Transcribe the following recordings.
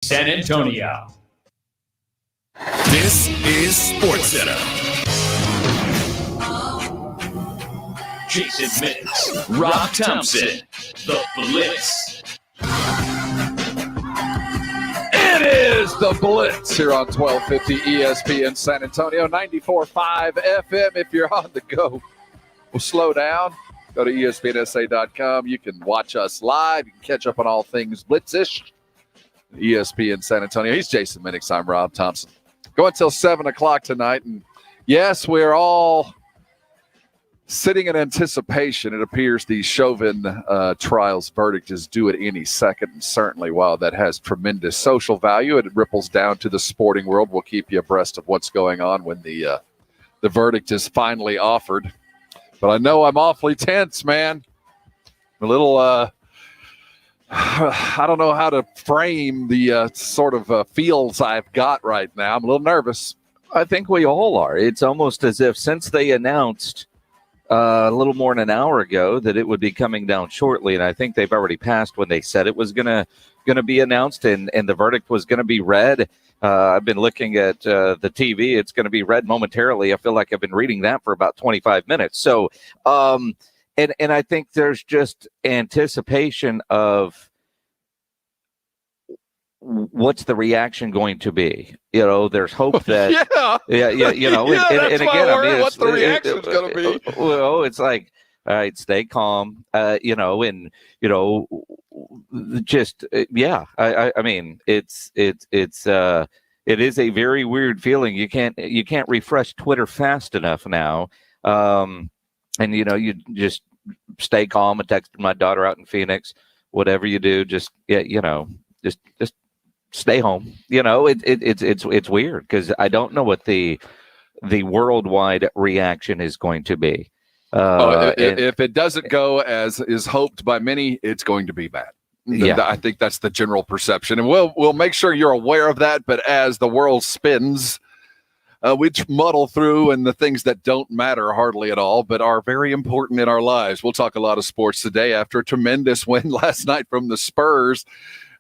San Antonio. This is SportsCenter. Jason Minix, Rob Thompson, the Blitz. It is the Blitz here on 1250 ESPN San Antonio, 94.5 FM. If you're on the go, we'll slow down. Go to ESPNSA.com. You can watch us live. You can catch up on all things Blitz-ish. ESPN San Antonio. He's Jason Minix. I'm Rob Thompson. Go until 7 o'clock tonight. And yes, we're all sitting in anticipation. It appears the Chauvin trial's verdict is due at any second. And certainly, while that has tremendous social value, it ripples down to the sporting world. We'll keep you abreast of what's going on when the verdict is finally offered. But I know I'm awfully tense, man. A little, I don't know how to frame the sort of feels I've got right now. I'm a little nervous. I think we all are. It's almost as if since they announced a little more than an hour ago that it would be coming down shortly, and I think they've already passed when they said it was gonna be announced and the verdict was going to be read. I've been looking at the TV. It's going to be read momentarily. I feel like I've been reading that for about 25 minutes. So, and I think there's just anticipation of what's the reaction going to be. You know, there's hope that, yeah, you know, and again, I mean, what the reaction's going to be. Well, it's like, all right, stay calm, you know, and, you know, just, yeah, I mean, it is a very weird feeling. You can't refresh Twitter fast enough now. And, you know, you just stay calm. I texted my daughter out in Phoenix, whatever you do, just, yeah, you know, just stay home. You know, it's weird because I don't know what the worldwide reaction is going to be. If it doesn't go as is hoped by many, it's going to be bad. Yeah. I think that's the general perception, and we'll make sure you're aware of that. But as the world spins, we muddle through, and the things that don't matter hardly at all, but are very important in our lives. We'll talk a lot of sports today after a tremendous win last night from the Spurs.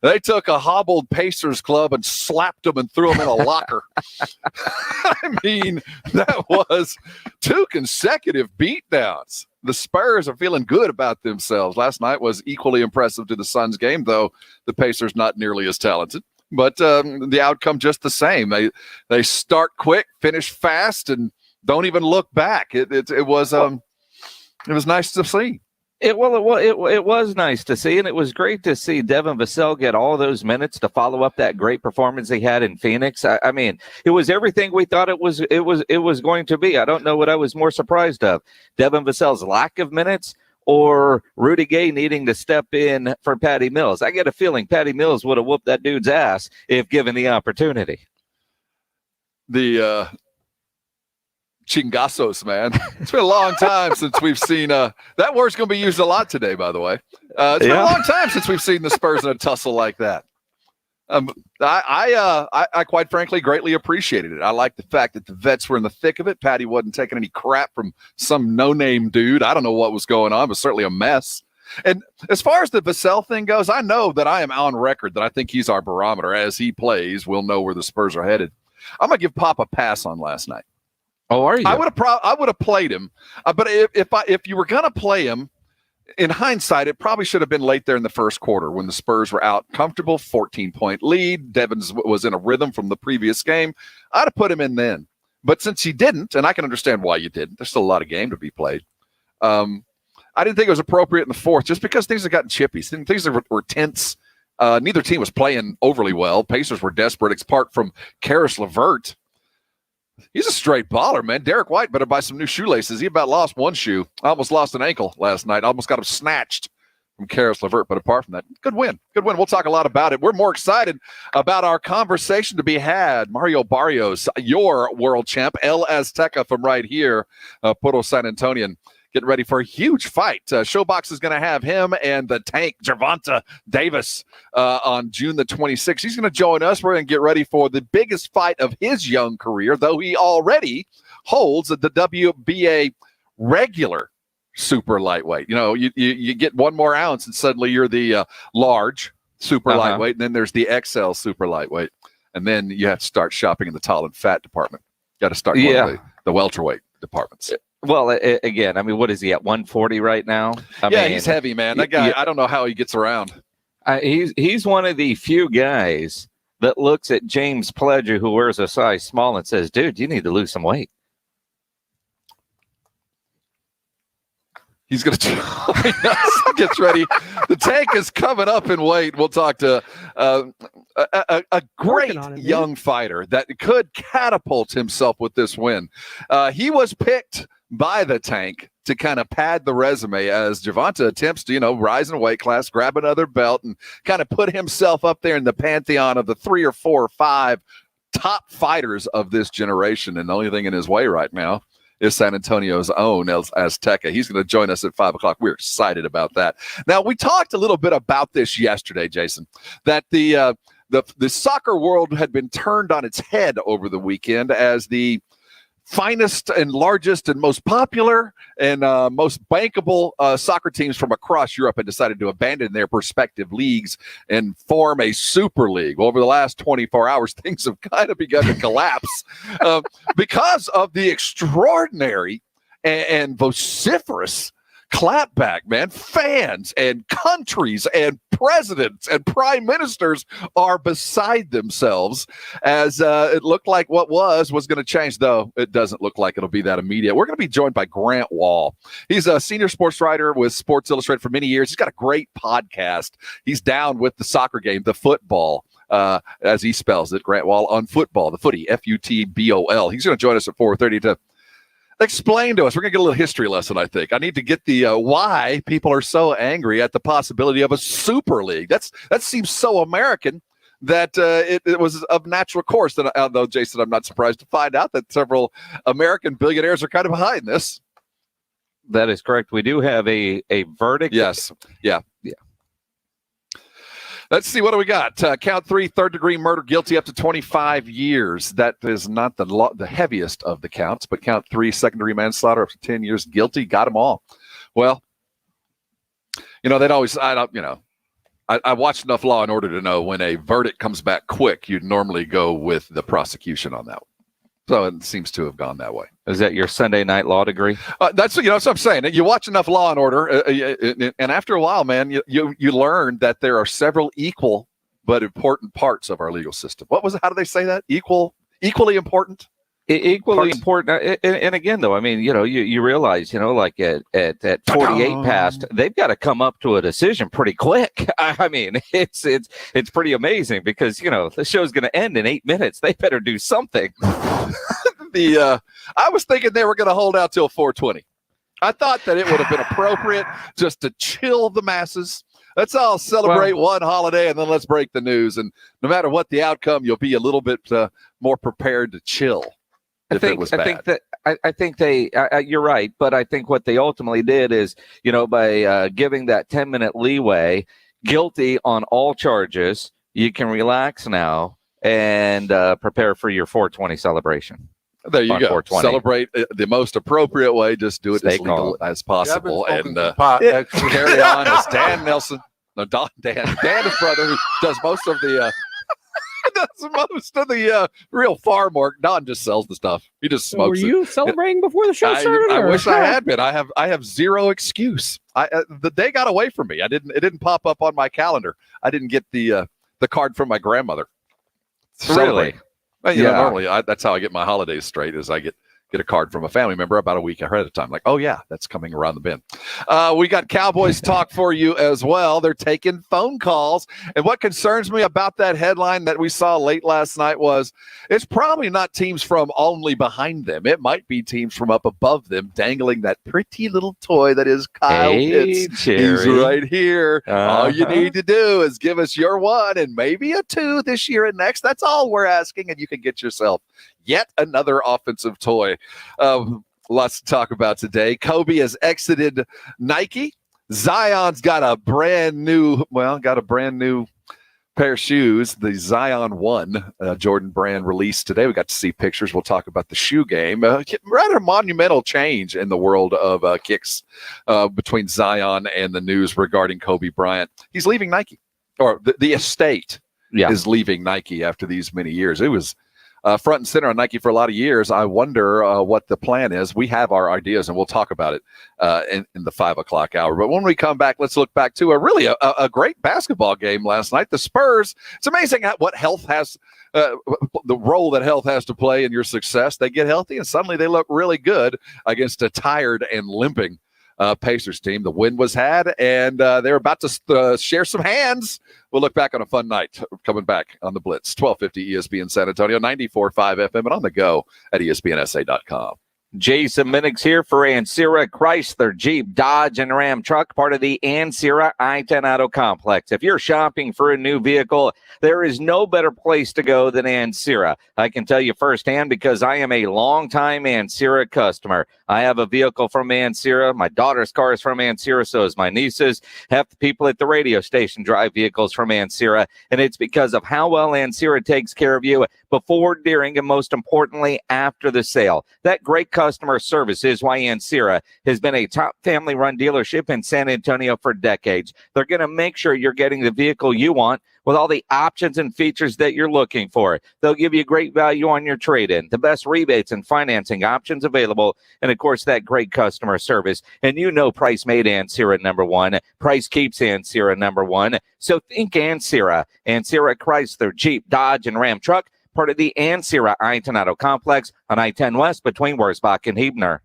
They took a hobbled Pacers club and slapped them and threw them in a locker. I mean, that was 2 consecutive beatdowns. The Spurs are feeling good about themselves. Last night was equally impressive to the Suns game, though the Pacers not nearly as talented. But the outcome just the same. They start quick, finish fast, and don't even look back. It was nice to see. It was nice to see, and it was great to see Devin Vassell get all those minutes to follow up that great performance he had in Phoenix. I mean, it was everything we thought it was going to be. I don't know what I was more surprised of, Devin Vassell's lack of minutes or Rudy Gay needing to step in for Patty Mills. I get a feeling Patty Mills would have whooped that dude's ass if given the opportunity. The Chingasos, man. It's been a long time since we've seen that word's going to be used a lot today, by the way. It's been a long time since we've seen the Spurs in a tussle like that. I quite frankly greatly appreciated it. I like the fact that the vets were in the thick of it. Patty wasn't taking any crap from some no-name dude. I don't know what was going on, but certainly a mess. And as far as the Vassell thing goes, I know that I am on record that I think he's our barometer. As he plays, we'll know where the Spurs are headed. I'm going to give Pop a pass on last night. Oh, are you? I would have played him, but if you were gonna play him, in hindsight, it probably should have been late there in the first quarter when the Spurs were out comfortable, 14-point lead. Devins was in a rhythm from the previous game. I'd have put him in then, but since he didn't, and I can understand why you didn't. There's still a lot of game to be played. I didn't think it was appropriate in the fourth, just because things had gotten chippy. Things were tense. Neither team was playing overly well. Pacers were desperate, apart from Karis LeVert. He's a straight baller, man. Derek White better buy some new shoelaces. He about lost one shoe. I almost lost an ankle last night. I almost got him snatched from Karis LeVert. But apart from that, good win. Good win. We'll talk a lot about it. We're more excited about our conversation to be had. Mario Barrios, your world champ, El Azteca from right here, Puro San Antonio. Getting ready for a huge fight. Showbox is going to have him and the tank, Gervonta Davis, on June the 26th. He's going to join us. We're going to get ready for the biggest fight of his young career, though he already holds the WBA regular super lightweight. You know, you get one more ounce and suddenly you're the large super lightweight, and then there's the XL super lightweight, and then you have to start shopping in the tall and fat department. Got to start going to the welterweight departments. Well, again, I mean, what is he at 140 right now? I mean, he's heavy, man. That guy, I don't know how he gets around. He's one of the few guys that looks at James Pledger, who wears a size small, and says, dude, you need to lose some weight. He's going to join us. Gets ready. The tank is coming up in weight. We'll talk to a great young fighter that could catapult himself with this win. He was picked by the tank to kind of pad the resume as Gervonta attempts to, rise in weight class, grab another belt, and kind of put himself up there in the pantheon of the 3 or 4 or 5 top fighters of this generation. And the only thing in his way right now is San Antonio's own Azteca. He's going to join us at 5 o'clock. We're excited about that. Now, we talked a little bit about this yesterday, Jason, that the soccer world had been turned on its head over the weekend as the finest and largest and most popular and most bankable soccer teams from across Europe had decided to abandon their respective leagues and form a super league. Well, over the last 24 hours, things have kind of begun to collapse because of the extraordinary and vociferous clapback, man. Fans and countries and presidents and prime ministers are beside themselves as it looked like what was going to change, though it doesn't look like it'll be that immediate. We're going to be joined by Grant Wall. He's a senior sports writer with Sports Illustrated for many years. He's got a great podcast. He's down with the soccer game, the football, as he spells it, Grant Wall on football, the footy, F-U-T-B-O-L. He's going to join us at 4:30 to explain to us. We're going to get a little history lesson, I think. I need to get the why people are so angry at the possibility of a super league. That seems so American that it was of natural course. And although, Jason, I'm not surprised to find out that several American billionaires are kind of behind this. That is correct. We do have a verdict. Yes. Yeah. Let's see, what do we got? Count 3, third-degree murder, guilty up to 25 years. That is not the heaviest of the counts, but count 3, secondary manslaughter up to 10 years, guilty. Got them all. Well, they'd always, I watched enough Law and Order to know when a verdict comes back quick, you'd normally go with the prosecution on that one. So it seems to have gone that way. Is that your Sunday night law degree? That's what I'm saying. You watch enough Law and Order, and after a while, man, you learn that there are several equal but important parts of our legal system. What was it? How do they say that? Equally important. Equally important. And again, though, I mean, you realize, like at 48 past, they've got to come up to a decision pretty quick. I mean, it's pretty amazing because, the show's going to end in 8 minutes. They better do something. I was thinking they were going to hold out till 4:20. I thought that it would have been appropriate just to chill the masses. Let's all celebrate one holiday and then let's break the news. And no matter what the outcome, you'll be a little bit more prepared to chill. I think you're right, but I think what they ultimately did is, by giving that 10-minute leeway, guilty on all charges, you can relax now and prepare for your 420 celebration. There you go. Celebrate the most appropriate way. Just do it as legal as possible, and carry on as Dan Nelson. No, Dan, his brother, who does most of the. Real farm work. Don just sells the stuff. He just smokes. Were you celebrating before the show started? I wish I had been. I have zero excuse. The day got away from me. It didn't pop up on my calendar. I didn't get the card from my grandmother. Really? Well, normally that's how I get my holidays straight. Is I get a card from a family member about a week ahead of time. Like, oh yeah, that's coming around the bend. We got Cowboys talk for you as well. They're taking phone calls. And what concerns me about that headline that we saw late last night was it's probably not teams from only behind them. It might be teams from up above them dangling that pretty little toy that is Kyle Pitts. He's right here. All you need to do is give us your 1 and maybe a 2 this year and next. That's all we're asking. And you can get yourself yet another offensive toy. Lots to talk about today. Kobe has exited Nike. Zion's got a brand new pair of shoes. The Zion 1 Jordan brand released today. We got to see pictures. We'll talk about the shoe game. Rather monumental change in the world of kicks between Zion and the news regarding Kobe Bryant. He's leaving Nike. or the estate Yeah. is leaving Nike after these many years. It was front and center on Nike for a lot of years. I wonder what the plan is. We have our ideas, and we'll talk about it in the 5 o'clock hour. But when we come back, let's look back to a great basketball game last night. The Spurs, it's amazing what health has, the role that health has to play in your success. They get healthy, and suddenly they look really good against a tired and limping Pacers team. The win was had, and they're about to share some hands. We'll look back on a fun night coming back on the Blitz. 1250 ESPN San Antonio, 94.5 FM, and on the go at ESPNSA.com. Jason Minix here for Ancira Chrysler, Jeep, Dodge, and Ram truck, part of the Ancira I-10 Auto Complex. If you're shopping for a new vehicle, there is no better place to go than Ancira. I can tell you firsthand because I am a longtime Ancira customer. I have a vehicle from Ancira. My daughter's car is from Ancira, so is my niece's. Half the people at the radio station drive vehicles from Ancira, and it's because of how well Ancira takes care of you before, during, and most importantly, after the sale. That great customer service is why Ancira has been a top family-run dealership in San Antonio for decades. They're going to make sure you're getting the vehicle you want with all the options and features that you're looking for. They'll give you great value on your trade-in, the best rebates and financing options available, and, of course, that great customer service. And you know price made Ancira number one. Price keeps Ancira number one. So think Ancira. Ancira Chrysler, Jeep, Dodge, and Ram truck, part of the Ancira I-10 Auto Complex on I-10 West between Wurzbach and Huebner.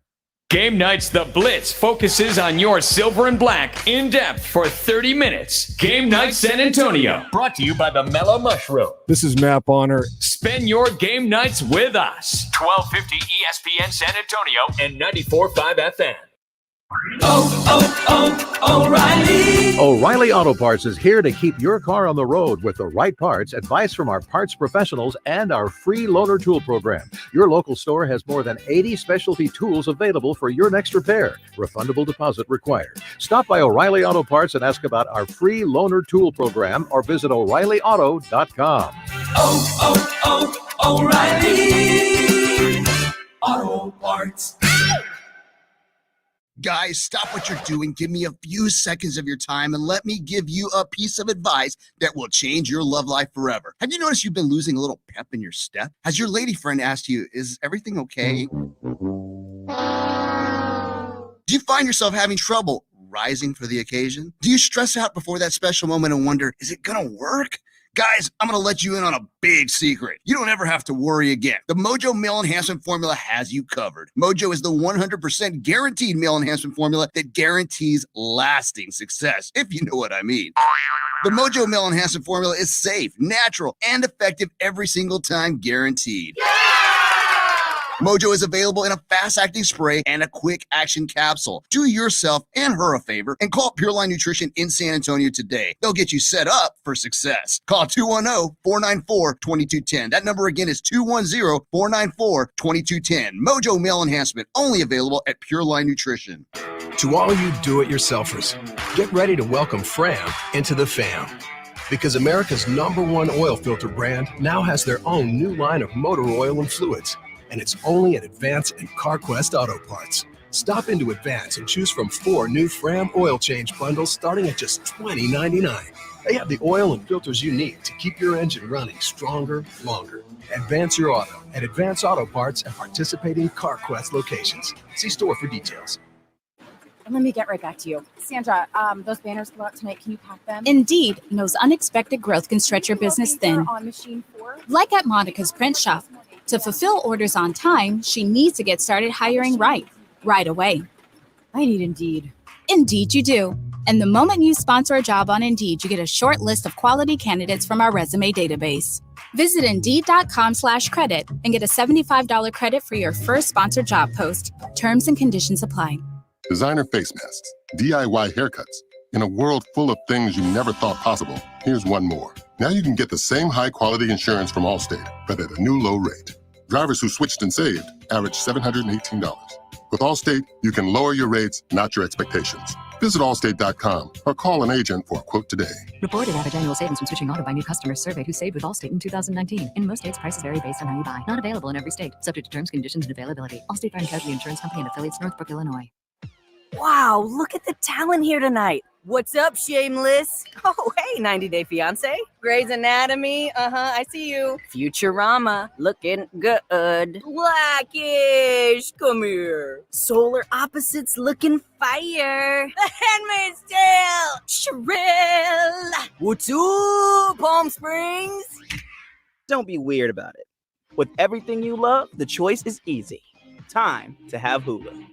Game Nights The Blitz focuses on your silver and black in depth for 30 minutes. Game Night San Antonio, brought to you by the Mellow Mushroom. This is Matt Bonner. Spend your game nights with us. 1250 ESPN San Antonio and 94.5 FM. O'Reilly. O'Reilly Auto Parts is here to keep your car on the road with the right parts, advice from our parts professionals, and our free loaner tool program. Your local store has more than 80 specialty tools available for your next repair. Refundable deposit required. Stop by O'Reilly Auto Parts and ask about our free loaner tool program or visit O'ReillyAuto.com. O'Reilly Auto Parts. Guys, stop what you're doing. Give me a few seconds of your time and let me give you a piece of advice that will change your love life forever. Have you noticed you've been losing a little pep in your step? Has your lady friend asked you, is everything okay? Do you find yourself having trouble rising for the occasion? Do you stress out before that special moment and wonder, is it gonna work? Guys, I'm going to let you in on a big secret. You don't ever have to worry again. The Mojo Male Enhancement Formula has you covered. Mojo is the 100% guaranteed male enhancement formula that guarantees lasting success, if you know what I mean. The Mojo Male Enhancement Formula is safe, natural, and effective every single time, guaranteed. Mojo is available in a fast-acting spray and a quick-action capsule. Do yourself and her a favor and call Pure Line Nutrition in San Antonio today. They'll get you set up for success. Call 210-494-2210. That number again is 210-494-2210. Mojo Male Enhancement, only available at Pure Line Nutrition. To all you do-it-yourselfers, get ready to welcome Fram into the fam. Because America's #1 oil filter brand now has their own new line of motor oil and fluids. And it's only at Advance and CarQuest Auto Parts. Stop into Advance and choose from 4 new Fram oil change bundles starting at just $20.99. They have the oil and filters you need to keep your engine running stronger, longer. Advance your auto at Advance Auto Parts and participating CarQuest locations. See store for details. Let me get right back to you. Sandra, those banners go out tonight. Can you pack them? Indeed knows unexpected growth can stretch your business thin. On machine 4? Like at Monica's Print Shop. To fulfill orders on time, she needs to get started hiring right away. I need Indeed. Indeed you do. And the moment you sponsor a job on Indeed, you get a short list of quality candidates from our resume database. Visit Indeed.com/credit and get a $75 credit for your first sponsored job post. Terms and conditions apply. Designer face masks, DIY haircuts. In a world full of things you never thought possible, here's one more. Now you can get the same high-quality insurance from Allstate, but at a new low rate. Drivers who switched and saved average $718. With Allstate, you can lower your rates, not your expectations. Visit Allstate.com or call an agent for a quote today. Reported average annual savings when switching auto by new customers surveyed who saved with Allstate in 2019. In most states, prices vary based on how you buy. Not available in every state. Subject to terms, conditions, and availability. Allstate Fire and Casualty Insurance Company and affiliates, Northbrook, Illinois. Wow, look at the talent here tonight. What's up, Shameless? Oh, hey, 90 Day Fiancé. Grey's Anatomy. I see you. Futurama. Looking good. Blackish. Come here. Solar Opposites looking fire. The Handmaid's Tale. Shrill. What's up, Palm Springs? Don't be weird about it. With everything you love, the choice is easy. Time to have Hulu.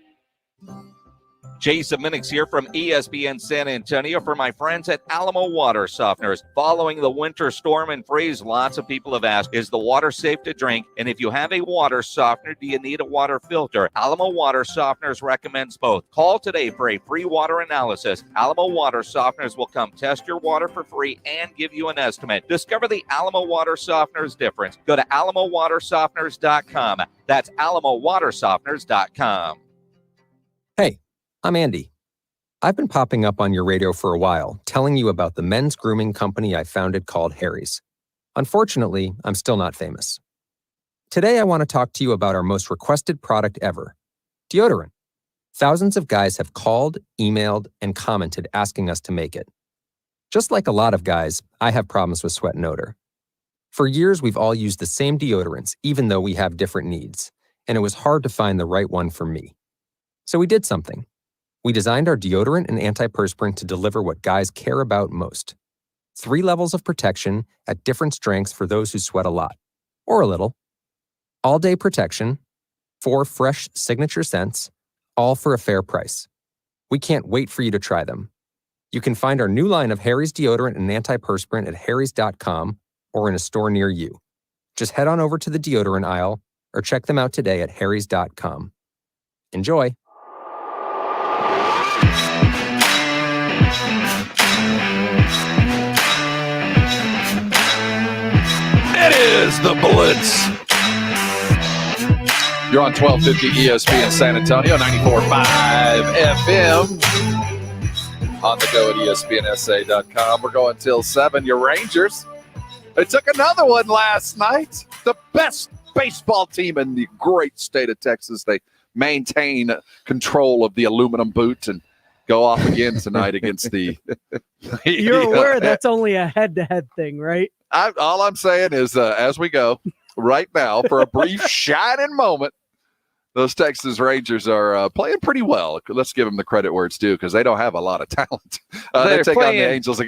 Jason Minix here from ESPN San Antonio for my friends at Alamo Water Softeners. Following the winter storm and freeze, lots of people have asked, is the water safe to drink? And if you have a water softener, do you need a water filter? Alamo Water Softeners recommends both. Call today for a free water analysis. Alamo Water Softeners will come test your water for free and give you an estimate. Discover the Alamo Water Softeners difference. Go to alamowatersofteners.com. That's alamowatersofteners.com. Hey, I'm Andy. I've been popping up on your radio for a while, telling you about the men's grooming company I founded called Harry's. Unfortunately, I'm still not famous. Today, I want to talk to you about our most requested product ever, deodorant. Thousands of guys have called, emailed, and commented asking us to make it. Just like a lot of guys, I have problems with sweat and odor. For years, we've all used the same deodorants, even though we have different needs, and it was hard to find the right one for me. So we did something. We designed our deodorant and antiperspirant to deliver what guys care about most. 3 levels of protection at different strengths for those who sweat a lot, or a little. All-day protection, 4 fresh signature scents, all for a fair price. We can't wait for you to try them. You can find our new line of Harry's deodorant and antiperspirant at harrys.com or in a store near you. Just head on over to the deodorant aisle or check them out today at harrys.com. Enjoy! It is the Blitz. You're on 1250 ESPN San Antonio, 94.5 FM. On the go at ESPNSA.com. We're going till 7. Your Rangers, they took another one last night. The best baseball team in the great state of Texas. They maintain control of the aluminum boot and go off again tonight against the... You're aware that's only a head-to-head thing, right? All I'm saying is, as we go right now, for a brief shining moment, those Texas Rangers are playing pretty well. Let's give them the credit where it's due because they don't have a lot of talent. They take on the Angels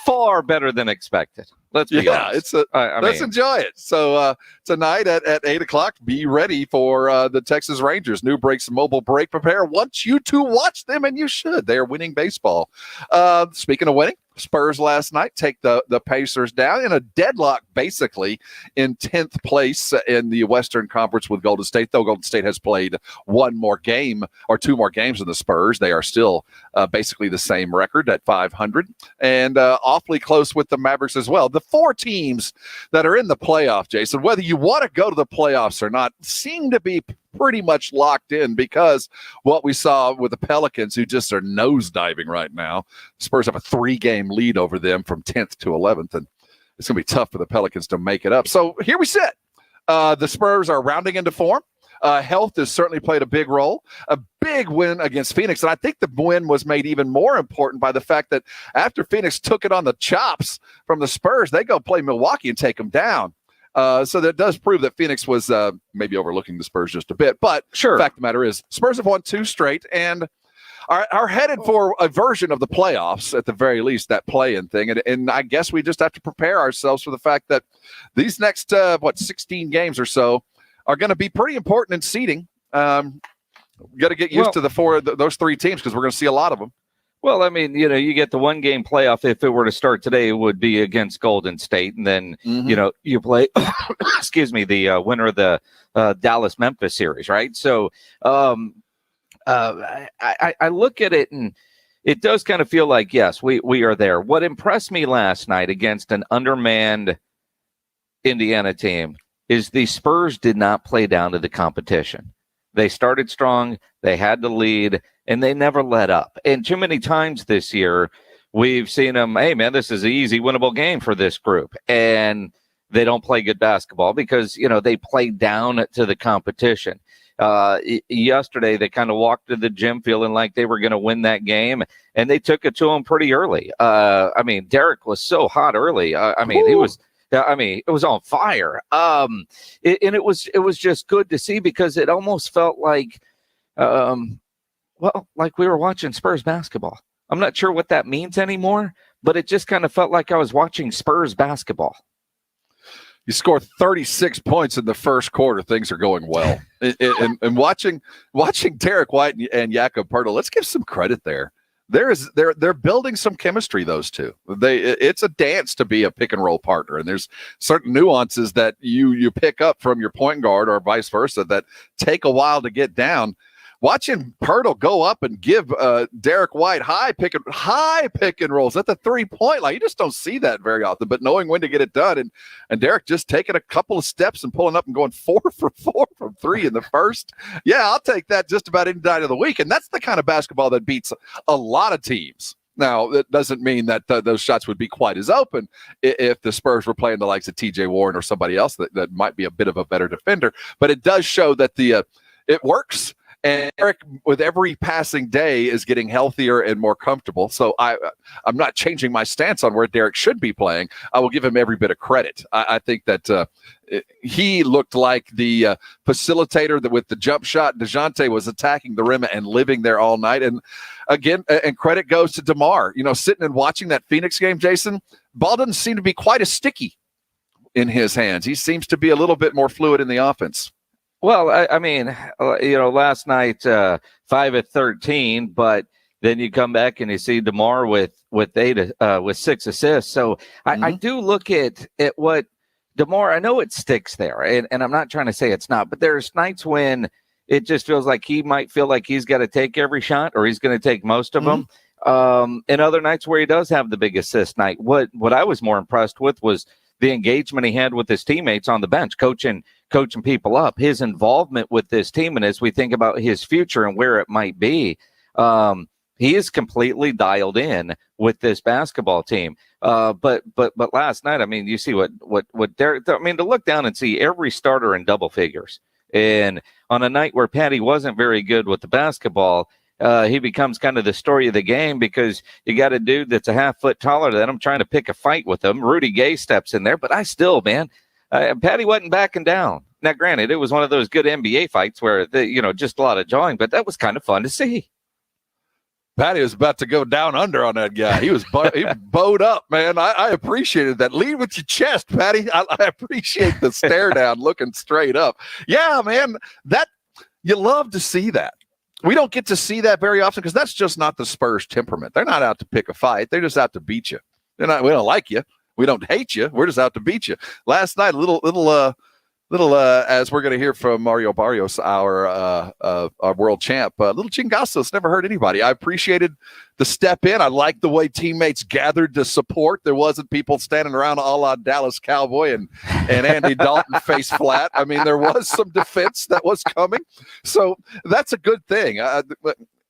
far better than expected. Let's be honest. Let's enjoy it. So tonight at 8 o'clock, be ready for the Texas Rangers. New Breaks Mobile Break Prepare wants you to watch them, and you should. They are winning baseball. Speaking of winning, Spurs last night take the Pacers down in a deadlock, basically, in 10th place in the Western Conference with Golden State, though Golden State has played 1 more game or 2 more games than the Spurs. They are still basically the same record at 500 and awfully close with the Mavericks as well. The 4 teams that are in the playoff, Jason, whether you want to go to the playoffs or not, seem to be pretty much locked in because what we saw with the Pelicans, who just are nosediving right now. Spurs have a 3-game lead over them from 10th to 11th, and it's going to be tough for the Pelicans to make it up. So here we sit. The Spurs are rounding into form. Health has certainly played a big role. A big win against Phoenix, and I think the win was made even more important by the fact that after Phoenix took it on the chops from the Spurs, they go play Milwaukee and take them down. So that does prove that Phoenix was maybe overlooking the Spurs just a bit. But the fact of the matter is, Spurs have won 2 straight and are headed for a version of the playoffs, at the very least, that play-in thing. And I guess we just have to prepare ourselves for the fact that these next, 16 games or so are going to be pretty important in seeding. We got to get used to those 3 teams because we're going to see a lot of them. Well, I mean, you get the 1-game playoff. If it were to start today, it would be against Golden State. And then, you play, the winner of the Dallas-Memphis series, right? So I look at it and it does kind of feel like, yes, we are there. What impressed me last night against an undermanned Indiana team is the Spurs did not play down to the competition. They started strong, they had the lead, and they never let up. And too many times this year, we've seen them, hey, man, this is an easy winnable game for this group. And they don't play good basketball because, they play down to the competition. Yesterday, they kind of walked to the gym feeling like they were going to win that game, and they took it to him pretty early. I mean, Derek was so hot early. He was. It was on fire. And it was just good to see because it almost felt like, like we were watching Spurs basketball. I'm not sure what that means anymore, but it just kind of felt like I was watching Spurs basketball. You score 36 points in the first quarter. Things are going well. and watching Derek White and Jakob Poeltl, let's give some credit there. They're building some chemistry, those two. It's a dance to be a pick and roll partner, and there's certain nuances that you pick up from your point guard or vice versa that take a while to get down. Watching Poeltl go up and give Derek White high pick and rolls at the 3-point line, you just don't see that very often. But knowing when to get it done, and Derek just taking a couple of steps and pulling up and going 4 for 4 from 3 in the first. Yeah, I'll take that just about any night of the week. And that's the kind of basketball that beats a lot of teams. Now, that doesn't mean that those shots would be quite as open if the Spurs were playing the likes of T.J. Warren or somebody else that might be a bit of a better defender. But it does show that it works. And Eric, with every passing day, is getting healthier and more comfortable. So I'm not changing my stance on where Derek should be playing. I will give him every bit of credit. I think that he looked like the facilitator that with the jump shot. DeJounte was attacking the rim and living there all night. And again, and credit goes to DeMar. Sitting and watching that Phoenix game, Jason, ball doesn't seem to be quite as sticky in his hands. He seems to be a little bit more fluid in the offense. Well, last night 5 at 13, but then you come back and you see DeMar with 6 assists. So I do look at what DeMar. I know it sticks there, and I'm not trying to say it's not, but there's nights when it just feels like he might feel like he's got to take every shot, or he's going to take most of them. And other nights where he does have the big assist night. What I was more impressed with was the engagement he had with his teammates on the bench, coaching people up, his involvement with this team. And as we think about his future and where it might be, he is completely dialed in with this basketball team. But last night, you see what Derek, to look down and see every starter in double figures. And on a night where Patty wasn't very good with the basketball, he becomes kind of the story of the game because you got a dude that's a half foot taller than him trying to pick a fight with him. Rudy Gay steps in there, but Patty wasn't backing down. Now, granted, it was one of those good NBA fights where just a lot of jawing, but that was kind of fun to see. Patty was about to go down under on that guy. He was he bowed up, man. I appreciated that. Lead with your chest, Patty. I appreciate the stare down, looking straight up. Yeah, man, that you love to see that. We don't get to see that very often because that's just not the Spurs temperament. They're not out to pick a fight. They're just out to beat you. We don't like you. We don't hate you. We're just out to beat you. Last night, little as we're going to hear from Mario Barrios, our world champ, little chingasos never hurt anybody. I appreciated the step in. I liked the way teammates gathered to support. There wasn't people standing around a la Dallas Cowboy and Andy Dalton face flat. There was some defense that was coming. So that's a good thing.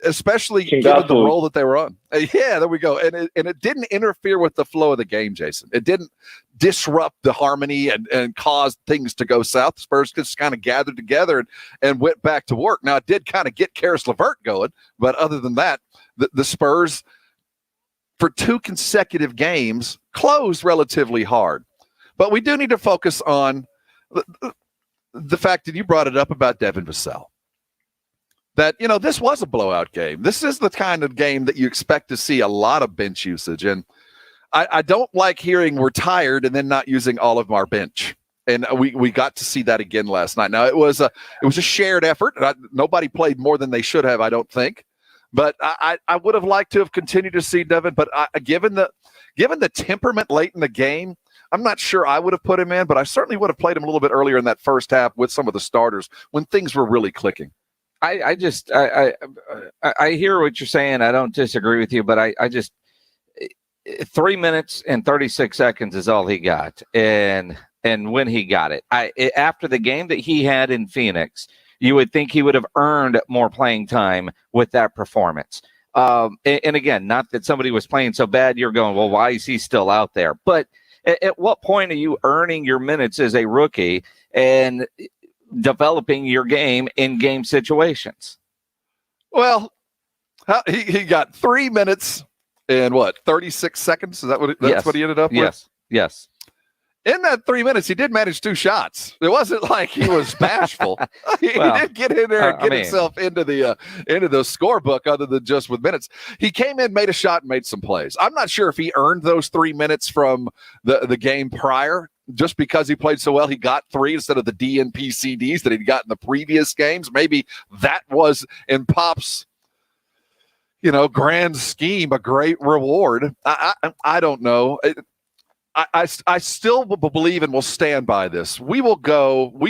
Especially given the role that they were on. Yeah, there we go. And it didn't interfere with the flow of the game, Jason. It didn't disrupt the harmony and cause things to go south. The Spurs just kind of gathered together and went back to work. Now, it did kind of get Karis LeVert going, but other than that, the Spurs, for 2 consecutive games, closed relatively hard. But we do need to focus on the fact that you brought it up about Devin Vassell. That, this was a blowout game. This is the kind of game that you expect to see a lot of bench usage. And I don't like hearing we're tired and then not using all of our bench. And we got to see that again last night. Now, it was a shared effort. Nobody played more than they should have, I don't think. But I would have liked to have continued to see Devin. But given the temperament late in the game, I'm not sure I would have put him in. But I certainly would have played him a little bit earlier in that first half with some of the starters when things were really clicking. I hear what you're saying. I don't disagree with you, but I just 3 minutes and 36 seconds is all he got. And when he got it, after the game that he had in Phoenix, you would think he would have earned more playing time with that performance. And again, not that somebody was playing so bad, you're going, well, why is he still out there? But at what point are you earning your minutes as a rookie? And developing your game in game situations. Well, he got 3 minutes and 36 seconds? Is that what he ended up with? Yes. In that 3 minutes, he did manage 2 shots. It wasn't like he was bashful. He did get in there and get himself into the scorebook other than just with minutes. He came in, made a shot, and made some plays. I'm not sure if he earned those 3 minutes from the game prior. Just because he played so well, he got 3 instead of the DNP CDs that he'd got in the previous games. Maybe that was in Pop's grand scheme a great reward. I don't know. I still believe and will stand by this. We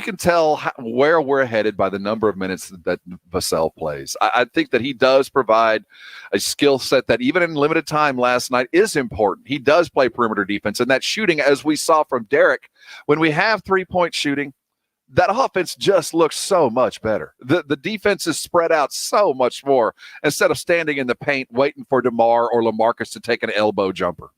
can tell where we're headed by the number of minutes that Vassell plays. I think that he does provide a skill set that even in limited time last night is important. He does play perimeter defense, and that shooting, as we saw from Derek, when we have 3-point shooting, that offense just looks so much better. The defense is spread out so much more instead of standing in the paint waiting for DeMar or LaMarcus to take an elbow jumper.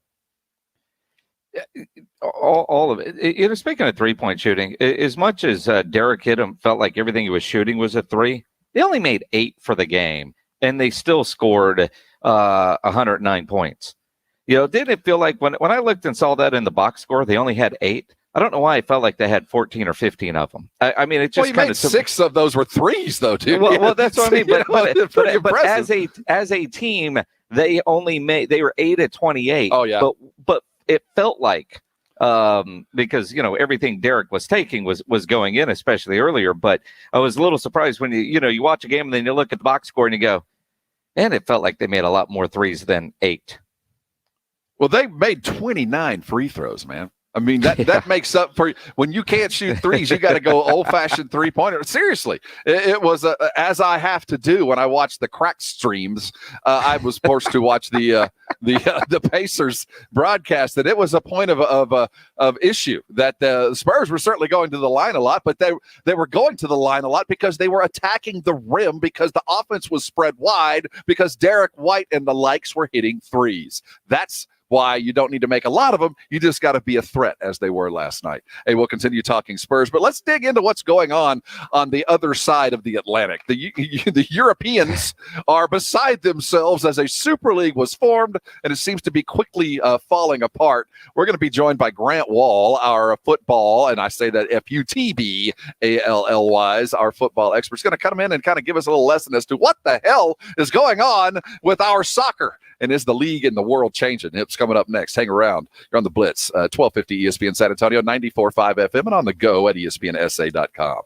All of it. Speaking of 3-point shooting, as much as Derek hit him, felt like everything he was shooting was a 3. They only made 8 for the game, and they still scored 109 points. Didn't it feel like when I looked and saw that in the box score, they only had 8? I don't know why I felt like they had 14 or 15 of them. I mean, it just kind of 6 of those were 3s, though, dude. Well, that's what I mean. But as a team, they were 8 at 28. Oh yeah, but it felt like because everything Derek was taking was going in, especially earlier. But I was a little surprised when you watch a game and then you look at the box score and you go, and it felt like they made a lot more 3s than 8. Well, they made 29 free throws, man. I mean, that makes up for when you can't shoot 3s, you got to go old-fashioned 3-pointer. Seriously, it was as I have to do when I watch the crack streams. I was forced to watch the Pacers broadcast, and it was a point of issue that the Spurs were certainly going to the line a lot, but they were going to the line a lot because they were attacking the rim because the offense was spread wide because Derek White and the likes were hitting 3s. That's why you don't need to make a lot of them. You just got to be a threat, as they were last night. Hey, we'll continue talking Spurs, but let's dig into what's going on the other side of the Atlantic. The Europeans are beside themselves as a Super League was formed, and it seems to be quickly falling apart. We're going to be joined by Grant Wall, our football, and I say that FUTBALLYs, our football expert. He's going to come in and kind of give us a little lesson as to what the hell is going on with our soccer. And is the league and the world changing? It's coming up next. Hang around. You're on the Blitz, 1250 ESPN San Antonio, 94.5 FM, and on the go at ESPNSA.com.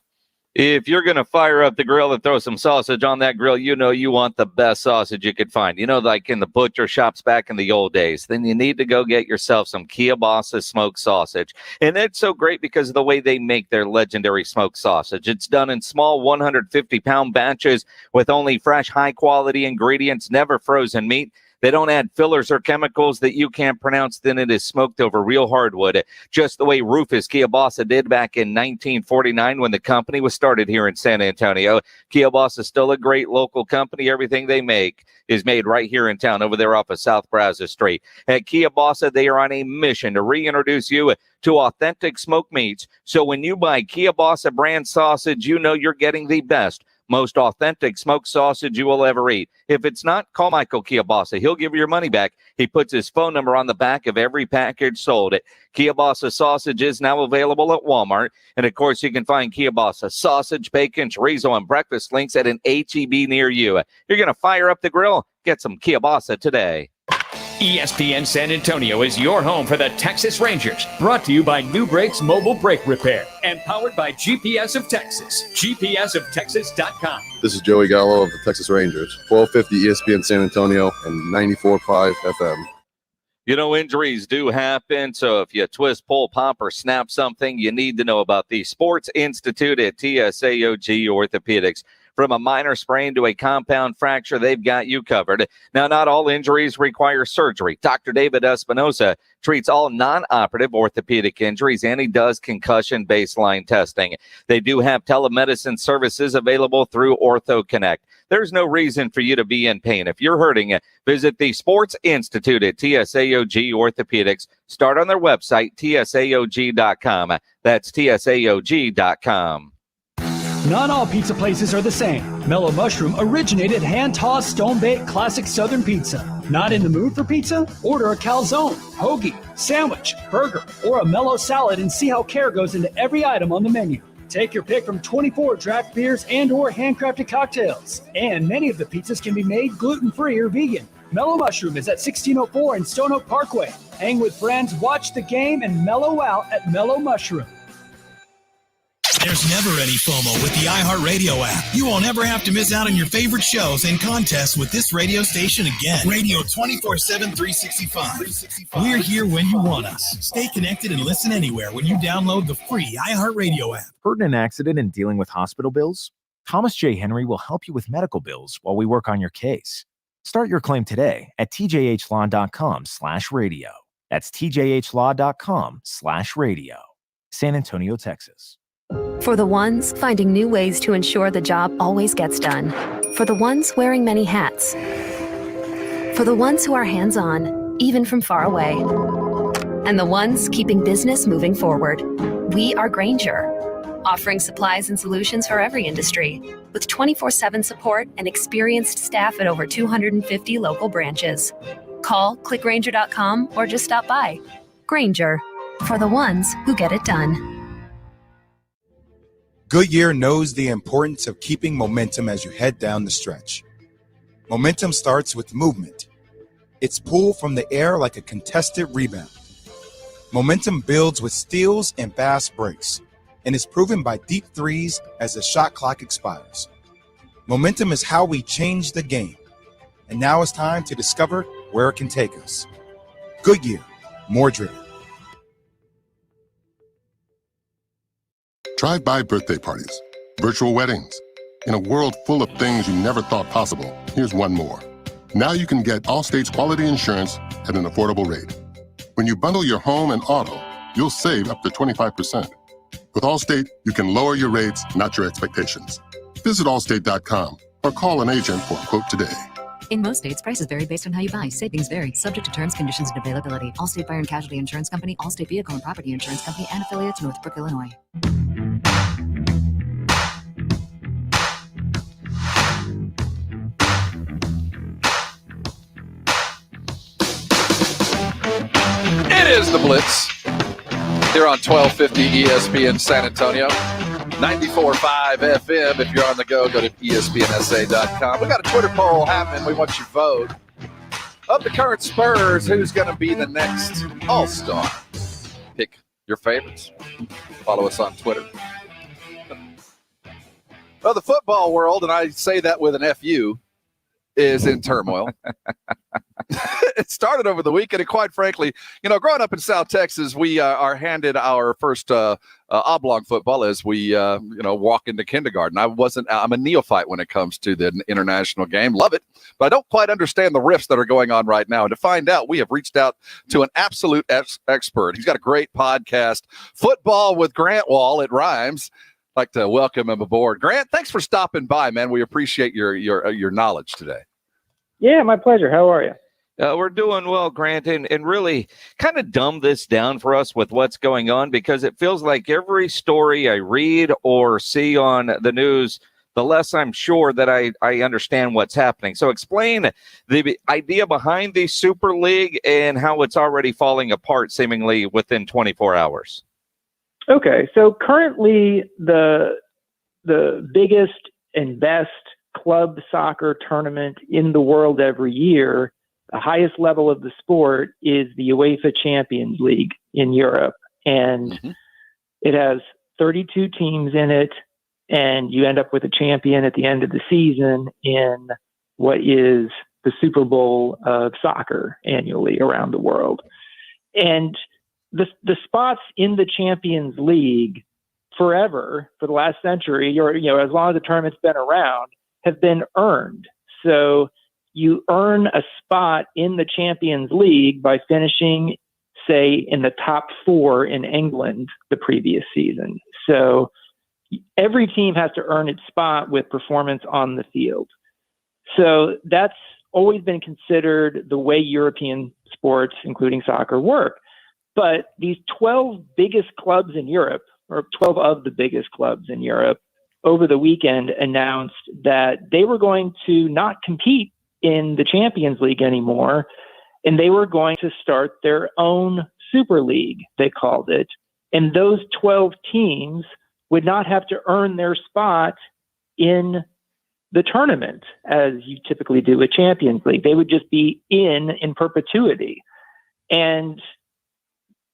If you're going to fire up the grill and throw some sausage on that grill, you want the best sausage you could find. Like in the butcher shops back in the old days. Then you need to go get yourself some Kielbasa smoked sausage. And it's so great because of the way they make their legendary smoked sausage. It's done in small 150-pound batches with only fresh, high-quality ingredients, never frozen meat. They don't add fillers or chemicals that you can't pronounce. Then it is smoked over real hardwood, just the way Rufus Kielbasa did back in 1949 when the company was started here in San Antonio. Kielbasa is still a great local company. Everything they make is made right here in town over there off of South Brazos Street. At Kielbasa, they are on a mission to reintroduce you to authentic smoked meats. So when you buy Kielbasa brand sausage, you're getting the best, most authentic smoked sausage you will ever eat. If it's not, call Michael Kielbasa. He'll give you your money back. He puts his phone number on the back of every package sold. Kielbasa sausage is now available at Walmart. And, of course, you can find Kielbasa sausage, bacon, chorizo, and breakfast links at an H-E-B near you. You're going to fire up the grill? Get some Kielbasa today. ESPN San Antonio is your home for the Texas Rangers. Brought to you by New Brakes Mobile Brake Repair and powered by GPS of Texas. GPSoftexas.com. This is Joey Gallo of the Texas Rangers. 1250 ESPN San Antonio and 94.5 FM. Injuries do happen, so if you twist, pull, pop, or snap something, you need to know about the Sports Institute at TSAOG Orthopedics. From a minor sprain to a compound fracture, they've got you covered. Now, not all injuries require surgery. Dr. David Espinosa treats all non-operative orthopedic injuries, and he does concussion baseline testing. They do have telemedicine services available through OrthoConnect. There's no reason for you to be in pain. If you're hurting, visit the Sports Institute at TSAOG Orthopedics. Start on their website, TSAOG.com. That's TSAOG.com. Not all pizza places are the same. Mellow Mushroom originated hand-tossed, stone-baked classic Southern pizza. Not in the mood for pizza? Order a calzone, hoagie, sandwich, burger, or a mellow salad and see how care goes into every item on the menu. Take your pick from 24 draft beers and or handcrafted cocktails. And many of the pizzas can be made gluten-free or vegan. Mellow Mushroom is at 1604 in Stone Oak Parkway. Hang with friends, watch the game, and mellow out at Mellow Mushroom. There's never any FOMO with the iHeartRadio app. You won't ever have to miss out on your favorite shows and contests with this radio station again. Radio 24/7, 365. We're here when you want us. Stay connected and listen anywhere when you download the free iHeartRadio app. Hurt in an accident and dealing with hospital bills? Thomas J. Henry will help you with medical bills while we work on your case. Start your claim today at tjhlaw.com/radio. That's tjhlaw.com/radio. San Antonio, Texas. For the ones finding new ways to ensure the job always gets done. For the ones wearing many hats. For the ones who are hands-on, even from far away. And the ones keeping business moving forward. We are Grainger, offering supplies and solutions for every industry, with 24/7 support and experienced staff at over 250 local branches. Call, clickgrainger.com, or just stop by. Grainger, for the ones who get it done. Goodyear knows the importance of keeping momentum as you head down the stretch. Momentum starts with movement. It's pulled from the air like a contested rebound. Momentum builds with steals and fast breaks, and is proven by deep threes as the shot clock expires. Momentum is how we change the game, and now it's time to discover where it can take us. Goodyear, more driven. Drive-by birthday parties, virtual weddings. In a world full of things you never thought possible, here's one more. Now you can get Allstate's quality insurance at an affordable rate. When you bundle your home and auto, you'll save up to 25%. With Allstate, you can lower your rates, not your expectations. Visit allstate.com or call an agent for a quote today. In most states, prices vary based on how you buy. Savings vary, subject to terms, conditions, and availability. Allstate Fire and Casualty Insurance Company, Allstate Vehicle and Property Insurance Company, and affiliates, Northbrook, Illinois. It is the Blitz here on 1250 ESPN San Antonio, 94.5 FM. If you're on the go, go to ESPNSA.com. We got a Twitter poll happening. We want your vote. Of the current Spurs, who's going to be the next All-Star? Pick your favorites. Follow us on Twitter. Well, the football world, and I say that with an FU, is in turmoil. It started over the weekend, and quite frankly, growing up in South Texas, we are handed our first oblong football as we walk into kindergarten. I'm a neophyte when it comes to the international game. Love it, but I don't quite understand the rifts that are going on right now. And to find out, we have reached out to an absolute expert. He's got a great podcast, Football with Grant Wall. It rhymes. I'd like to welcome him aboard. Grant, thanks for stopping by, man. We appreciate your knowledge today. Yeah, my pleasure. How are you? We're doing well, Grant, and really kind of dumb this down for us with what's going on, because it feels like every story I read or see on the news, the less I'm sure that I understand what's happening. So explain the idea behind the Super League and how it's already falling apart seemingly within 24 hours. Okay, so currently the biggest and best club soccer tournament in the world every year, the highest level of the sport, is the UEFA Champions League in Europe. And it has 32 teams in it, and you end up with a champion at the end of the season in what is the Super Bowl of soccer annually around the world. And the spots in the Champions League forever, for the last century, or as long as the tournament's been around, have been earned. So you earn a spot in the Champions League by finishing, say, in the top 4 in England the previous season. So every team has to earn its spot with performance on the field. So that's always been considered the way European sports, including soccer, work. But these 12 biggest clubs in Europe, or 12 of the biggest clubs in Europe, over the weekend announced that they were going to not compete in the Champions League anymore, and they were going to start their own Super League, they called it. And those 12 teams would not have to earn their spot in the tournament as you typically do with Champions League. They would just be in perpetuity. And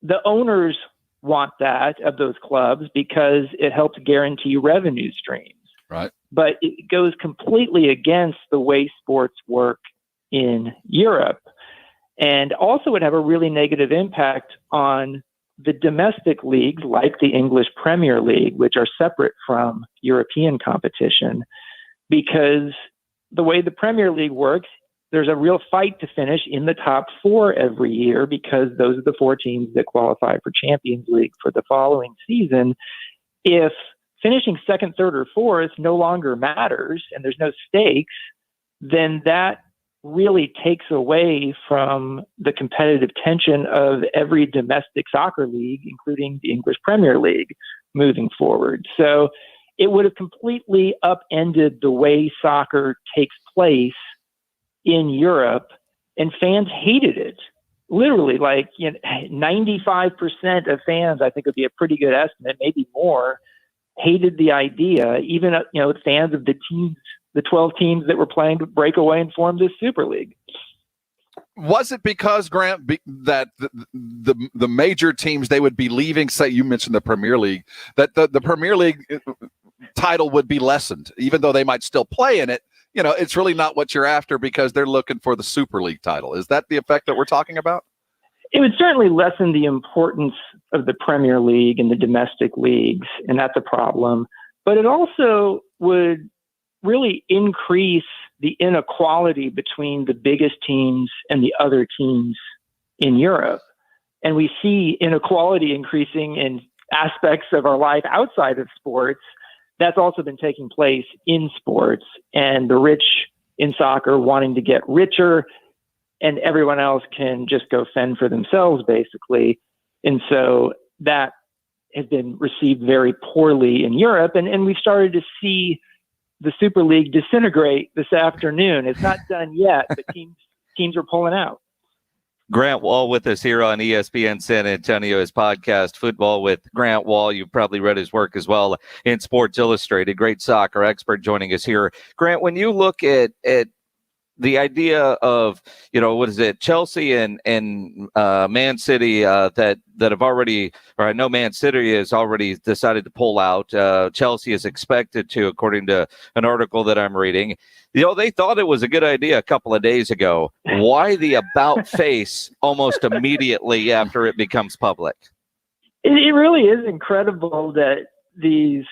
the owners want that of those clubs because it helps guarantee revenue streams. Right. But it goes completely against the way sports work in Europe. And also would have a really negative impact on the domestic leagues like the English Premier League, which are separate from European competition, because the way the Premier League works, there's a real fight to finish in the top 4 every year, because those are the 4 teams that qualify for Champions League for the following season. If finishing second, third, or fourth no longer matters and there's no stakes, then that really takes away from the competitive tension of every domestic soccer league, including the English Premier League, moving forward. So it would have completely upended the way soccer takes place in Europe, and fans hated it. Literally, 95% of fans, I think would be a pretty good estimate, maybe more, hated the idea. Even fans of the teams, the 12 teams that were playing to break away and form this Super League. Was it because, Grant, that the major teams, they would be leaving, say you mentioned the Premier League, that the Premier League title would be lessened, even though they might still play in it? It's really not what you're after because they're looking for the Super League title. Is that the effect that we're talking about? It would certainly lessen the importance of the Premier League and the domestic leagues, and that's a problem. But it also would really increase the inequality between the biggest teams and the other teams in Europe. And we see inequality increasing in aspects of our life outside of sports. That's also been taking place in sports, and the rich in soccer wanting to get richer, and everyone else can just go fend for themselves, basically. And so that has been received very poorly in Europe, and we started to see the Super League disintegrate this afternoon. It's not done yet, but teams are pulling out. Grant Wall with us here on ESPN San Antonio, his podcast, Football with Grant Wall. You've probably read his work as well in Sports Illustrated. Great soccer expert joining us here. Grant, when you look at the idea of, Chelsea and Man City that have already, or I know Man City has already decided to pull out. Chelsea is expected to, according to an article that I'm reading. They thought it was a good idea a couple of days ago. Why the about face almost immediately after it becomes public? It really is incredible that these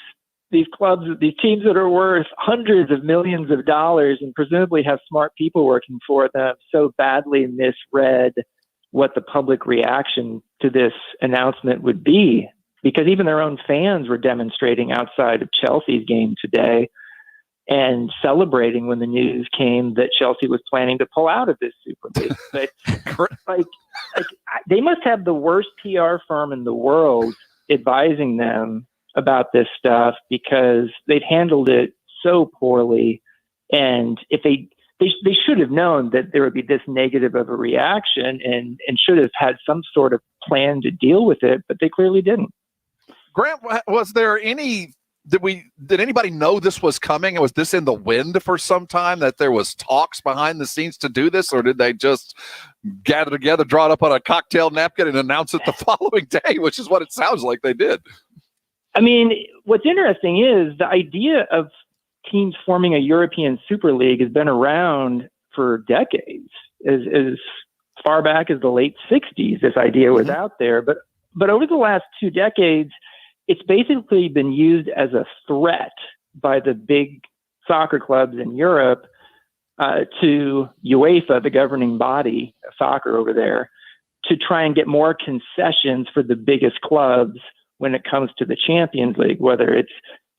clubs, these teams that are worth hundreds of millions of dollars and presumably have smart people working for them, so badly misread what the public reaction to this announcement would be, because even their own fans were demonstrating outside of Chelsea's game today and celebrating when the news came that Chelsea was planning to pull out of this Super League. But they must have the worst PR firm in the world advising them about this stuff, because they've handled it so poorly. And if they should have known that there would be this negative of a reaction and should have had some sort of plan to deal with it, but they clearly didn't. Grant, was there any, did anybody know this was coming? Was this in the wind for some time, that there was talks behind the scenes to do this, or did they just gather together, draw it up on a cocktail napkin and announce it the following day, which is what it sounds like they did? I mean, what's interesting is the idea of teams forming a European Super League has been around for decades. As far back as the late 60s, this idea was out there. But over the last 2 decades, it's basically been used as a threat by the big soccer clubs in Europe to UEFA, the governing body of soccer over there, to try and get more concessions for the biggest clubs when it comes to the Champions League, whether it's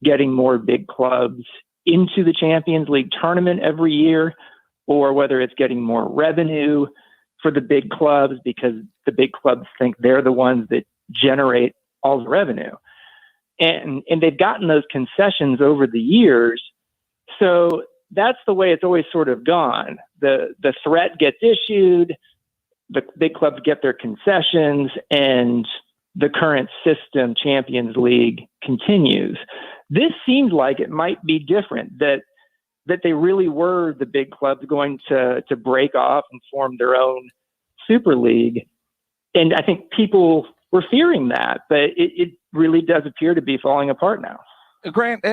getting more big clubs into the Champions League tournament every year, or whether it's getting more revenue for the big clubs because the big clubs think they're the ones that generate all the revenue. and they've gotten those concessions over the years. So that's the way it's always sort of gone. The threat gets issued, the big clubs get their concessions, and the current system, Champions League, continues. This seemed like it might be different, that they really were, the big clubs, going to break off and form their own Super League. And I think people were fearing that, but it really does appear to be falling apart now. Grant,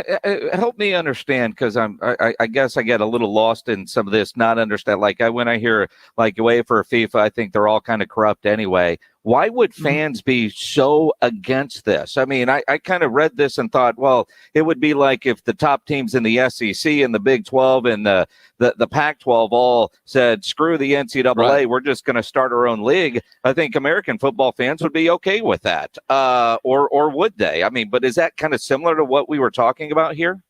help me understand, because I guess I get a little lost in some of this, not understand. Like when I hear like UEFA or FIFA, I think they're all kind of corrupt anyway. Why would fans be so against this? I mean, I kind of read this and thought, well, it would be like if the top teams in the SEC and the Big 12 and the Pac-12 all said, screw the NCAA, right, we're just going to start our own league. I think American football fans would be okay with that. Or would they? I mean, but is that kind of similar to what we were talking about here?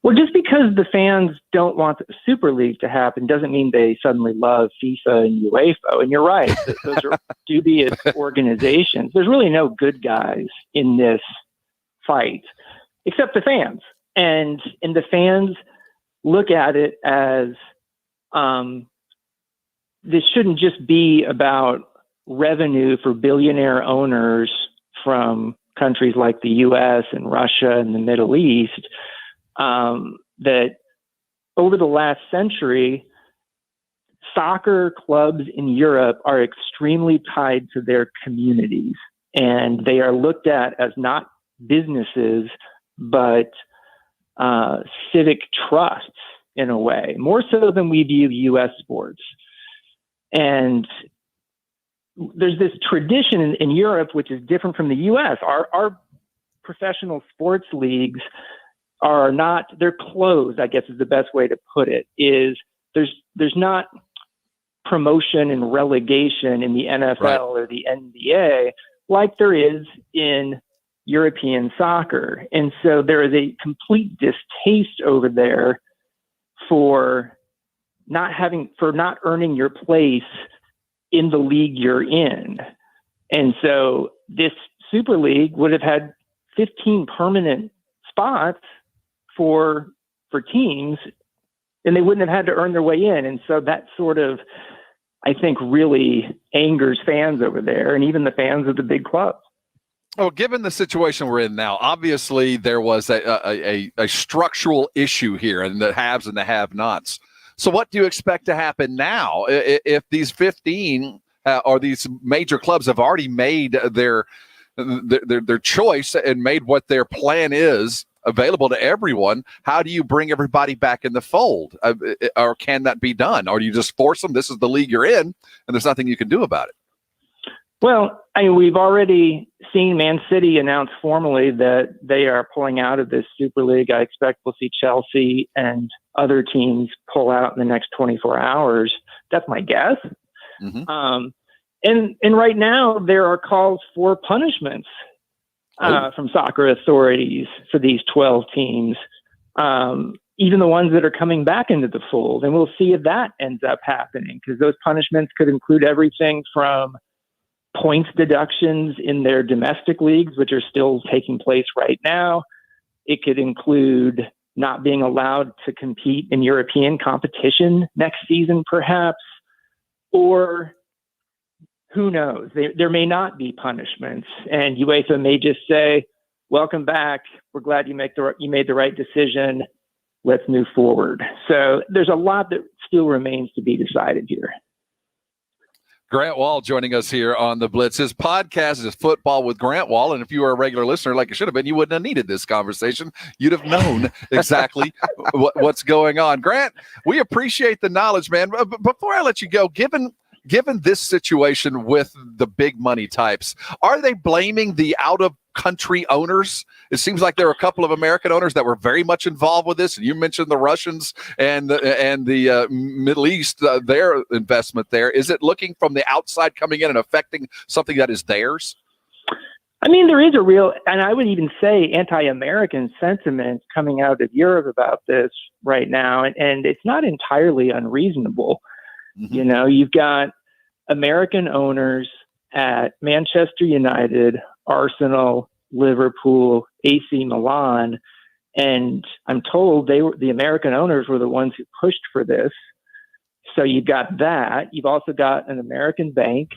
Well, just because the fans don't want the Super League to happen doesn't mean they suddenly love FIFA and UEFA. And you're right, those are dubious organizations. There's really no good guys in this fight, except the fans. And the fans look at it as this shouldn't just be about revenue for billionaire owners from countries like the U.S. and Russia and the Middle East. That over the last century, soccer clubs in Europe are extremely tied to their communities, and they are looked at as not businesses, but civic trusts in a way, more so than we view U.S. sports. And there's this tradition in Europe, which is different from the U.S. Our professional sports leagues are not, they're closed, I guess is the best way to put it, is there's not promotion and relegation in the NFL right, or the NBA like there is in European soccer. And so there is a complete distaste over there for not earning your place in the league you're in. And so this Super League would have had 15 permanent spots for teams, and they wouldn't have had to earn their way in. And so that sort of, I think, really angers fans over there, and even the fans of the big clubs. Well, given the situation we're in now, obviously there was a structural issue here, and the haves and the have-nots. So what do you expect to happen now if these 15 or these major clubs have already made their choice and made what their plan is available to everyone? How do you bring everybody back in the fold? Or can that be done? Or do you just force them? This is the league you're in, and there's nothing you can do about it. Well, I mean, we've already seen Man City announce formally that they are pulling out of this Super League. I expect we'll see Chelsea and other teams pull out in the next 24 hours. That's my guess. Mm-hmm. And right now there are calls for punishments from soccer authorities for these 12 teams, even the ones that are coming back into the fold. And we'll see if that ends up happening, because those punishments could include everything from points deductions in their domestic leagues, which are still taking place right now. It could include not being allowed to compete in European competition next season, perhaps, or who knows? There may not be punishments, and UEFA may just say, welcome back. We're glad you made the right decision. Let's move forward. So there's a lot that still remains to be decided here. Grant Wall joining us here on the Blitz. His podcast is Football with Grant Wall, and if you were a regular listener like you should have been, you wouldn't have needed this conversation. You'd have known exactly what's going on. Grant, we appreciate the knowledge, man. But before I let you go, given this situation with the big money types, are they blaming the out-of-country owners? It seems like there are a couple of American owners that were very much involved with this, and you mentioned the Russians and the Middle East, their investment there. Is it looking from the outside coming in and affecting something that is theirs? I mean, there is a real, and I would even say anti-American sentiment coming out of Europe about this right now, and it's not entirely unreasonable. Mm-hmm. You know, you've got American owners at Manchester United, Arsenal, Liverpool, AC Milan. And I'm told the American owners were the ones who pushed for this. So you've got that. You've also got an American bank,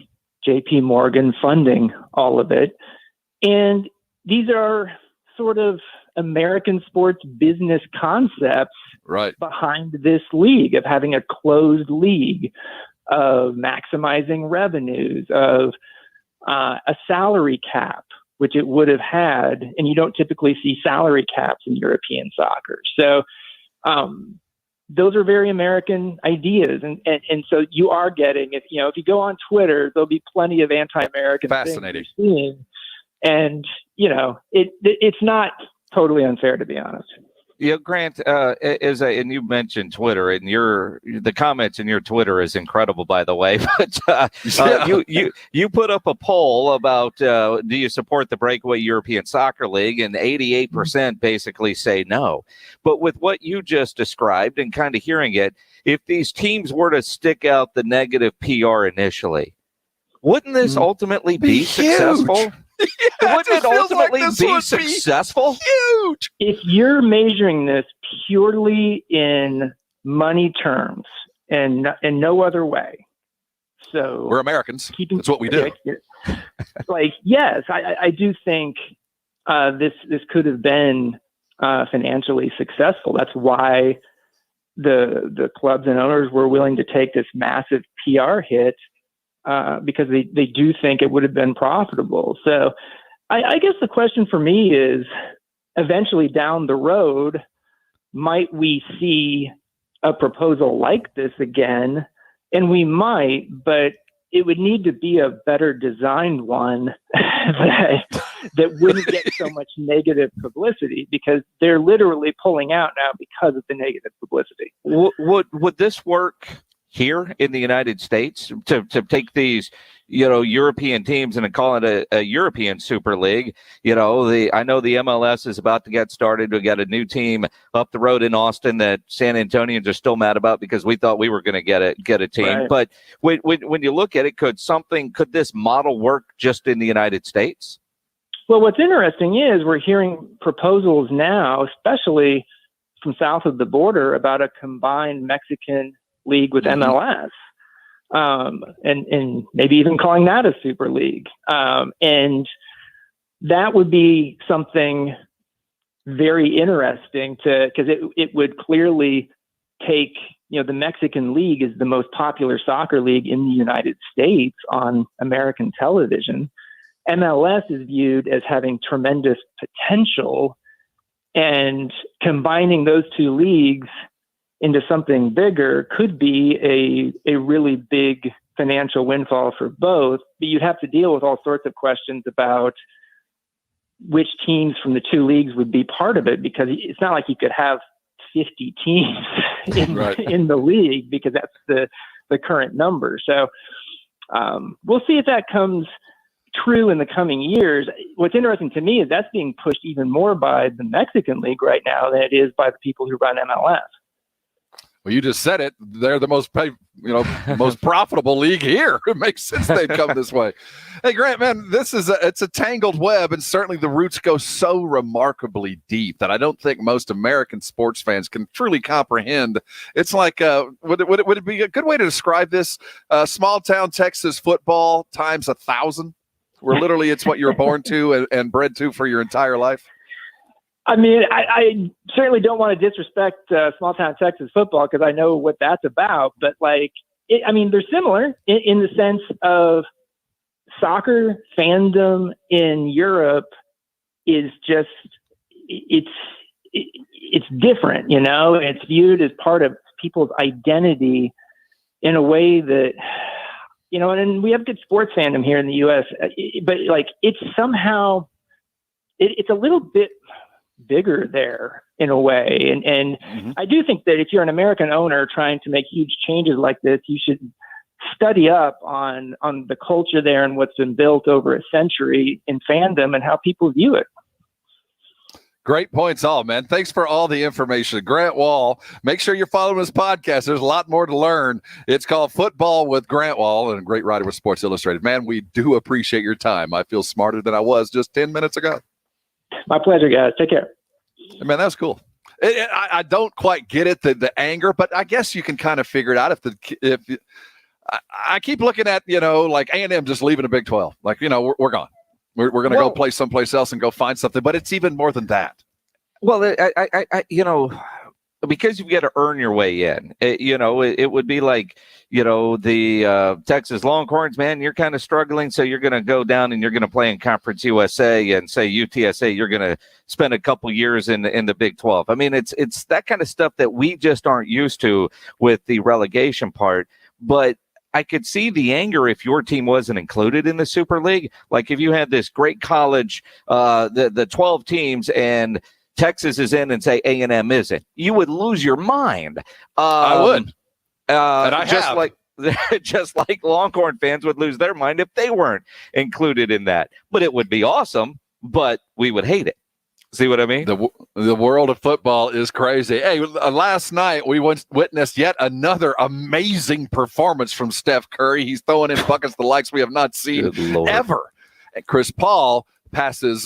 JP Morgan, funding all of it. And these are sort of American sports business concepts behind this league, of having a closed league, of maximizing revenues, of a salary cap, which it would have had, and you don't typically see salary caps in European soccer. So those are very American ideas. And so you are getting, if you go on Twitter, there'll be plenty of anti-American Fascinating. things you're seeing. And, it's not totally unfair, to be honest. Grant, and you mentioned Twitter, and the comments in your Twitter is incredible, by the way. But you put up a poll about do you support the breakaway European Soccer League, and 88% basically say no. But with what you just described and kind of hearing it, if these teams were to stick out the negative PR initially, wouldn't this ultimately be successful? Wouldn't it ultimately be successful? Huge. If you're measuring this purely in money terms and no other way, so we're Americans. That's what we do. Yes, I do think this could have been financially successful. That's why the clubs and owners were willing to take this massive PR hit. Because they do think it would have been profitable. So I guess the question for me is, eventually down the road, might we see a proposal like this again? And we might, but it would need to be a better designed one that wouldn't get so much negative publicity, because they're literally pulling out now because of the negative publicity. Would this work here in the United States to take these, European teams and call it a European Super League? I know the MLS is about to get started. We got a new team up the road in Austin that San Antonians are still mad about because we thought we were going to get a team. Right. But when you look at it, could this model work just in the United States? Well, what's interesting is we're hearing proposals now, especially from south of the border, about a combined Mexican league with MLS, and maybe even calling that a super league. And that would be something very interesting because it would clearly take, the Mexican league is the most popular soccer league in the United States on American television. MLS is viewed as having tremendous potential, and combining those two leagues into something bigger could be a really big financial windfall for both. But you'd have to deal with all sorts of questions about which teams from the two leagues would be part of it, because it's not like you could have 50 teams in the league, because that's the current number. So we'll see if that comes true in the coming years. What's interesting to me is that's being pushed even more by the Mexican league right now than it is by the people who run MLS. Well, you just said it. They're the most most profitable league here. It makes sense they'd come this way. Hey, Grant, man, it's a tangled web, and certainly the roots go so remarkably deep that I don't think most American sports fans can truly comprehend. It's like, would it be a good way to describe this? Small town Texas football times 1,000, where literally it's what you were born to and bred to for your entire life. I mean, I certainly don't want to disrespect small town Texas football, because I know what that's about. But they're similar in the sense of soccer fandom in Europe is just it's different. It's viewed as part of people's identity in a way that and we have good sports fandom here in the U.S. But it's somehow it's a little bit bigger there in a way. And I do think that if you're an American owner trying to make huge changes like this, you should study up on the culture there and what's been built over a century in fandom and how people view it. Great points all, man. Thanks for all the information. Grant Wall, make sure you're following his podcast. There's a lot more to learn. It's called Football with Grant Wall, and a great writer with Sports Illustrated. Man, we do appreciate your time. I feel smarter than I was just 10 minutes ago. My pleasure, guys. Take care. Man, that's cool. I don't quite get it, the anger, but I guess you can kind of figure it out. I keep looking at, like A&M just leaving the Big 12. Like, we're gone. We're going to go play someplace else and go find something. But it's even more than that. Well, because you got to earn your way in. It would be like, the Texas Longhorns, man, you're kind of struggling. So you're going to go down and you're going to play in Conference USA, and say UTSA, you're going to spend a couple years in the Big 12. I mean, it's that kind of stuff that we just aren't used to with the relegation part. But I could see the anger if your team wasn't included in the Super League. Like if you had this great college, the 12 teams, and Texas is in and say A&M isn't, you would lose your mind. I would. And I just have. just like Longhorn fans would lose their mind if they weren't included in that. But it would be awesome, but we would hate it. See what I mean? The world of football is crazy. Hey, last night we witnessed yet another amazing performance from Steph Curry. He's throwing in buckets the likes we have not seen ever. And Chris Paul passes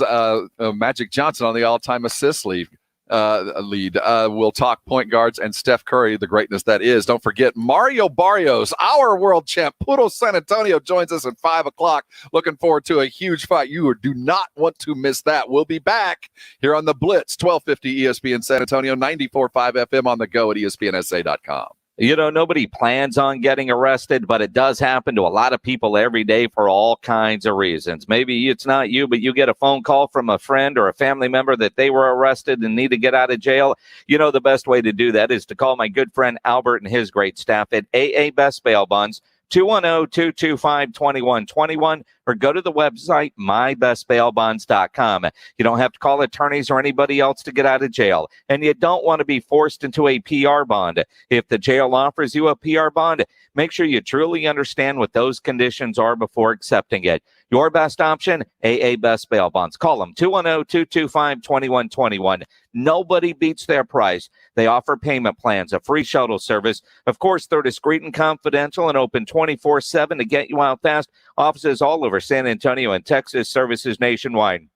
Magic Johnson on the all-time assist lead. We'll talk point guards and Steph Curry, the greatness that is. Don't forget Mario Barrios, our world champ, Puro San Antonio, joins us at 5 o'clock. Looking forward to a huge fight. You do not want to miss that. We'll be back here on the Blitz, 1250 ESPN San Antonio, 94.5 FM on the go at ESPNSA.com. Nobody plans on getting arrested, but it does happen to a lot of people every day for all kinds of reasons. Maybe it's not you, but you get a phone call from a friend or a family member that they were arrested and need to get out of jail. The best way to do that is to call my good friend Albert and his great staff at AA Best Bail Bonds, 210-225-2121, or go to the website, mybestbailbonds.com. You don't have to call attorneys or anybody else to get out of jail, and you don't want to be forced into a PR bond. If the jail offers you a PR bond, make sure you truly understand what those conditions are before accepting it. Your best option, AA Best Bail Bonds. Call them, 210-225-2121. Nobody beats their price. They offer payment plans, a free shuttle service. Of course, they're discreet and confidential and open 24/7 to get you out fast. Offices all over San Antonio and Texas, services nationwide.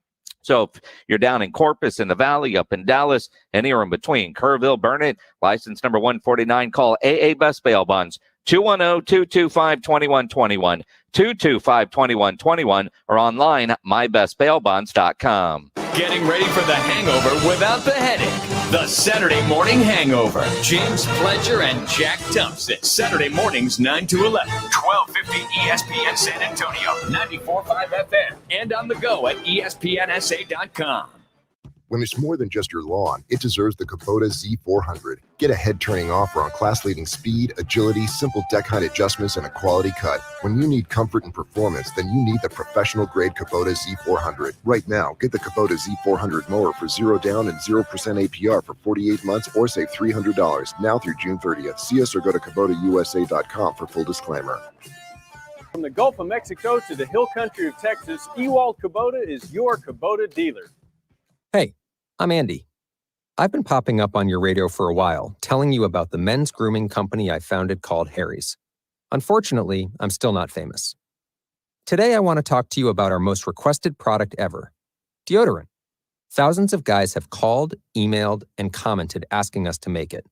So if you're down in Corpus, in the Valley, up in Dallas, anywhere in between, Kerrville, Burnet, license number 149, call AA Best Bail Bonds, 210-225-2121, 225-2121, or online, mybestbailbonds.com. Getting ready for the hangover without the headache. The Saturday Morning Hangover. James Pledger and Jack Thompson. Saturday mornings 9 to 11. 1250 ESPN San Antonio. 94.5 FM. And on the go at ESPNSA.com. When it's more than just your lawn, it deserves the Kubota Z400. Get a head-turning offer on class-leading speed, agility, simple deck height adjustments, and a quality cut. When you need comfort and performance, then you need the professional-grade Kubota Z400. Right now, get the Kubota Z400 mower for 0 down and 0% APR for 48 months or save $300 now through June 30th. See us or go to KubotaUSA.com for full disclaimer. From the Gulf of Mexico to the hill country of Texas, Ewald Kubota is your Kubota dealer. Hey, I'm Andy. I've been popping up on your radio for a while, telling you about the men's grooming company I founded called Harry's. Unfortunately, I'm still not famous. Today, I want to talk to you about our most requested product ever, deodorant. Thousands of guys have called, emailed, and commented asking us to make it.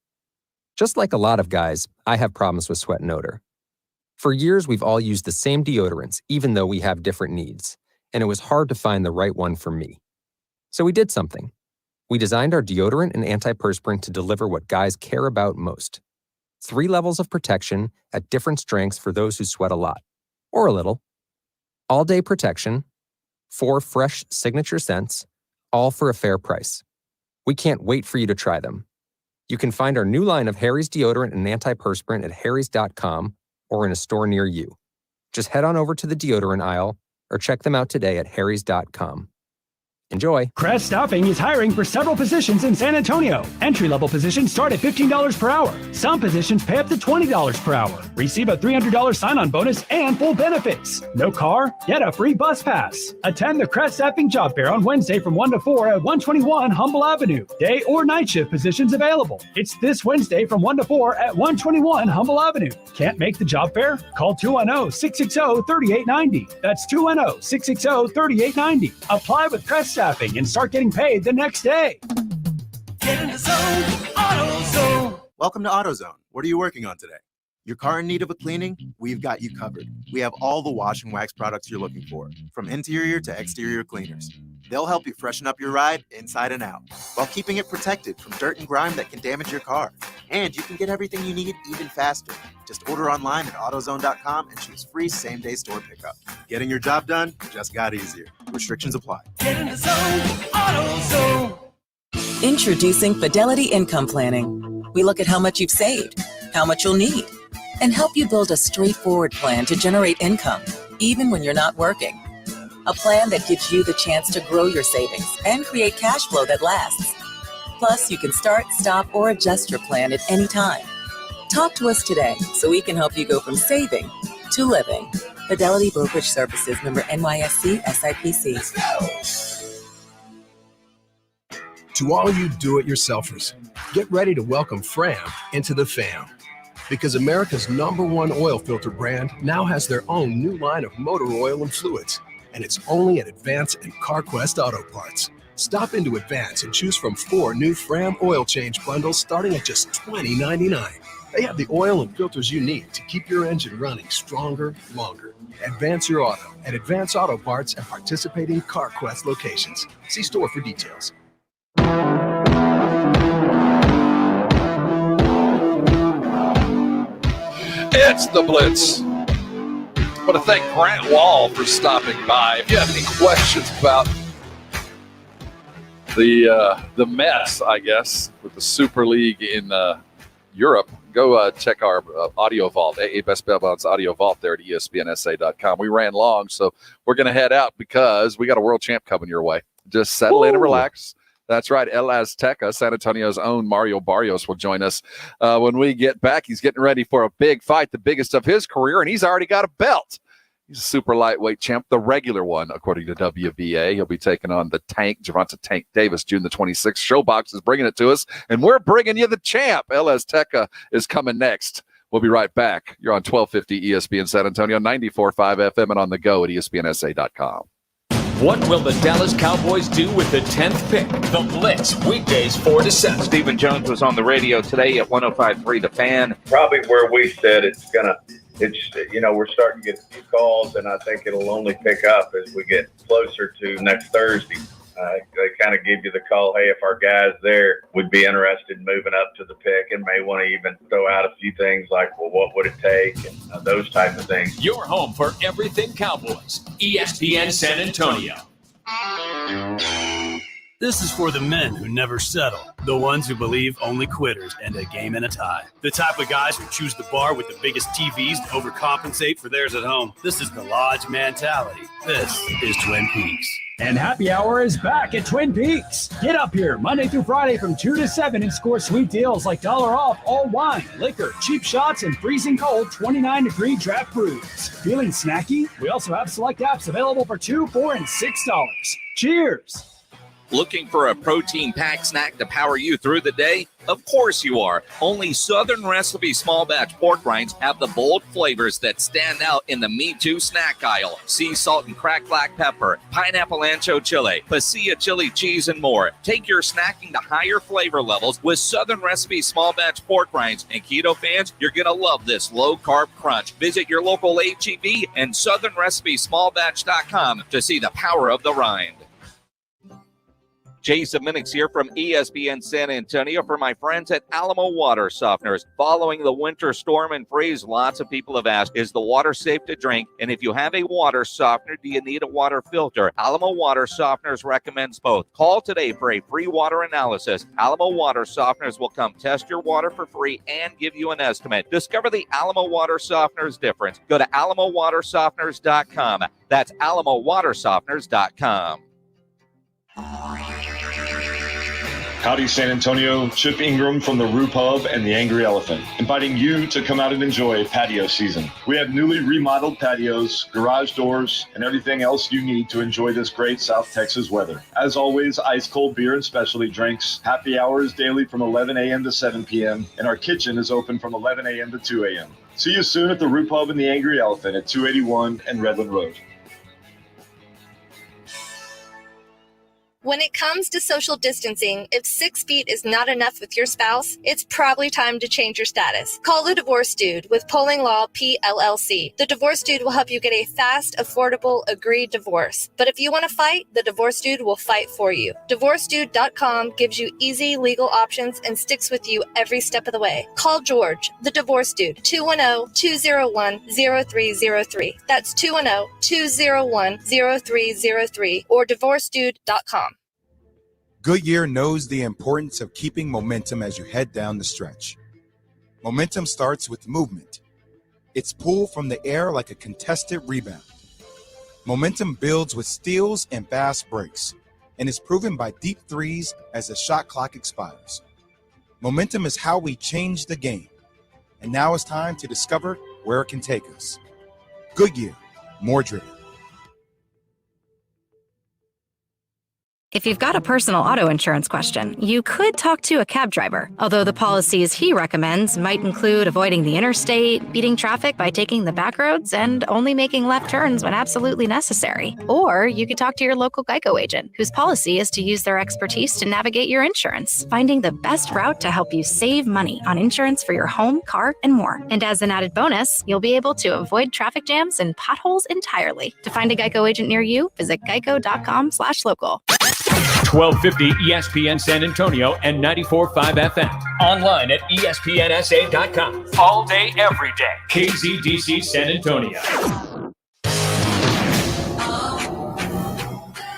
Just like a lot of guys, I have problems with sweat and odor. For years, we've all used the same deodorants, even though we have different needs, and it was hard to find the right one for me. So we did something. We designed our deodorant and antiperspirant to deliver what guys care about most. 3 levels of protection at different strengths for those who sweat a lot, or a little. All-day protection, 4 fresh signature scents, all for a fair price. We can't wait for you to try them. You can find our new line of Harry's deodorant and antiperspirant at harrys.com or in a store near you. Just head on over to the deodorant aisle or check them out today at harrys.com. Enjoy. Crest Staffing is hiring for several positions in San Antonio. Entry-level positions start at $15 per hour. Some positions pay up to $20 per hour. Receive a $300 sign-on bonus and full benefits. No car? Get a free bus pass. Attend the Crest Staffing Job Fair on Wednesday from 1 to 4 at 121 Humble Avenue. Day or night shift positions available. It's this Wednesday from 1 to 4 at 121 Humble Avenue. Can't make the job fair? Call 210-660-3890. That's 210-660-3890. Apply with Crest Staffing staffing and start getting paid the next day. Get in the zone, AutoZone. Welcome to AutoZone. What are you working on today? Your car in need of a cleaning? We've got you covered. We have all the wash and wax products you're looking for, from interior to exterior cleaners. They'll help you freshen up your ride inside and out, while keeping it protected from dirt and grime that can damage your car. And you can get everything you need even faster. Just order online at AutoZone.com and choose free same-day store pickup. Getting your job done just got easier. Restrictions apply. Get in the zone, AutoZone. Introducing Fidelity Income Planning. We look at how much you've saved, how much you'll need, and help you build a straightforward plan to generate income, even when you're not working. A plan that gives you the chance to grow your savings and create cash flow that lasts. Plus, you can start, stop, or adjust your plan at any time. Talk to us today so we can help you go from saving to living. Fidelity Brokerage Services, member NYSE, SIPC. To all you do-it-yourselfers, get ready to welcome Fram into the fam. Because America's #1 oil filter brand now has their own new line of motor oil and fluids. And it's only at Advance and CarQuest Auto Parts. Stop into Advance and choose from 4 new Fram oil change bundles starting at just $20.99. They have the oil and filters you need to keep your engine running stronger, longer. Advance your auto at Advance Auto Parts and participating CarQuest locations. See store for details. It's the Blitz. I want to thank Grant Wall for stopping by. If you have any questions about the mess, I guess, with the Super League in Europe, go check our audio vault, AA Best Bellbound's audio vault there at ESPNSA.com. We ran long, so we're going to head out because we got a world champ coming your way. Just settle in and relax. That's right. El Azteca, San Antonio's own Mario Barrios, will join us when we get back. He's getting ready for a big fight, the biggest of his career, and he's already got a belt. He's a super lightweight champ, the regular one, according to WBA. He'll be taking on the Tank, Gervonta Tank Davis, June the 26th. Showbox is bringing it to us, and we're bringing you the champ. El Azteca is coming next. We'll be right back. You're on 1250 ESPN San Antonio, 94.5 FM, and on the go at ESPNSA.com. What will the Dallas Cowboys do with the 10th pick? The Blitz, weekdays 4 to 7. Stephen Jones was on the radio today at 105.3 The Fan. Probably where we said it's we're starting to get a few calls, and I think it'll only pick up as we get closer to next Thursday. They kind of give you the call, hey, if our guy's there, we'd be interested in moving up to the pick and may want to even throw out a few things like, well, what would it take, and those type of things. Your home for everything Cowboys. ESPN San Antonio. This is for the men who never settle, the ones who believe only quitters end a game in a tie, the type of guys who choose the bar with the biggest TVs to overcompensate for theirs at home. This is the Lodge mentality. This is Twin Peaks. And happy hour is back at Twin Peaks. Get up here Monday through Friday from 2 to 7 and score sweet deals like $1 off all wine, liquor, cheap shots, and freezing cold 29-degree draft brews. Feeling snacky? We also have select apps available for $2, $4, and $6. Cheers! Looking for a protein-packed snack to power you through the day? Of course you are. Only Southern Recipe small batch pork rinds have the bold flavors that stand out in the Me Too snack aisle. Sea salt and cracked black pepper, pineapple ancho chili, pasilla chili cheese, and more. Take your snacking to higher flavor levels with Southern Recipe small batch pork rinds. And keto fans, you're going to love this low-carb crunch. Visit your local H-E-B and southernrecipesmallbatch.com to see the power of the rind. Jason Minix here from ESPN San Antonio for my friends at Alamo Water Softeners. Following the winter storm and freeze, lots of people have asked, is the water safe to drink? And if you have a water softener, do you need a water filter? Alamo Water Softeners recommends both. Call today for a free water analysis. Alamo Water Softeners will come test your water for free and give you an estimate. Discover the Alamo Water Softeners difference. Go to alamowatersofteners.com. That's alamowatersofteners.com. Howdy, San Antonio. Chip Ingram from the Roo Pub and the Angry Elephant, inviting you to come out and enjoy patio season. We have newly remodeled patios, garage doors, and everything else you need to enjoy this great South Texas weather. As always, ice cold beer and specialty drinks. Happy hours daily from 11 a.m. to 7 p.m., and our kitchen is open from 11 a.m. to 2 a.m. See you soon at the Roo Pub and the Angry Elephant at 281 and Redland Road. When it comes to social distancing, if 6 feet is not enough with your spouse, it's probably time to change your status. Call the Divorce Dude with Polling Law PLLC. The Divorce Dude will help you get a fast, affordable, agreed divorce. But if you want to fight, the Divorce Dude will fight for you. DivorceDude.com gives you easy legal options and sticks with you every step of the way. Call George, the Divorce Dude, 210-201-0303. That's 210-201-0303 or DivorceDude.com. Goodyear knows the importance of keeping momentum as you head down the stretch. Momentum starts with movement. It's pulled from the air like a contested rebound. Momentum builds with steals and fast breaks, and is proven by deep threes as the shot clock expires. Momentum is how we change the game, and now it's time to discover where it can take us. Goodyear, more driven. If you've got a personal auto insurance question, you could talk to a cab driver, although the policies he recommends might include avoiding the interstate, beating traffic by taking the back roads, and only making left turns when absolutely necessary. Or you could talk to your local Geico agent, whose policy is to use their expertise to navigate your insurance, finding the best route to help you save money on insurance for your home, car, and more. And as an added bonus, you'll be able to avoid traffic jams and potholes entirely. To find a Geico agent near you, visit geico.com/local. 1250 ESPN San Antonio and 94.5 FM. Online at ESPNSA.com. All day, every day. KZDC San Antonio.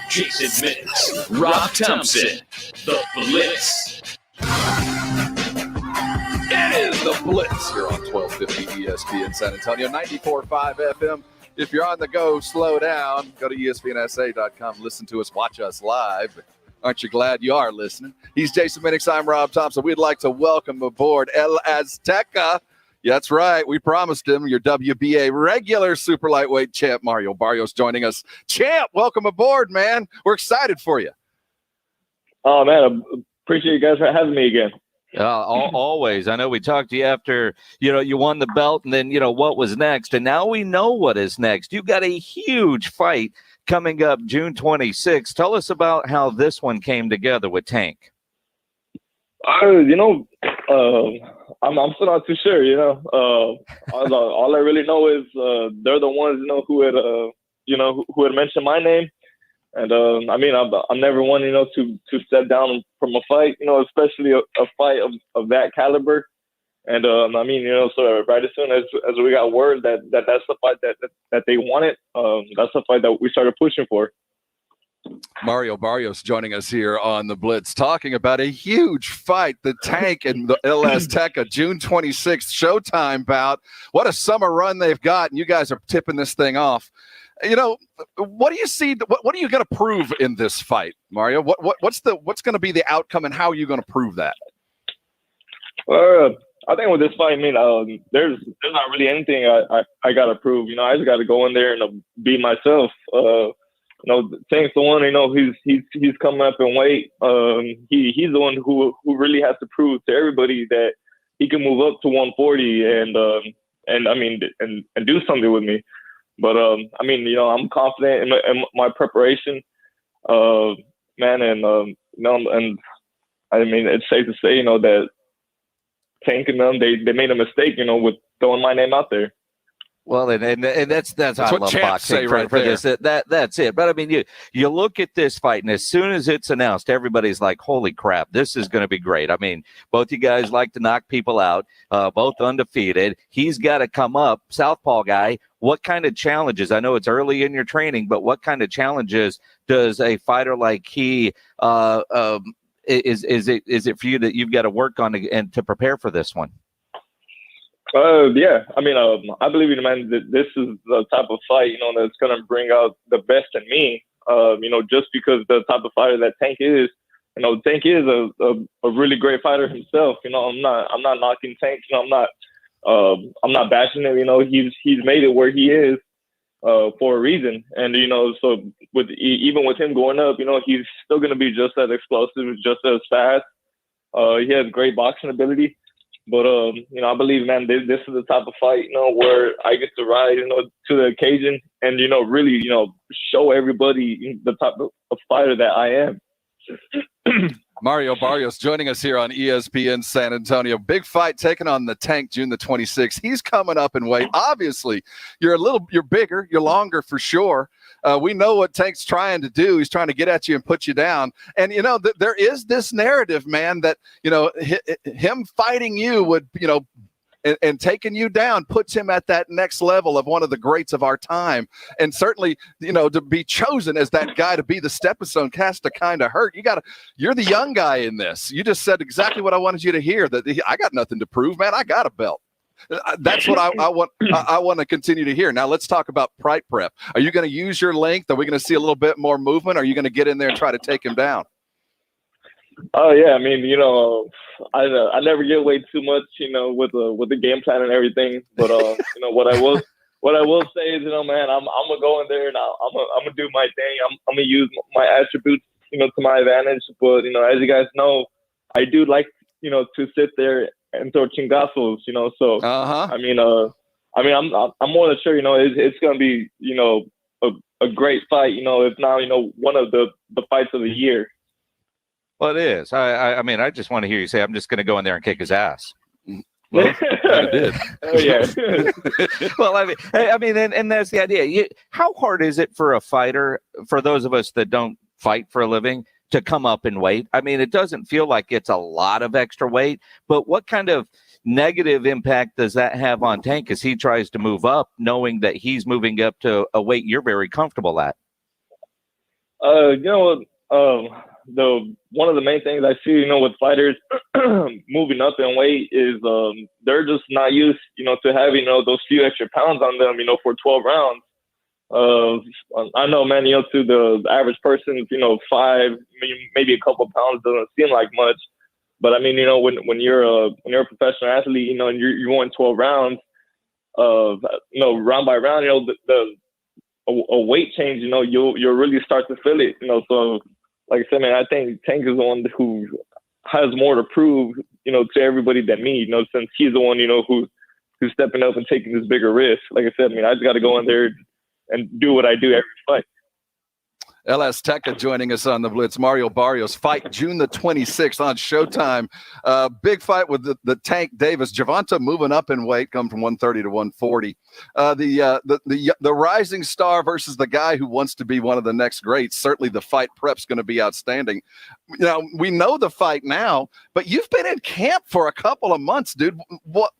Jason Minix, Rob Thompson, The Blitz. It is The Blitz here on 1250 ESPN San Antonio, 94.5 FM. If you're on the go, slow down. Go to ESPNSA.com. Listen to us. Watch us live. Aren't you glad you are listening? He's Jason Minix. I'm Rob Thompson. We'd like to welcome aboard El Azteca. Yeah, that's right. We promised him your WBA regular super lightweight champ, Mario Barrios, joining us. Champ, welcome aboard, man. We're excited for you. Oh, man. I appreciate you guys for having me again. Always. I know we talked to you after, you won the belt and then, what was next. And now we know what is next. You've got a huge fight coming up June 26th. Tell us about how this one came together with Tank. I'm still not too sure, all I really know is they're the ones, who had mentioned my name. And, I'm never one, to step down from a fight, especially a fight of that caliber. And, so right as soon as we got word that's the fight that they wanted, that's the fight that we started pushing for. Mario Barrios joining us here on The Blitz, talking about a huge fight, the Tank and the El Azteca, June 26th, Showtime bout. What a summer run they've got, and you guys are tipping this thing off. What do you see? What are you going to prove in this fight, Mario? What's going to be the outcome, and how are you going to prove that? I think with this fight, there's not really anything I got to prove. I just got to go in there and be myself. Tank's the one. He's coming up in weight. He's the one who really has to prove to everybody that he can move up to 140 and do something with me. But I'm confident in my preparation, and it's safe to say, that Tank and them, they made a mistake, with throwing my name out there. Well, and that's I what love champs boxing say right for there. this. That's it. But you look at this fight, and as soon as it's announced, everybody's like, "Holy crap, this is going to be great!" Both you guys like to knock people out, both undefeated. He's got to come up, southpaw guy. What kind of challenges? I know it's early in your training, but what kind of challenges does a fighter like he is it for you that you've got to work on and to prepare for this one? Yeah. I believe in, man, that this is the type of fight, that's going to bring out the best in me. Just because the type of fighter that Tank is. Tank is a really great fighter himself. I'm not knocking Tank. I'm not bashing him. He's made it where he is for a reason. And so even with him going up, he's still going to be just as explosive, just as fast. He has great boxing ability. But I believe, man, this is the type of fight, where I get to ride, to the occasion and really, show everybody the type of fighter that I am. Mario Barrios joining us here on ESPN San Antonio. Big fight taking on the Tank June the 26th. He's coming up in weight. Obviously, you're bigger, you're longer for sure. We know what Tank's trying to do. He's trying to get at you and put you down. And, there is this narrative, man, that, him fighting you would, and taking you down puts him at that next level of one of the greats of our time. And certainly, to be chosen as that guy to be the stepping stone has to kind of hurt. You're the young guy in this. You just said exactly what I wanted you to hear, that I got nothing to prove, man. I got a belt. That's what I want. I want to continue to hear. Now let's talk about fight prep. Are you going to use your length? Are we going to see a little bit more movement? Are you going to get in there and try to take him down? Oh yeah, I mean, I never get away too much, with the game plan and everything. But what I will say is, man, I'm gonna go in there and I'm gonna do my thing. I'm gonna use my attributes, to my advantage. But as you guys know, I do like to sit there and throw chingazos, So I mean, I'm more than sure, it's gonna be a great fight, if not one of the fights of the year. Well, it is. I mean, I just want to hear you say, I'm just going to go in there and kick his ass. Well, I did. Oh, yeah. Well, I mean, and that's the idea. How hard is it for a fighter, for those of us that don't fight for a living, to come up in weight? I mean, it doesn't feel like it's a lot of extra weight, but what kind of negative impact does that have on Tank as he tries to move up, knowing that he's moving up to a weight you're very comfortable at? One of the main things I see, with fighters moving up in weight is they're just not used, to having those few extra pounds on them, for 12 rounds. I know, man, to the average person, 5, maybe a couple pounds doesn't seem like much, but I mean, when you're a professional athlete, and you're going 12 rounds, round by round, a weight change, you'll really start to feel it, so. Like I said, man, I think Tank is the one who has more to prove, to everybody than me, since he's the one, who's stepping up and taking this bigger risk. Like I said, I just got to go in there and do what I do every fight. LS Tecca joining us on the Blitz. Mario Barrios fight June the 26th on Showtime. Big fight with the Tank Davis. Gervnota moving up in weight, come from 130 to 140. The rising star versus the guy who wants to be one of the next greats. Certainly the fight prep's going to be outstanding. We know the fight now, but you've been in camp for a couple of months, dude. What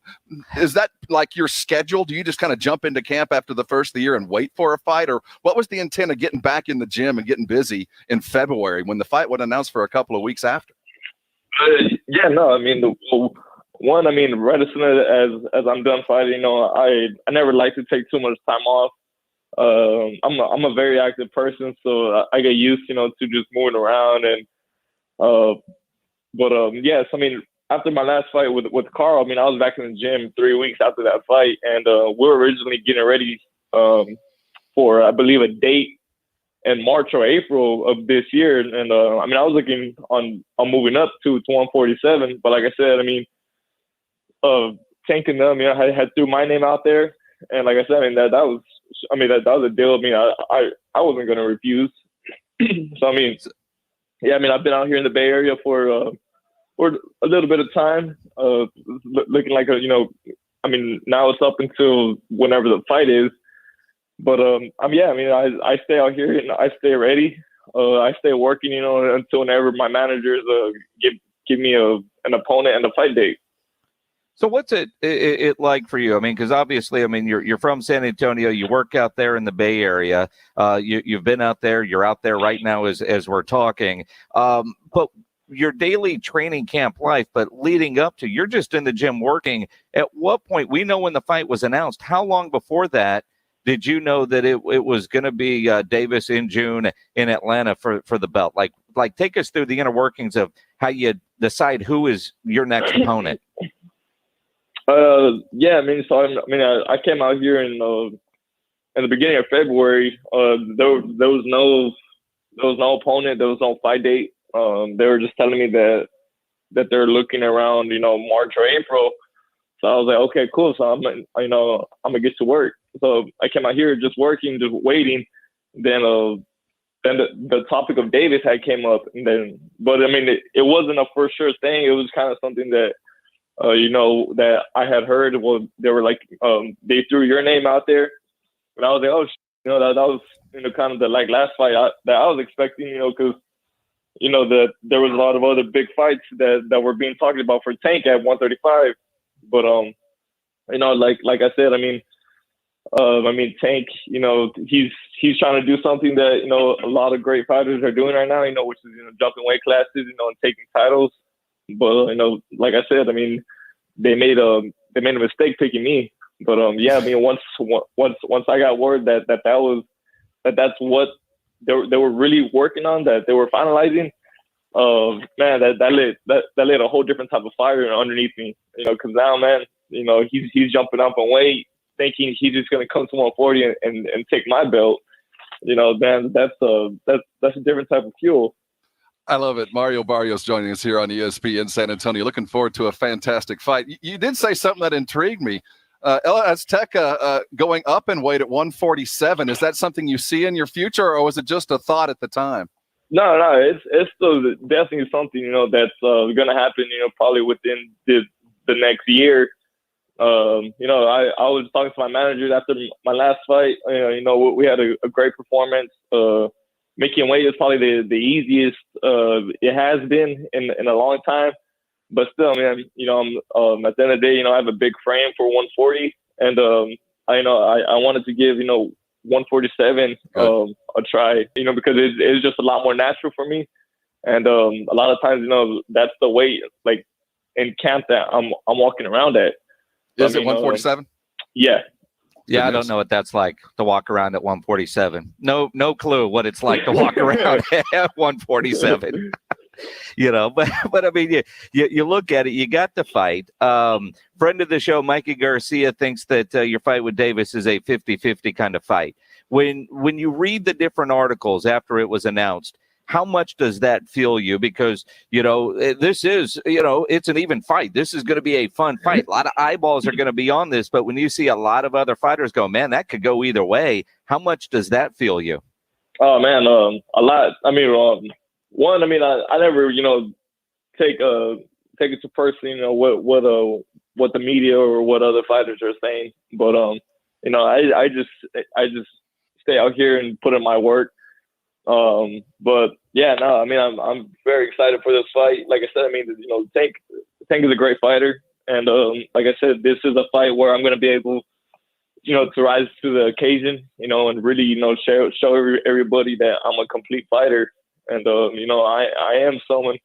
is that like your schedule? Do you just kind of jump into camp after the first of the year and wait for a fight? Or what was the intent of getting back in the gym and getting busy in February when the fight was announced for a couple of weeks after? Yeah, no, I mean, right as soon as I'm done fighting, I never like to take too much time off. I'm a very active person, so I get used, to just moving around yes, I mean, after my last fight with Carl, I was back in the gym 3 weeks after that fight, and we were originally getting ready for, I believe, a date in March or April of this year, and I was looking on moving up to 147, but like I said, Tank and them, I had threw my name out there, and like I said, that was a deal. I wasn't going to refuse. So I've been out here in the Bay Area for a little bit of time, looking like now it's up until whenever the fight is. But I stay out here and I stay ready. I stay working, until whenever my managers give me an opponent and a fight date. So what's it like for you? Because obviously, you're from San Antonio. You work out there in the Bay Area. You've been out there. You're out there right now as we're talking. But your daily training camp life, but leading up to, you're just in the gym working. At what point, we know when the fight was announced, how long before that did you know that it was going to be Davis in June in Atlanta for the belt? Like take us through the inner workings of how you decide who is your next opponent. I came out here in the beginning of February. There was no opponent. There was no fight date. They were just telling me that they're looking around, March or April. So I was like, okay, cool. So I'm gonna get to work. So I came out here just working, just waiting. Then then the topic of Davis had came up, and then, but I mean, it wasn't a for sure thing. It was kind of something that, that I had heard. Well, they were like, they threw your name out there, and I was like, oh, that was, kind of the like last fight that I was expecting, because, that there was a lot of other big fights that were being talked about for Tank at 135, but like I said, I mean, Tank, he's trying to do something that, a lot of great fighters are doing right now, which is, jumping weight classes, and taking titles. But, like I said, I mean, they made a mistake picking me. But, yeah, I mean, once I got word that's what they were really working on, that they were finalizing, man, that lit a whole different type of fire underneath me, because now, man, he's jumping up in weight, thinking he's just going to come to 140 and take my belt. Man, that's a different type of fuel. I love it. Mario Barrios joining us here on ESPN San Antonio. Looking forward to a fantastic fight. You did say something that intrigued me. El Azteca going up in weight at 147. Is that something you see in your future, or was it just a thought at the time? No, it's still definitely something, that's going to happen, probably within the next year. I was talking to my managers after my last fight. We had a great performance. Making weight is probably the easiest it has been in a long time. But still, man, I'm at the end of the day, I have a big frame for 140, and I wanted to give 147 a try, because it's just a lot more natural for me, and a lot of times, that's the weight like in camp that I'm walking around at. Is it 147? Yeah. Yeah, I don't know what that's like to walk around at 147. No clue what it's like to walk around at 147. But I mean, you look at it, you got the fight. Friend of the show, Mikey Garcia, thinks that your fight with Davis is a 50-50 kind of fight. When you read the different articles after it was announced, how much does that fuel you? Because, this is, it's an even fight. This is going to be a fun fight. A lot of eyeballs are going to be on this. But when you see a lot of other fighters go, man, that could go either way. How much does that fuel you? Oh, man, a lot. I mean, one, I never, take it to person, what the media or what other fighters are saying. But, I just stay out here and put in my work. But yeah, no, I'm very excited for this fight. Like I said, Tank is a great fighter. And, like I said, this is a fight where I'm going to be able, to rise to the occasion, and really, show everybody that I'm a complete fighter. And, I am someone,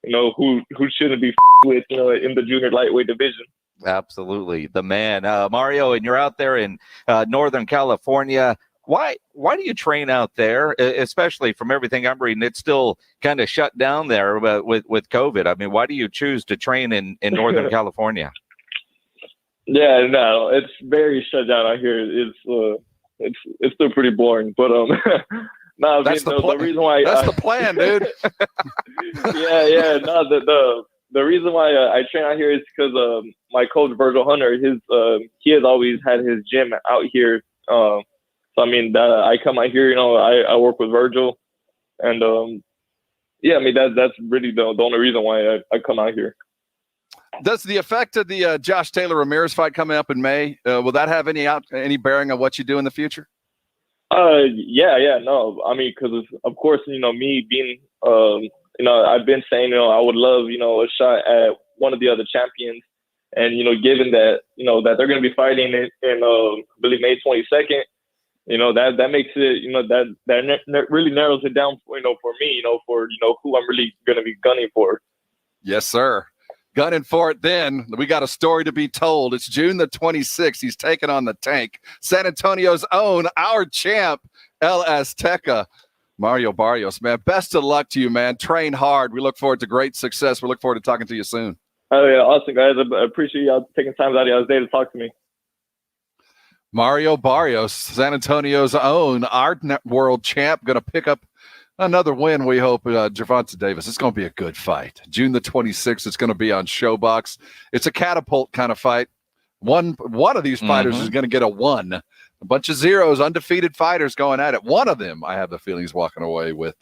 who shouldn't be with, in the junior lightweight division. Absolutely. The man, Mario, and you're out there in Northern California. Why do you train out there, especially from everything I'm reading? It's still kind of shut down there with COVID. I mean, why do you choose to train in Northern California? Yeah, no, it's very shut down out here. It's still pretty boring, but no, that's the reason why. That's the plan, dude. Yeah. No, the reason why I train out here is because my coach Virgil Hunter, he has always had his gym out here. So I come out here, I work with Virgil, and that's really the only reason why I come out here. Does the effect of the Josh Taylor Ramirez fight coming up in May, will that have any bearing on what you do in the future? Yeah, no. Because of course, me being, I've been saying, I would love, a shot at one of the other champions, and given that, that they're going to be fighting in I believe May 22nd. That makes it, that really narrows it down, for me, for who I'm really going to be gunning for. Yes, sir. Gunning for it then. We got a story to be told. It's June the 26th. He's taking on the Tank. San Antonio's own, our champ, El Azteca. Mario Barrios, man, best of luck to you, man. Train hard. We look forward to great success. We look forward to talking to you soon. Oh, yeah. Awesome, guys. I appreciate y'all taking time out of y'all's day to talk to me. Mario Barrios, San Antonio's own, our world champ, going to pick up another win, we hope. Gervonta Davis. It's going to be a good fight. June the 26th, it's going to be on Showbox. It's a catapult kind of fight. One of these fighters is going to get a 1 A bunch of zeros, undefeated fighters going at it. One of them, I have the feeling, is walking away with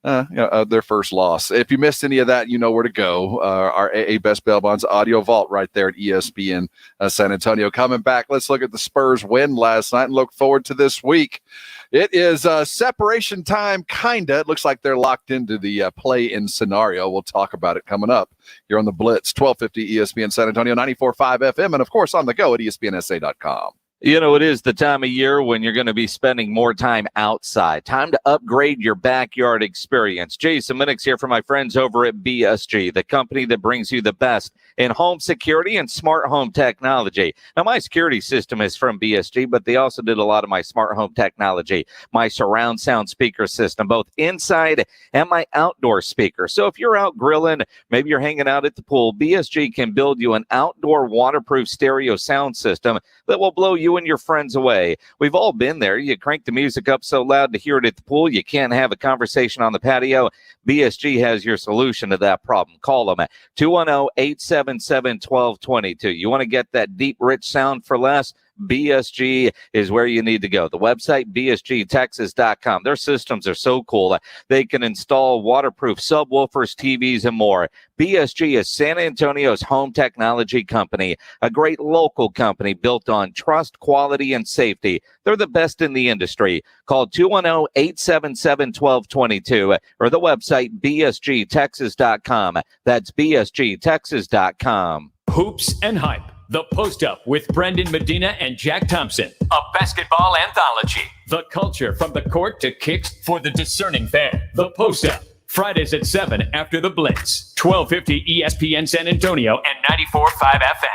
their first loss. If you missed any of that, you know where to go. Our AA Best Bail Bonds audio vault right there at ESPN San Antonio. Coming back, let's look at the Spurs win last night and look forward to this week. It is separation time, kinda. It looks like they're locked into the play-in scenario. We'll talk about it coming up here on the Blitz, 1250 ESPN San Antonio, 94.5 FM, and, of course, on the go at ESPNSA.com. You know, it is the time of year when you're going to be spending more time outside. Time to upgrade your backyard experience. Jason Minix here for my friends over at BSG, the company that brings you the best in home security and smart home technology. Now, my security system is from BSG, but they also did a lot of my smart home technology, my surround sound speaker system, both inside and my outdoor speaker. So if you're out grilling, maybe you're hanging out at the pool, BSG can build you an outdoor waterproof stereo sound system that will blow you and your friends away. We've all been there. You crank the music up so loud to hear it at the pool, you can't have a conversation on the patio. BSG has your solution to that problem. Call them at 210-877-1222. You want to get that deep, rich sound for less? BSG is where you need to go. The website, bsgtexas.com. Their systems are so cool. They can install waterproof subwoofers, TVs, and more. BSG is San Antonio's home technology company, a great local company built on trust, quality, and safety. They're the best in the industry. Call 210-877-1222 or the website, bsgtexas.com. That's bsgtexas.com. Hoops and Hype. The Post-Up with Brendan Medina and Jack Thompson. A basketball anthology. The culture from the court to kicks for the discerning fan. The Post-Up. Fridays at 7 after the Blitz. 1250 ESPN San Antonio and 94.5 FM.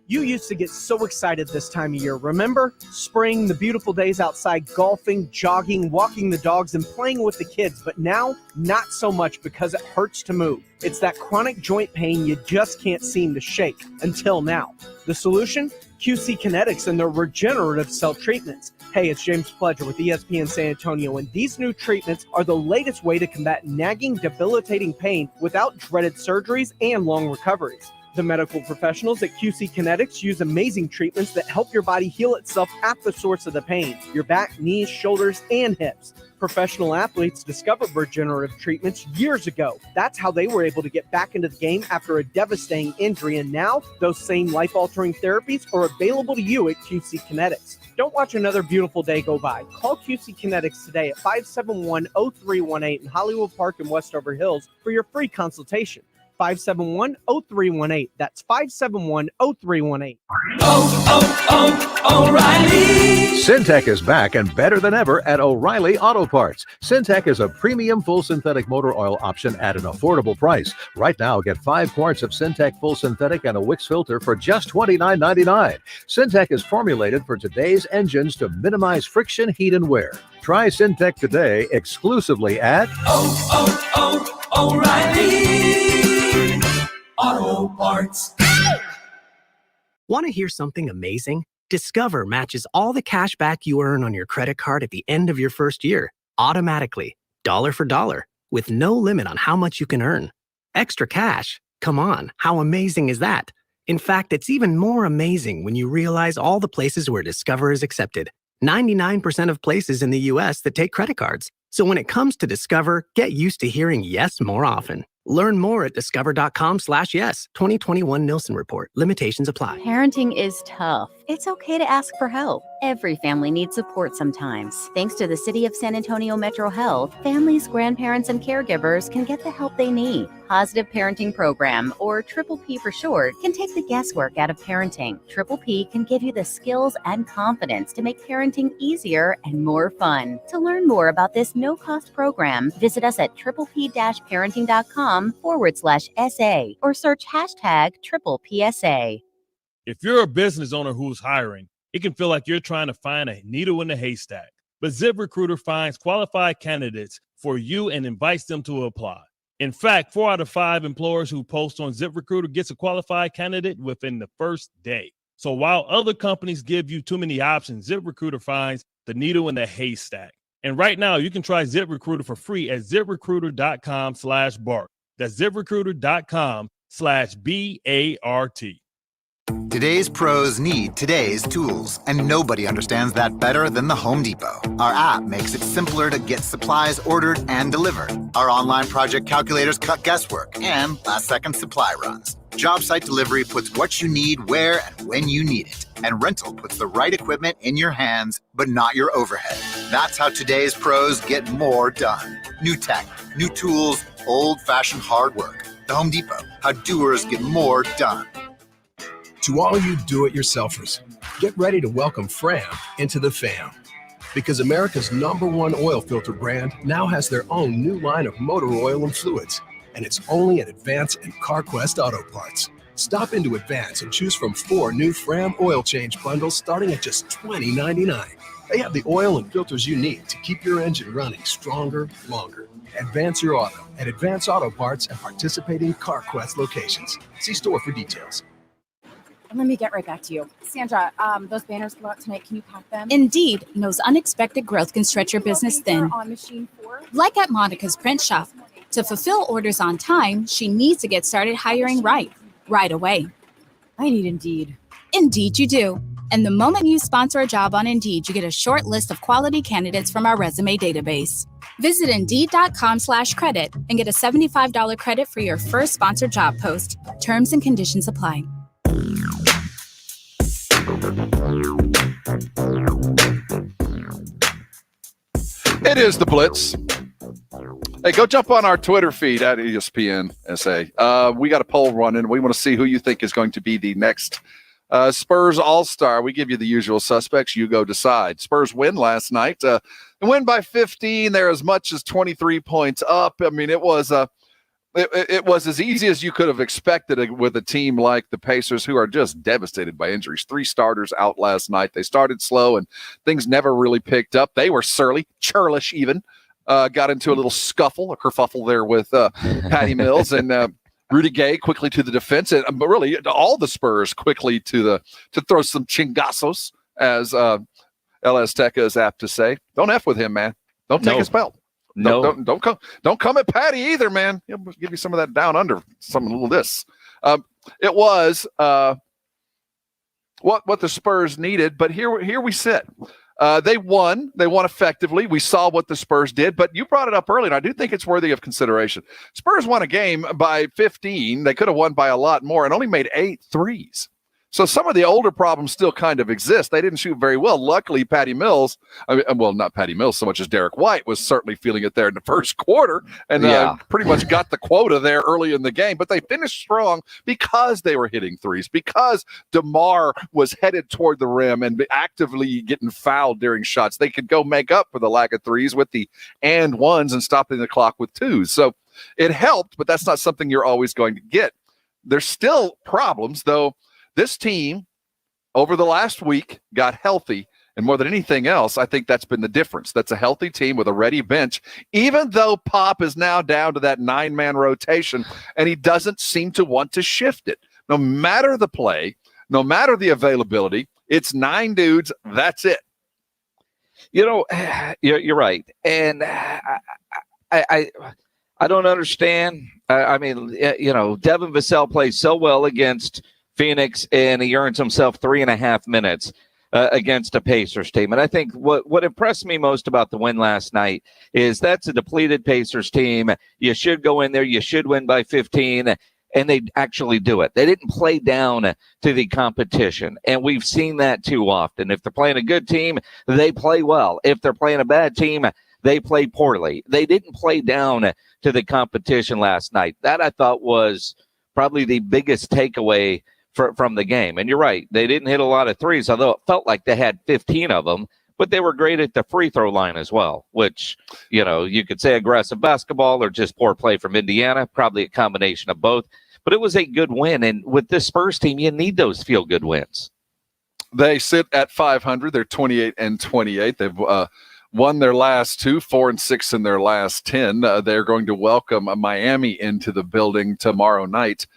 You used to get so excited this time of year. Remember? Spring, the beautiful days outside, golfing, jogging, walking the dogs, and playing with the kids. But now, not so much because it hurts to move. It's that chronic joint pain you just can't seem to shake. Until now. The solution? QC Kinetics and their regenerative cell treatments. Hey, it's James Pledger with ESPN San Antonio, and these new treatments are the latest way to combat nagging, debilitating pain without dreaded surgeries and long recoveries. The medical professionals at QC Kinetics use amazing treatments that help your body heal itself at the source of the pain, your back, knees, shoulders, and hips. Professional athletes discovered regenerative treatments years ago. That's how they were able to get back into the game after a devastating injury, and now those same life-altering therapies are available to you at QC Kinetics. Don't watch another beautiful day go by. Call QC Kinetics today at 571-0318 in Hollywood Park and Westover Hills for your free consultation. 571-0318. That's 571-0318. O'Reilly! Syntec is back and better than ever at O'Reilly Auto Parts. Syntec is a premium full synthetic motor oil option at an affordable price. Right now, get 5 quarts of Syntec full synthetic and a Wix filter for just $29.99. Syntec is formulated for today's engines to minimize friction, heat, and wear. Try Syntec today exclusively at O'Reilly Auto Parts. Want to hear something amazing? Discover matches all the cash back you earn on your credit card at the end of your first year, automatically, dollar for dollar, with no limit on how much you can earn. Extra cash? Come on, how amazing is that? In fact, it's even more amazing when you realize all the places where Discover is accepted. 99% of places in the U.S. that take credit cards. So when it comes to Discover, get used to hearing yes more often. Learn more at discover.com/yes. 2021 Nielsen Report. Limitations apply. Parenting is tough. It's okay to ask for help. Every family needs support sometimes. Thanks to the City of San Antonio Metro Health, families, grandparents, and caregivers can get the help they need. Positive Parenting Program, or Triple P for short, can take the guesswork out of parenting. Triple P can give you the skills and confidence to make parenting easier and more fun. To learn more about this no-cost program, visit us at triple-p-parenting.com/SA or search #TriplePSA. If you're a business owner who's hiring, it can feel like you're trying to find a needle in a haystack. But ZipRecruiter finds qualified candidates for you and invites them to apply. In fact, 4 out of 5 employers who post on ZipRecruiter gets a qualified candidate within the first day. So while other companies give you too many options, ZipRecruiter finds the needle in the haystack. And right now, you can try ZipRecruiter for free at ZipRecruiter.com/BART. That's ZipRecruiter.com/BART. Today's pros need today's tools, and nobody understands that better than the Home Depot. Our app makes it simpler to get supplies ordered and delivered. Our online project calculators cut guesswork and last-second supply runs. Job site delivery puts what you need where and when you need it. And rental puts the right equipment in your hands, but not your overhead. That's how today's pros get more done. New tech, new tools, old-fashioned hard work. The Home Depot, how doers get more done. To all you do-it-yourselfers, get ready to welcome Fram into the fam. Because America's #1 oil filter brand now has their own new line of motor oil and fluids. And it's only at Advance and CarQuest Auto Parts. Stop into Advance and choose from 4 new Fram oil change bundles starting at just $20.99. They have the oil and filters you need to keep your engine running stronger, longer. Advance your auto at Advance Auto Parts and participating CarQuest locations. See store for details. Let me get right back to you. Sandra, those banners go out tonight. Can you pack them? Indeed knows unexpected growth can stretch your business thin. On machine 4? Like at Monica's print shop. To fulfill orders on time, she needs to get started hiring right away. I need Indeed. Indeed you do. And the moment you sponsor a job on Indeed, you get a short list of quality candidates from our resume database. Visit Indeed.com/credit and get a $75 credit for your first sponsored job post. Terms and conditions apply. It is the Blitz. Hey, go jump on our Twitter feed at ESPN SA. We got a poll running. We want to see who you think is going to be the next Spurs All-Star. We give you the usual suspects. You go decide. Spurs win last night. They win by 15. They're as much as 23 points up. I mean, it was it was as easy as you could have expected with a team like the Pacers, who are just devastated by injuries. 3 starters out last night. They started slow, and things never really picked up. They were surly, churlish even. Got into a little scuffle, a kerfuffle there with Patty Mills and Rudy Gay quickly to the defense, but really all the Spurs quickly to throw some chingazos, as El Azteca is apt to say. Don't F with him, man. Don't take his belt. Don't come at Patty either, man. He'll give you some of that down under, some little this. It was what the Spurs needed, but here we sit. They won effectively. We saw what the Spurs did, but you brought it up earlier, and I do think it's worthy of consideration. Spurs won a game by 15. They could have won by a lot more and only made 8 threes. So some of the older problems still kind of exist. They didn't shoot very well. Luckily, Patty Mills, not Patty Mills so much as Derek White, was certainly feeling it there in the first quarter and pretty much got the quota there early in the game. But they finished strong because they were hitting threes, because DeMar was headed toward the rim and actively getting fouled during shots. They could go make up for the lack of threes with the and ones and stopping the clock with twos. So it helped, but that's not something you're always going to get. There's still problems, though. This team, over the last week, got healthy, and more than anything else, I think that's been the difference. That's a healthy team with a ready bench, even though Pop is now down to that 9-man rotation, and he doesn't seem to want to shift it. No matter the play, no matter the availability, it's 9 dudes, that's it. You know, you're right, and I don't understand. I mean, Devin Vassell plays so well against Phoenix, and he earns himself 3.5 minutes against a Pacers team. And I think what impressed me most about the win last night is that's a depleted Pacers team. You should go in there. You should win by 15. And they actually do it. They didn't play down to the competition. And we've seen that too often. If they're playing a good team, they play well. If they're playing a bad team, they play poorly. They didn't play down to the competition last night. That I thought was probably the biggest takeaway from the game. And you're right, they didn't hit a lot of threes, although it felt like they had 15 of them, but they were great at the free throw line as well, which, you could say aggressive basketball or just poor play from Indiana, probably a combination of both. But it was a good win, and with this Spurs team, you need those feel-good wins. They sit at 500. They're 28-28. They've won their last 2, 4-6 in their last 10. They're going to welcome Miami into the building tomorrow night.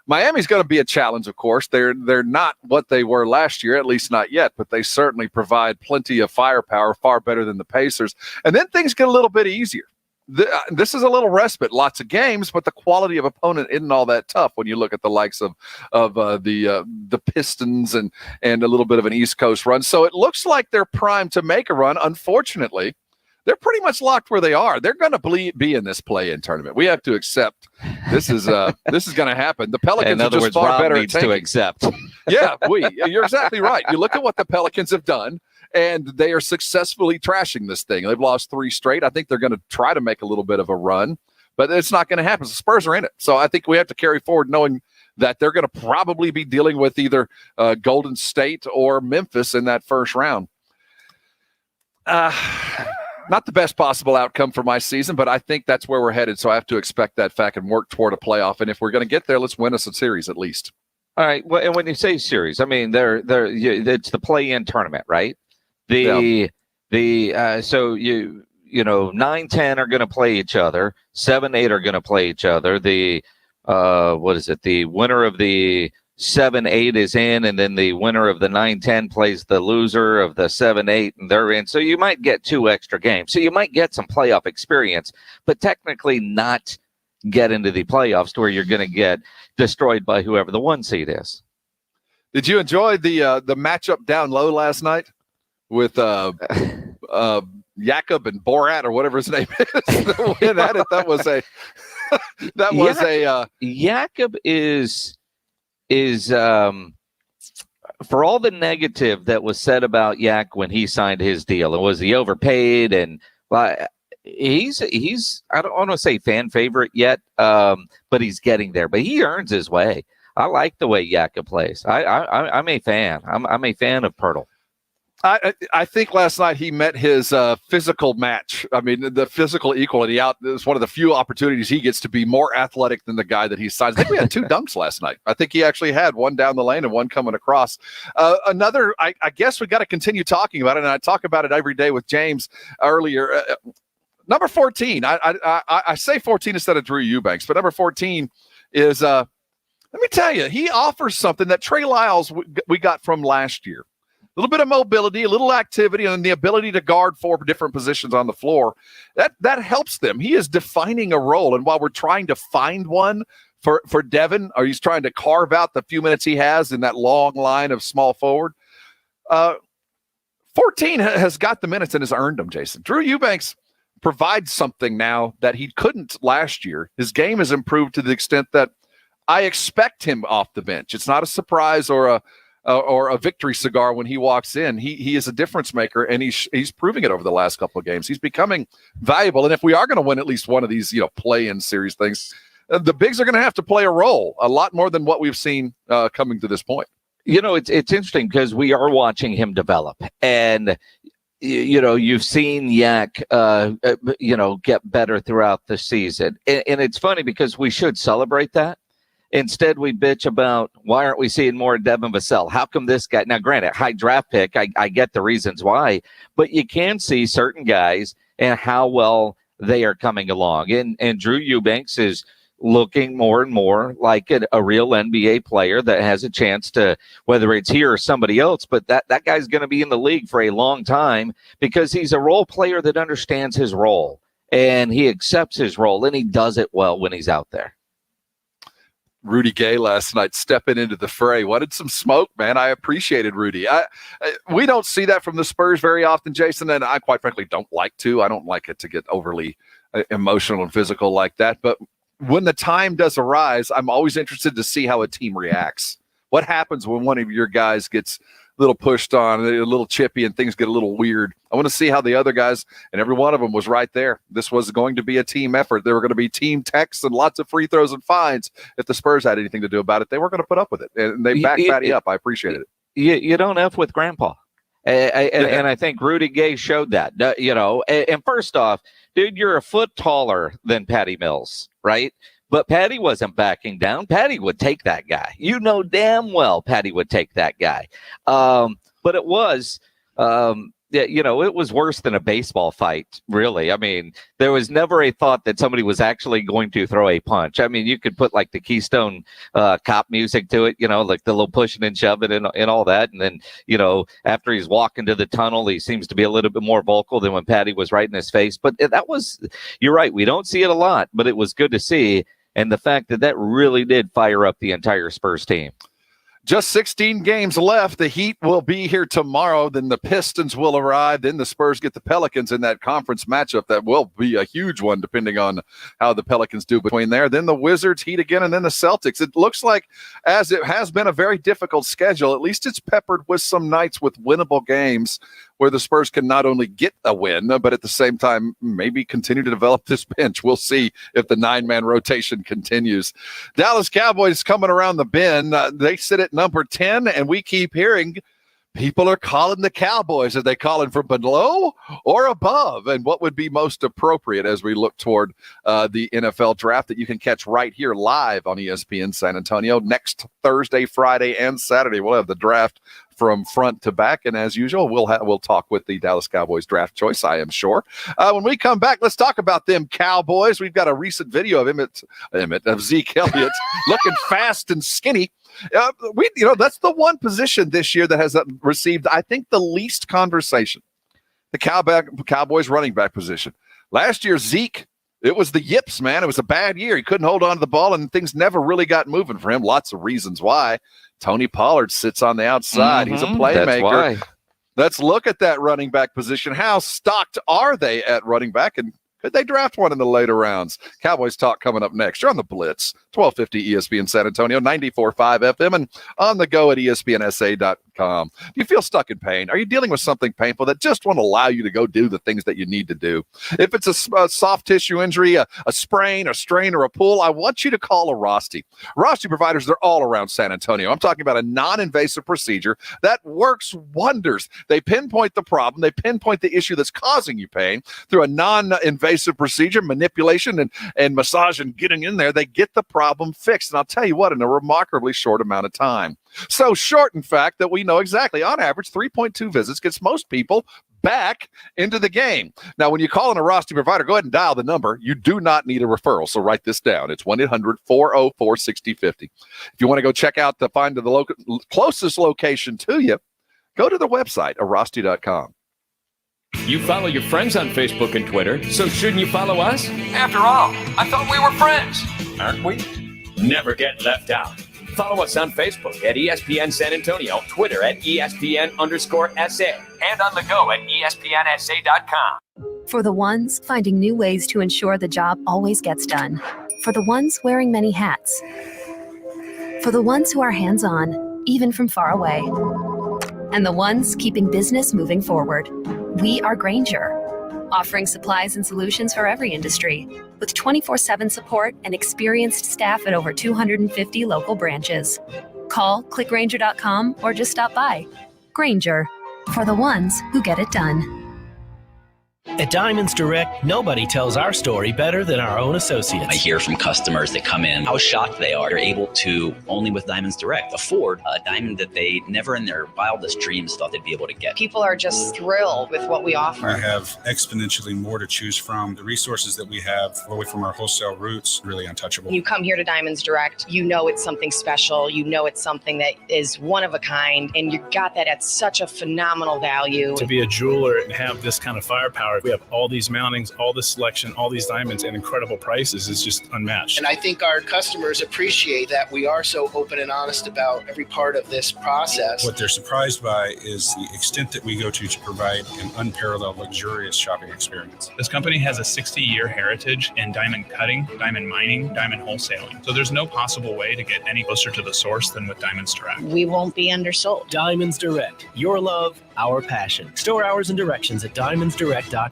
Miami's going to be a challenge, of course. They're not what they were last year, at least not yet, but they certainly provide plenty of firepower, far better than the Pacers. And then things get a little bit easier. this is a little respite, lots of games, but the quality of opponent isn't all that tough when you look at the likes of the Pistons and a little bit of an East Coast run. So it looks like they're primed to make a run. Unfortunately, they're pretty much locked where they are. They're going to be in this play-in tournament. We have to accept this is going to happen. The Pelicans are just far better at tanking. To accept. Yeah, you're exactly right. You look at what the Pelicans have done, and they are successfully trashing this thing. They've lost 3 straight. I think they're going to try to make a little bit of a run, but it's not going to happen. The Spurs are in it. So I think we have to carry forward knowing that they're going to probably be dealing with either Golden State or Memphis in that first round. Not the best possible outcome for my season, but I think that's where we're headed. So I have to expect that fact and work toward a playoff. And if we're going to get there, let's win us a series at least. All right. Well, and when you say series, I mean, it's the play-in tournament, right? So 9-10 are going to play each other. 7-8 are going to play each other. The the winner of the 7-8 is in, and then the winner of the 9-10 plays the loser of the 7-8, and they're in. So you might get 2 extra games. So you might get some playoff experience, but technically not get into the playoffs to where you're going to get destroyed by whoever the 1 seed is. Did you enjoy the matchup down low last night with Jakob and Borat or whatever his name is? Jakob is for all the negative that was said about Yak when he signed his deal, and was he overpaid, and he's I don't want to say fan favorite yet, but he's getting there. But he earns his way. I like the way Jakob plays. I'm a fan. I'm a fan of Pirtle. I think last night he met his physical match. I mean, the physical equality out. It was one of the few opportunities he gets to be more athletic than the guy that he signs. I think we had 2 dunks last night. I think he actually had one down the lane and one coming across. Another, I guess we got to continue talking about it, and I talk about it every day with James earlier. Number 14, I say 14 instead of Drew Eubanks, but number 14 is, let me tell you, he offers something that Trey Lyles we got from last year. A little bit of mobility, a little activity, and the ability to guard 4 different positions on the floor. That helps them. He is defining a role, and while we're trying to find one for Devin, or he's trying to carve out the few minutes he has in that long line of small forward, 14 has got the minutes and has earned them, Jason. Drew Eubanks provides something now that he couldn't last year. His game has improved to the extent that I expect him off the bench. It's not a surprise or a victory cigar when he walks in. He is a difference maker, and he's proving it over the last couple of games. He's becoming valuable, and if we are going to win at least one of these play-in series things, the bigs are going to have to play a role, a lot more than what we've seen coming to this point. It's interesting because we are watching him develop, and you've seen Yak, get better throughout the season. And it's funny because we should celebrate that. Instead, we bitch about why aren't we seeing more Devin Vassell? How come this guy? Now, granted, high draft pick, I get the reasons why, but you can see certain guys and how well they are coming along. And Drew Eubanks is looking more and more like a real NBA player that has a chance to, whether it's here or somebody else, but that guy's going to be in the league for a long time because he's a role player that understands his role and he accepts his role and he does it well when he's out there. Rudy Gay last night stepping into the fray. Wanted some smoke, man. I appreciated Rudy. We don't see that from the Spurs very often, Jason, and I quite frankly don't like to. I don't like it to get overly emotional and physical like that. But when the time does arise, I'm always interested to see how a team reacts. What happens when one of your guys gets a little pushed on, a little chippy, and things get a little weird? I want to see how the other guys, and every one of them was right there. This was going to be a team effort. There were going to be team texts and lots of free throws and fines. If the Spurs had anything to do about it, they weren't going to put up with it. And they backed Patty up. I appreciated it. You don't F with Grandpa. And I think Rudy Gay showed that, and first off, dude, you're a foot taller than Patty Mills, right? But Patty wasn't backing down. Patty would take that guy. You know damn well Patty would take that guy. But it was, yeah, it was worse than a baseball fight, really. I mean, there was never a thought that somebody was actually going to throw a punch. I mean, you could put like the Keystone Cop music to it, like the little pushing and shoving and all that. And then, after he's walking to the tunnel, he seems to be a little bit more vocal than when Patty was right in his face. But you're right, we don't see it a lot, but it was good to see. And the fact that really did fire up the entire Spurs team. Just 16 games left. The Heat will be here tomorrow. Then the Pistons will arrive. Then the Spurs get the Pelicans in that conference matchup. That will be a huge one, depending on how the Pelicans do between there. Then the Wizards, Heat again, and then the Celtics. It looks like, as it has been a very difficult schedule, at least it's peppered with some nights with winnable games where the Spurs can not only get a win, but at the same time maybe continue to develop this bench. We'll see if the 9-man rotation continues. Dallas Cowboys coming around the bend. They sit at number 10, and we keep hearing people are calling the Cowboys. Are they calling from below or above? And what would be most appropriate as we look toward the NFL draft that you can catch right here live on ESPN San Antonio next Thursday, Friday, and Saturday? We'll have the draft from front to back, and as usual, we'll talk with the Dallas Cowboys draft choice, I am sure. When we come back, let's talk about them Cowboys. We've got a recent video of Zeke Elliott looking fast and skinny. That's the one position this year that has received, I think, the least conversation. The Cowboys running back position. Last year, Zeke, it was the yips, man. It was a bad year. He couldn't hold on to the ball, and things never really got moving for him. Lots of reasons why. Tony Pollard sits on the outside. He's a playmaker. That's why. Let's look at that running back position. How stocked are they at running back, and could they draft one in the later rounds? Cowboys talk coming up next. You're on the Blitz, 1250 ESPN San Antonio, 94.5 FM, and on the go at ESPNSA.com. Do you feel stuck in pain? Are you dealing with something painful that just won't allow you to go do the things that you need to do? If it's a soft tissue injury, a sprain, a strain, or a pull, I want you to call Rosti. Rosti providers, they're all around San Antonio. I'm talking about a non-invasive procedure that works wonders. They pinpoint the problem. They pinpoint the issue that's causing you pain through a non-invasive procedure, manipulation and massage and getting in there. They get the problem fixed. And I'll tell you what, in a remarkably short amount of time. So short, in fact, that we know exactly, on average, 3.2 visits gets most people back into the game. Now, when you call in a Rosti provider, go ahead and dial the number. You do not need a referral, so write this down. It's 1-800-404-6050. If you want to go check out find the closest location to you, go to the website, Rosti.com. You follow your friends on Facebook and Twitter, so shouldn't you follow us? After all, I thought we were friends, aren't we? Never get left out. Follow us on Facebook at ESPN San Antonio, Twitter at ESPN_SA, and on the go at ESPNSA.com. For the ones finding new ways to ensure the job always gets done. For the ones wearing many hats. For the ones who are hands-on, even from far away. And the ones keeping business moving forward. We are Grainger, offering supplies and solutions for every industry, with 24/7 support and experienced staff at over 250 local branches. Call, click Grainger.com, or just stop by. Grainger, for the ones who get it done. At Diamonds Direct, nobody tells our story better than our own associates. I hear from customers that come in how shocked they are. They're able to, only with Diamonds Direct, afford a diamond that they never in their wildest dreams thought they'd be able to get. People are just thrilled with what we offer. We have exponentially more to choose from. The resources that we have, away from our wholesale roots, really untouchable. When you come here to Diamonds Direct, you know it's something special. You know it's something that is one of a kind, and you got that at such a phenomenal value. To be a jeweler and have this kind of firepower, we have all these mountings, all this selection, all these diamonds, and incredible prices is just unmatched. And I think our customers appreciate that we are so open and honest about every part of this process. What they're surprised by is the extent that we go to provide an unparalleled, luxurious shopping experience. This company has a 60-year heritage in diamond cutting, diamond mining, diamond wholesaling. So there's no possible way to get any closer to the source than with Diamonds Direct. We won't be undersold. Diamonds Direct, your love, our passion. Store hours and directions at diamondsdirect.com.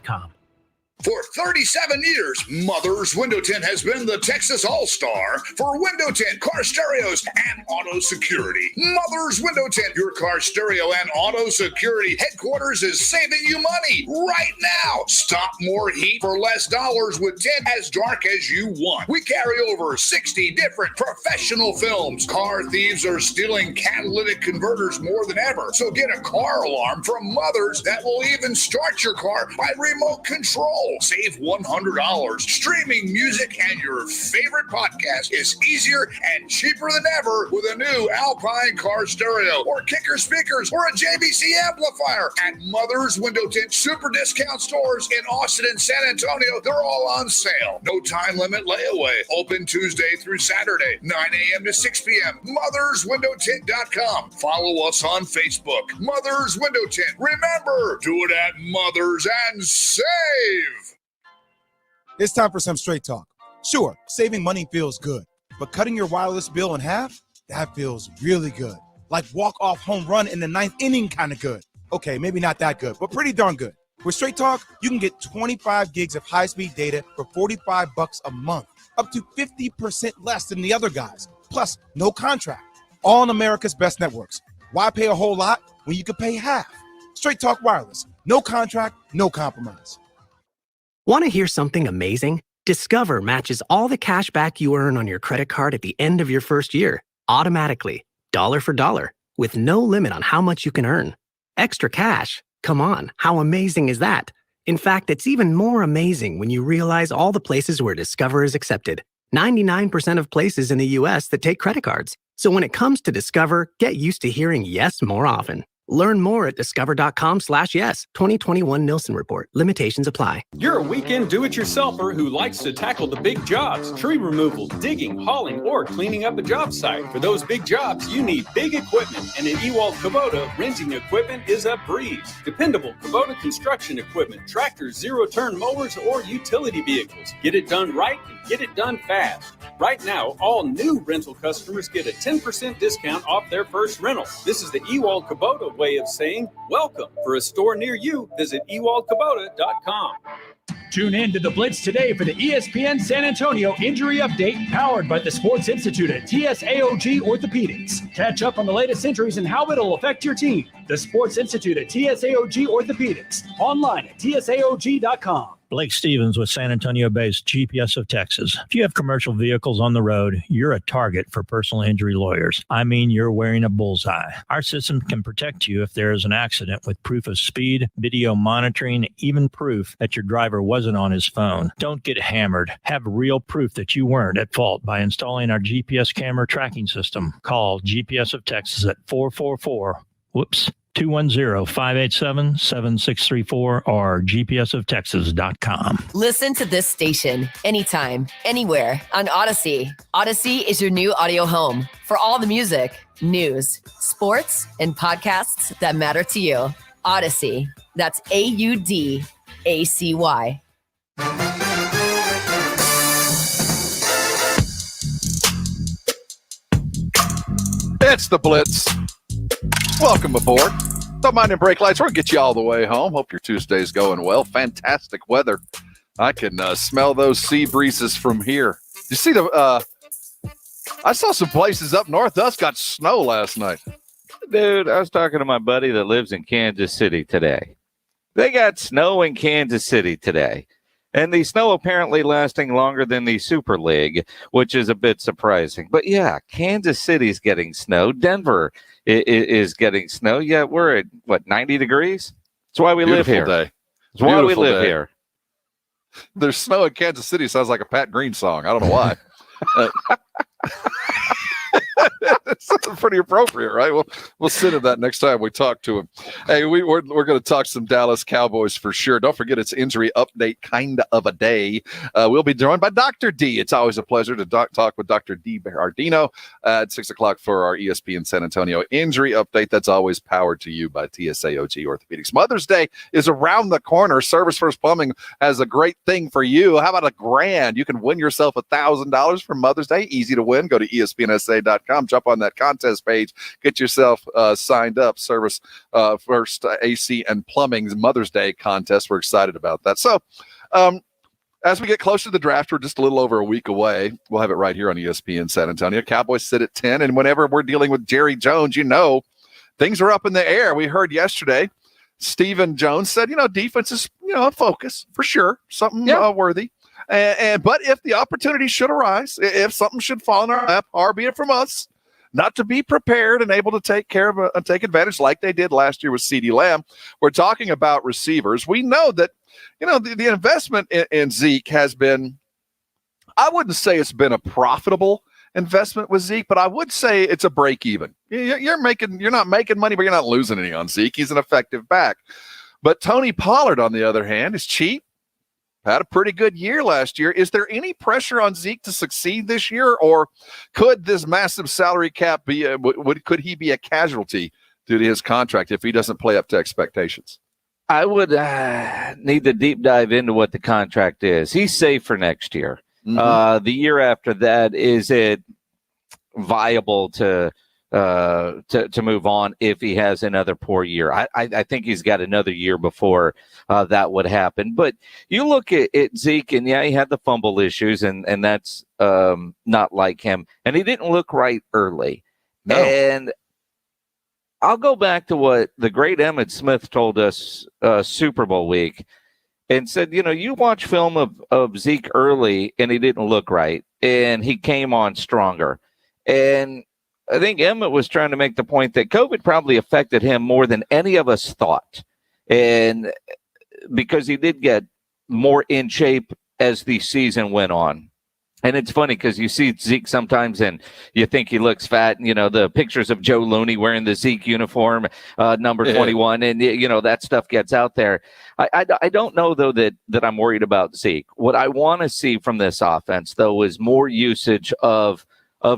For 37 years, Mother's Window Tint has been the Texas All-Star for window tint, car stereos, and auto security. Mother's Window Tint, your car stereo and auto security headquarters, is saving you money right now. Stop more heat for less dollars with tint as dark as you want. We carry over 60 different professional films. Car thieves are stealing catalytic converters more than ever, so get a car alarm from Mother's that will even start your car by remote control. Save $100. Streaming music and your favorite podcast is easier and cheaper than ever with a new Alpine car stereo or Kicker speakers or a JBC amplifier. At Mother's Window Tint super discount stores in Austin and San Antonio, they're all on sale. No time limit layaway. Open Tuesday through Saturday, 9 a.m. to 6 p.m. MothersWindowTint.com. Follow us on Facebook. Mother's Window Tint. Remember, do it at Mother's and save. It's time for some straight talk. Sure, saving money feels good, but cutting your wireless bill in half, that feels really good. Like walk-off home run in the ninth inning kind of good. Okay, maybe not that good, but pretty darn good. With Straight Talk, you can get 25 gigs of high-speed data for $45 a month, up to 50% less than the other guys. Plus, no contract. All on America's best networks. Why pay a whole lot when you could pay half? Straight Talk Wireless. No contract, no compromise. Want to hear something amazing? Discover matches all the cash back you earn on your credit card at the end of your first year, automatically, dollar for dollar, with no limit on how much you can earn. Extra cash? Come on, how amazing is that? In fact, it's even more amazing when you realize all the places where Discover is accepted. 99% of places in the U.S. that take credit cards. So when it comes to Discover, get used to hearing yes more often. Learn more at discover.com/yes. 2021 Nielsen Report. Limitations apply. You're a weekend do-it-yourselfer who likes to tackle the big jobs, tree removal, digging, hauling, or cleaning up a job site. For those big jobs, you need big equipment, and at Ewald Kubota, renting equipment is a breeze. Dependable Kubota construction equipment, tractors, zero-turn mowers, or utility vehicles. Get it done right and get it done fast. Right now, all new rental customers get a 10% discount off their first rental. This is the Ewald Kubota way of saying welcome. For a store near you, visit ewaldkubota.com. Tune in to the Blitz today for the ESPN San Antonio Injury Update, powered by the Sports Institute at TSAOG Orthopedics. Catch up on the latest injuries and how it'll affect your team. The Sports Institute at TSAOG Orthopedics, online at tsaog.com. Blake Stevens with San Antonio-based GPS of Texas. If you have commercial vehicles on the road, you're a target for personal injury lawyers. I mean, you're wearing a bullseye. Our system can protect you if there is an accident with proof of speed, video monitoring, even proof that your driver wasn't on his phone. Don't get hammered. Have real proof that you weren't at fault by installing our GPS camera tracking system. Call GPS of Texas at 210-587-7634 or gpsoftexas.com. Listen to this station anytime, anywhere on Odyssey. Odyssey is your new audio home for all the music, news, sports, and podcasts that matter to you. Odyssey. That's AUDACY. It's the Blitz. Welcome aboard. Don't mind them brake lights. We'll get you all the way home. Hope your Tuesday's going well. Fantastic weather. I can smell those sea breezes from here. You see I saw some places up north. Us got snow last night. Dude, I was talking to my buddy that lives in Kansas City today. They got snow in Kansas City today. And the snow apparently lasting longer than the Super League, which is a bit surprising. But yeah, Kansas City's getting snow. Denver is getting snow. Yeah, we're at, 90 degrees? That's why we live here. Day. That's why we live here. There's snow in Kansas City. Sounds like a Pat Green song. I don't know why. It's pretty appropriate, right? We'll sit in that next time we talk to him. Hey, we're going to talk some Dallas Cowboys for sure. Don't forget it's injury update kind of a day. We'll be joined by Dr. D. It's always a pleasure to talk with Dr. D. Bernardino at 6 o'clock for our ESPN San Antonio injury update. That's always powered to you by TSAOG Orthopedics. Mother's Day is around the corner. Service First Plumbing has a great thing for you. How about $1,000? You can win yourself $1,000 for Mother's Day. Easy to win. Go to ESPNSA.com. Jump on that contest page. Get yourself signed up. Service First AC and Plumbing's Mother's Day contest. We're excited about that. So As we get closer to the draft, we're just a little over a week away. We'll have it right here on ESPN San Antonio. Cowboys sit at 10, and whenever we're dealing with Jerry Jones, things are up in the air. We heard yesterday, Stephen Jones said, defense is, a focus for sure, something worthy. But if the opportunity should arise, if something should fall in our lap, far be it from us, not to be prepared and able to take advantage like they did last year with CeeDee Lamb. We're talking about receivers. We know that, the investment in Zeke has been, I wouldn't say it's been a profitable investment with Zeke, but I would say it's a break even. You're not making money, but you're not losing any on Zeke. He's an effective back. But Tony Pollard, on the other hand, is cheap. Had a pretty good year last year. Is there any pressure on Zeke to succeed this year, or could this massive salary cap be? Could he be a casualty due to his contract if he doesn't play up to expectations? I would need to deep dive into what the contract is. He's safe for next year. Mm-hmm. The year after that, is it viable to move on if he has another poor year? I think he's got another year before that would happen. But you look at Zeke, and he had the fumble issues, and that's not like him. And he didn't look right early. No. And I'll go back to what the great Emmitt Smith told us Super Bowl week, and said, you watch film of Zeke early, and he didn't look right, and he came on stronger. And I think Emmitt was trying to make the point that COVID probably affected him more than any of us thought. And because he did get more in shape as the season went on. And it's funny because you see Zeke sometimes and you think he looks fat. And, the pictures of Joe Looney wearing the Zeke uniform, number 21, and, that stuff gets out there. I don't know, though, that I'm worried about Zeke. What I want to see from this offense, though, is more usage of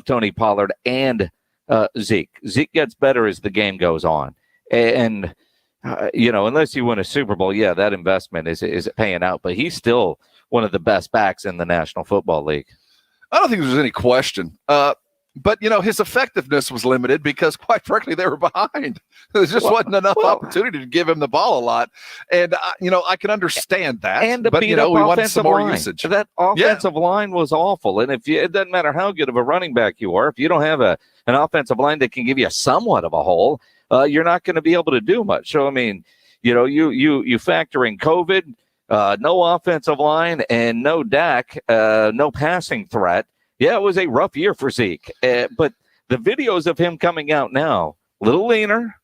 Tony Pollard and Zeke. Zeke gets better as the game goes on. And, unless you win a Super Bowl, that investment is paying out. But he's still one of the best backs in the National Football League. I don't think there's any question. But, his effectiveness was limited because, quite frankly, they were behind. There just wasn't enough opportunity to give him the ball a lot. And, I can understand that. And the beat up we wanted some more usage. That offensive line was awful. And it doesn't matter how good of a running back you are, if you don't have an offensive line that can give you somewhat of a hole, you're not going to be able to do much. So, you factor in COVID, no offensive line, and no Dak, no passing threat. Yeah, it was a rough year for Zeke. But the videos of him coming out now, a little leaner,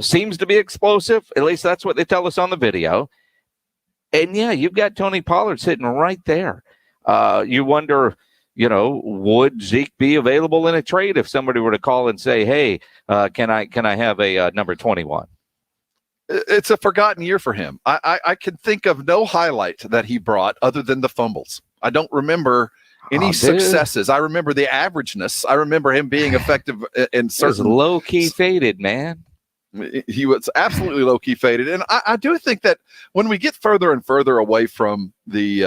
seems to be explosive. At least that's what they tell us on the video. And, you've got Tony Pollard sitting right there. You wonder, would Zeke be available in a trade if somebody were to call and say, hey, can I have a number 21? It's a forgotten year for him. I can think of no highlight that he brought other than the fumbles. I don't remember any successes. I remember the averageness. I remember him being effective in certain low-key faded, man. He was absolutely low-key faded. And I do think that when we get further and further away from the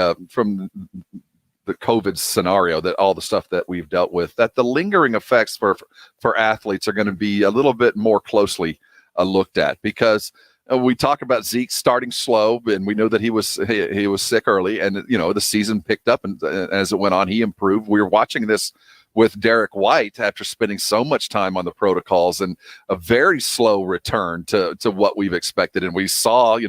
COVID scenario, that all the stuff that we've dealt with, that the lingering effects for athletes are going to be a little bit more closely looked at, because we talk about Zeke starting slow, and we know that he was sick early, and the season picked up, and as it went on, he improved. We were watching this with Derek White after spending so much time on the protocols, and a very slow return to what we've expected, and we saw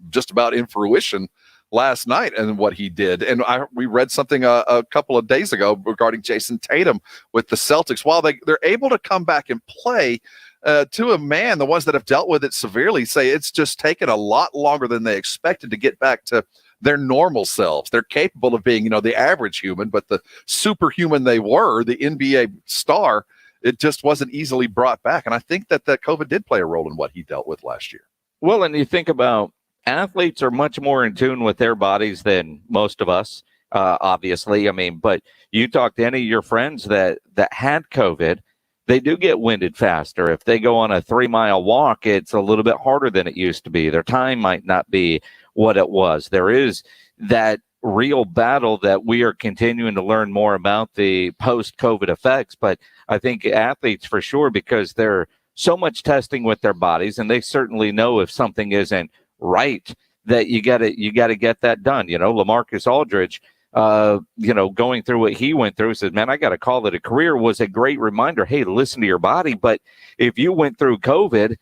just about in fruition last night and what he did. And we read something a couple of days ago regarding Jason Tatum with the Celtics. While they're able to come back and play, to a man, the ones that have dealt with it severely say it's just taken a lot longer than they expected to get back to their normal selves. They're capable of being, the average human, but the superhuman they were, the NBA star, it just wasn't easily brought back. And I think that COVID did play a role in what he dealt with last year. Well, and you think about athletes are much more in tune with their bodies than most of us, obviously. But you talk to any of your friends that had COVID, they do get winded faster. If they go on a 3-mile walk, it's a little bit harder than it used to be. Their time might not be what it was. There is that real battle that we are continuing to learn more about, the post-COVID effects. But I think athletes for sure, because they're so much testing with their bodies, and they certainly know if something isn't right, that you got to get that done. LaMarcus Aldridge, going through what he went through, says, man, I got to call it a career, was a great reminder. Hey, listen to your body. But if you went through COVID,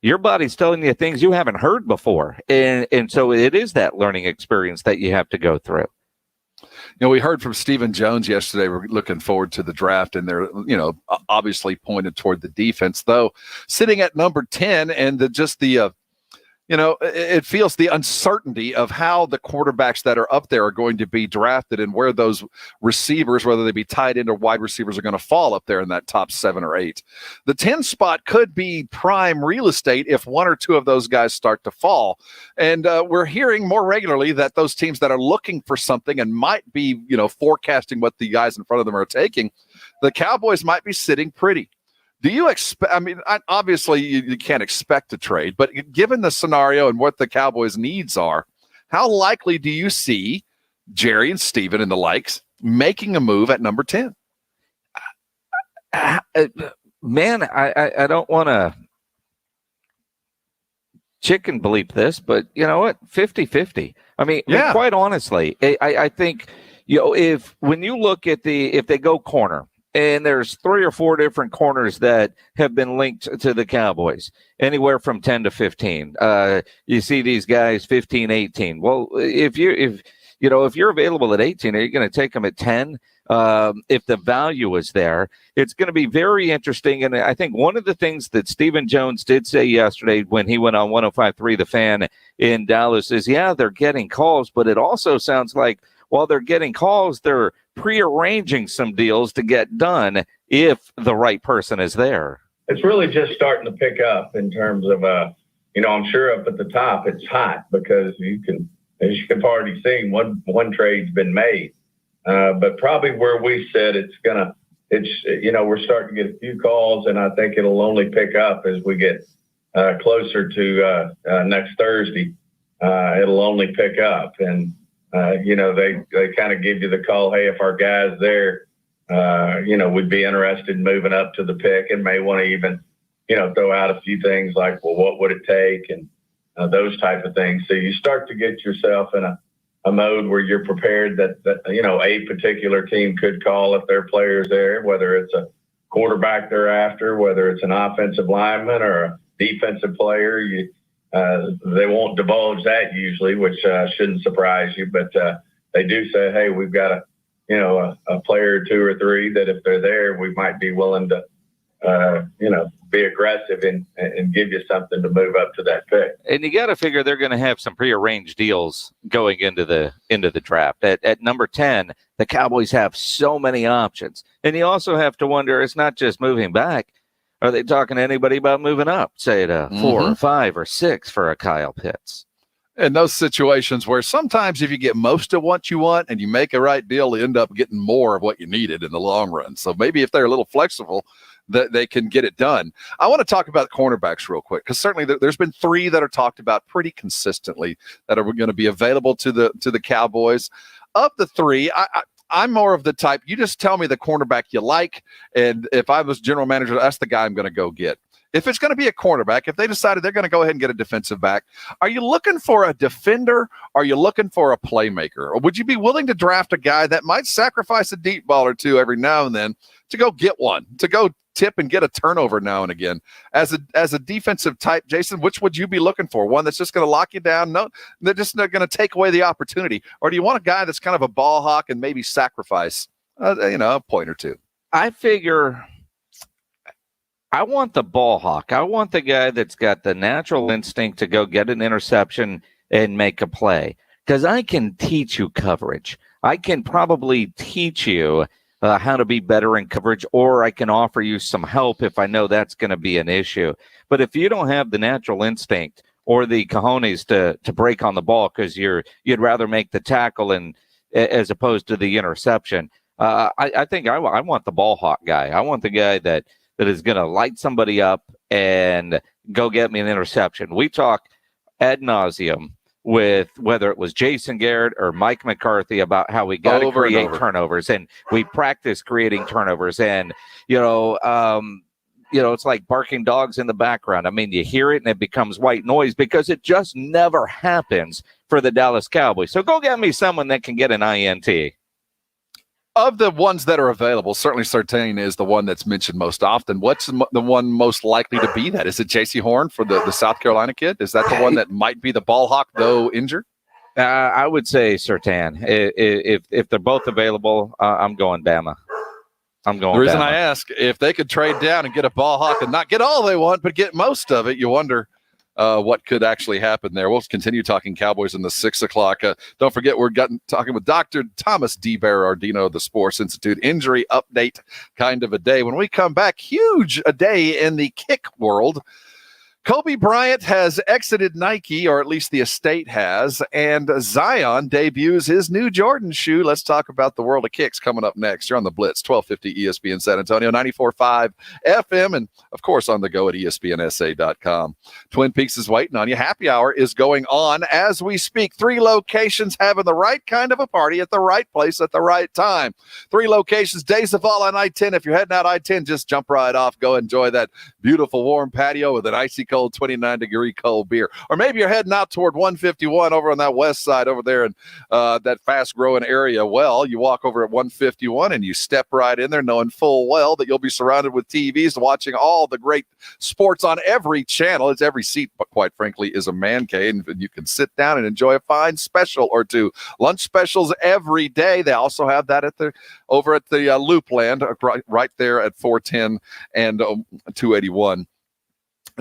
your body's telling you things you haven't heard before. And so it is that learning experience that you have to go through. We heard from Stephen Jones yesterday. We're looking forward to the draft, and they're, obviously pointed toward the defense, though, sitting at number 10, and it feels the uncertainty of how the quarterbacks that are up there are going to be drafted and where those receivers, whether they be tight end or wide receivers, are going to fall up there in that top 7 or 8. The 10 spot could be prime real estate if one or two of those guys start to fall. And we're hearing more regularly that those teams that are looking for something and might be, forecasting what the guys in front of them are taking, the Cowboys might be sitting pretty. Do you expect, obviously you can't expect to trade, but given the scenario and what the Cowboys' needs are, how likely do you see Jerry and Steven and the likes making a move at number 10? Man, I don't want to chicken bleep this, but you know what? 50-50. Quite honestly, I think, when you look at if they go corner, and there's 3 or 4 different corners that have been linked to the Cowboys, anywhere from 10 to 15. You see these guys 15, 18. Well, if you're available at 18, are you going to take them at 10? If the value is there, it's going to be very interesting. And I think one of the things that Stephen Jones did say yesterday when he went on 105.3 The Fan in Dallas is, they're getting calls, but it also sounds like while they're getting calls, they're prearranging some deals to get done if the right person is there. It's really just starting to pick up in terms of, I'm sure up at the top it's hot because as you've already seen, one trade's been made. But probably where we said we're starting to get a few calls, and I think it'll only pick up as we get closer to next Thursday. It'll only pick up. And they kind of give you the call, hey, if our guy's there, we'd be interested in moving up to the pick, and may want to even, throw out a few things like, well, what would it take? And those type of things. So you start to get yourself in a mode where you're prepared that a particular team could call if their player's there, whether it's a quarterback they're after, whether it's an offensive lineman or a defensive player. They won't divulge that usually, which shouldn't surprise you, but they do say, hey, we've got a player or 2 or 3 that if they're there, we might be willing to, be aggressive and give you something to move up to that pick. And you got to figure they're going to have some prearranged deals going into the draft. At number 10, the Cowboys have so many options. And you also have to wonder, it's not just moving back. Are they talking to anybody about moving up, say to 4 or 5 or 6 for a Kyle Pitts? And those situations where sometimes if you get most of what you want and you make a right deal, you end up getting more of what you needed in the long run. So maybe if they're a little flexible, that they can get it done. I want to talk about cornerbacks real quick, because certainly there's been 3 that are talked about pretty consistently that are going to be available to the Cowboys. Of the 3, I'm more of the type, you just tell me the cornerback you like, and if I was general manager, that's the guy I'm going to go get. If it's going to be a cornerback, if they decided they're going to go ahead and get a defensive back, are you looking for a defender? Or are you looking for a playmaker? Or would you be willing to draft a guy that might sacrifice a deep ball or 2 every now and then to go get one, to go tip and get a turnover now and again? As a defensive type, Jason, which would you be looking for? One that's just going to lock you down? No, they're just not going to take away the opportunity. Or do you want a guy that's kind of a ball hawk and maybe sacrifice, a point or 2? I figure I want the ball hawk. I want the guy that's got the natural instinct to go get an interception and make a play. Because I can teach you coverage. I can probably teach you how to be better in coverage, or I can offer you some help if I know that's going to be an issue. But if you don't have the natural instinct or the cojones to break on the ball because you'd rather make the tackle as opposed to the interception, I think I want the ball hawk guy. I want the guy that is going to light somebody up and go get me an interception. We talk ad nauseum with whether it was Jason Garrett or Mike McCarthy about how we got to create turnovers, and we practice creating turnovers. And, it's like barking dogs in the background. I mean, you hear it and it becomes white noise because it just never happens for the Dallas Cowboys. So go get me someone that can get an INT. Of the ones that are available, certainly Surtain is the one that's mentioned most often. What's the one most likely to be that? Is it J.C. Horn for the South Carolina kid? Is that the one that might be the ball hawk, though injured? I would say Surtain. If they're both available, I'm going Bama. The reason Bama. I ask, if they could trade down and get a ball hawk and not get all they want, but get most of it, you wonder what could actually happen there. We'll continue talking Cowboys in the 6 o'clock. Don't forget, we're talking with Dr. Thomas D. Berardino of the Sports Institute. Injury update kind of a day. When we come back, huge a day in the kick world. Kobe Bryant has exited Nike, or at least the estate has, and Zion debuts his new Jordan shoe. Let's talk about the world of kicks coming up next. You're on the Blitz, 1250 ESPN San Antonio, 94.5 FM, and, of course, on the go at ESPNSA.com. Twin Peaks is waiting on you. Happy hour is going on as we speak. 3 locations having the right kind of a party at the right place at the right time. 3 locations, Days of Fall on I-10. If you're heading out I-10, just jump right off. Go enjoy that beautiful warm patio with an icy cold 29-degree cold beer. Or maybe you're heading out toward 151 over on that west side over there in that fast-growing area. Well, you walk over at 151 and you step right in there knowing full well that you'll be surrounded with TVs watching all the great sports on every channel. It's every seat, but quite frankly, is a man cave, and you can sit down and enjoy a fine special or two. Lunch specials every day. They also have that over at the Loopland, right there at 410 and 281.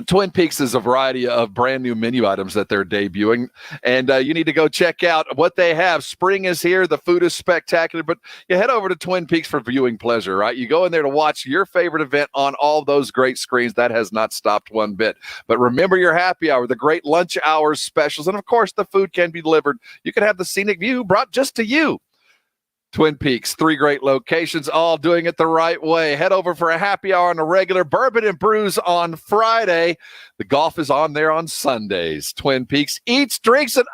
Twin Peaks is a variety of brand new menu items that they're debuting, and you need to go check out what they have. Spring is here. The food is spectacular, but you head over to Twin Peaks for viewing pleasure, right? You go in there to watch your favorite event on all those great screens. That has not stopped one bit. But remember your happy hour, the great lunch hours specials, and of course, the food can be delivered. You can have the scenic view brought just to you. Twin Peaks, 3 great locations, all doing it the right way. Head over for a happy hour on a regular, bourbon and brews on Friday. The golf is on there on Sundays. Twin Peaks eats, drinks, and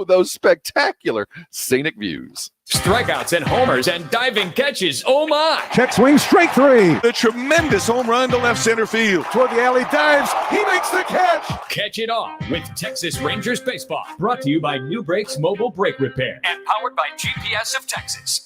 those spectacular scenic views. Strikeouts and homers and diving catches. Oh my! Check swing, strike 3. The tremendous home run to left center field. Toward the alley, dives. He makes the catch. Catch it all with Texas Rangers Baseball. Brought to you by New Brakes Mobile Brake Repair and powered by GPS of Texas.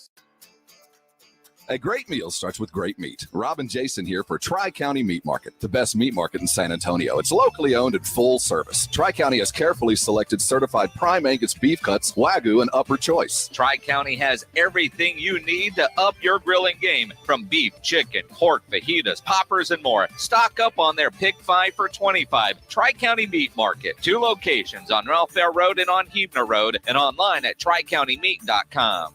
A great meal starts with great meat. Rob and Jason here for Tri-County Meat Market, the best meat market in San Antonio. It's locally owned and full service. Tri-County has carefully selected certified prime Angus beef cuts, Wagyu, and upper choice. Tri-County has everything you need to up your grilling game, from beef, chicken, pork, fajitas, poppers, and more. Stock up on their Pick 5 for $25. Tri-County Meat Market, 2 locations on Ralph Fair Road and on Huebner Road, and online at tricountymeat.com.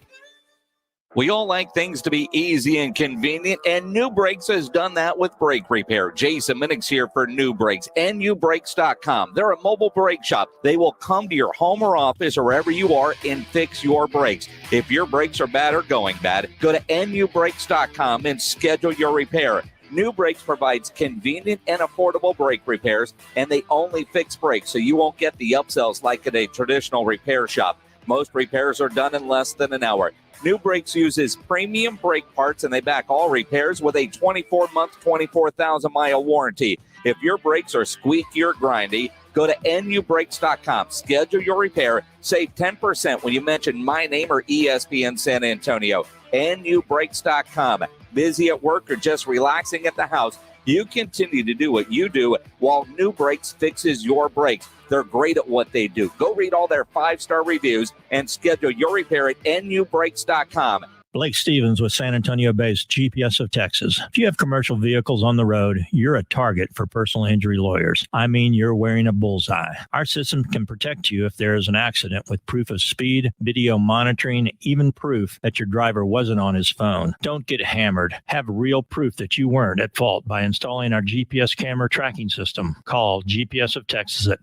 We all like things to be easy and convenient, and New Brakes has done that with brake repair. Jason Minix here for New Brakes, nubrakes.com. They're a mobile brake shop. They will come to your home or office or wherever you are and fix your brakes. If your brakes are bad or going bad, go to nubrakes.com and schedule your repair. New Brakes provides convenient and affordable brake repairs, and they only fix brakes, so you won't get the upsells like at a traditional repair shop. Most repairs are done in less than an hour. New Brakes uses premium brake parts, and they back all repairs with a 24-month, 24,000-mile warranty. If your brakes are squeaky or grindy, go to nubrakes.com. Schedule your repair. Save 10% when you mention my name or ESPN San Antonio. nubrakes.com. Busy at work or just relaxing at the house, you continue to do what you do while New Brakes fixes your brakes. They're great at what they do. Go read all their 5-star reviews and schedule your repair at nubrakes.com. Blake Stevens with San Antonio-based GPS of Texas. If you have commercial vehicles on the road, you're a target for personal injury lawyers. I mean, you're wearing a bullseye. Our system can protect you if there is an accident with proof of speed, video monitoring, even proof that your driver wasn't on his phone. Don't get hammered. Have real proof that you weren't at fault by installing our GPS camera tracking system. Call GPS of Texas at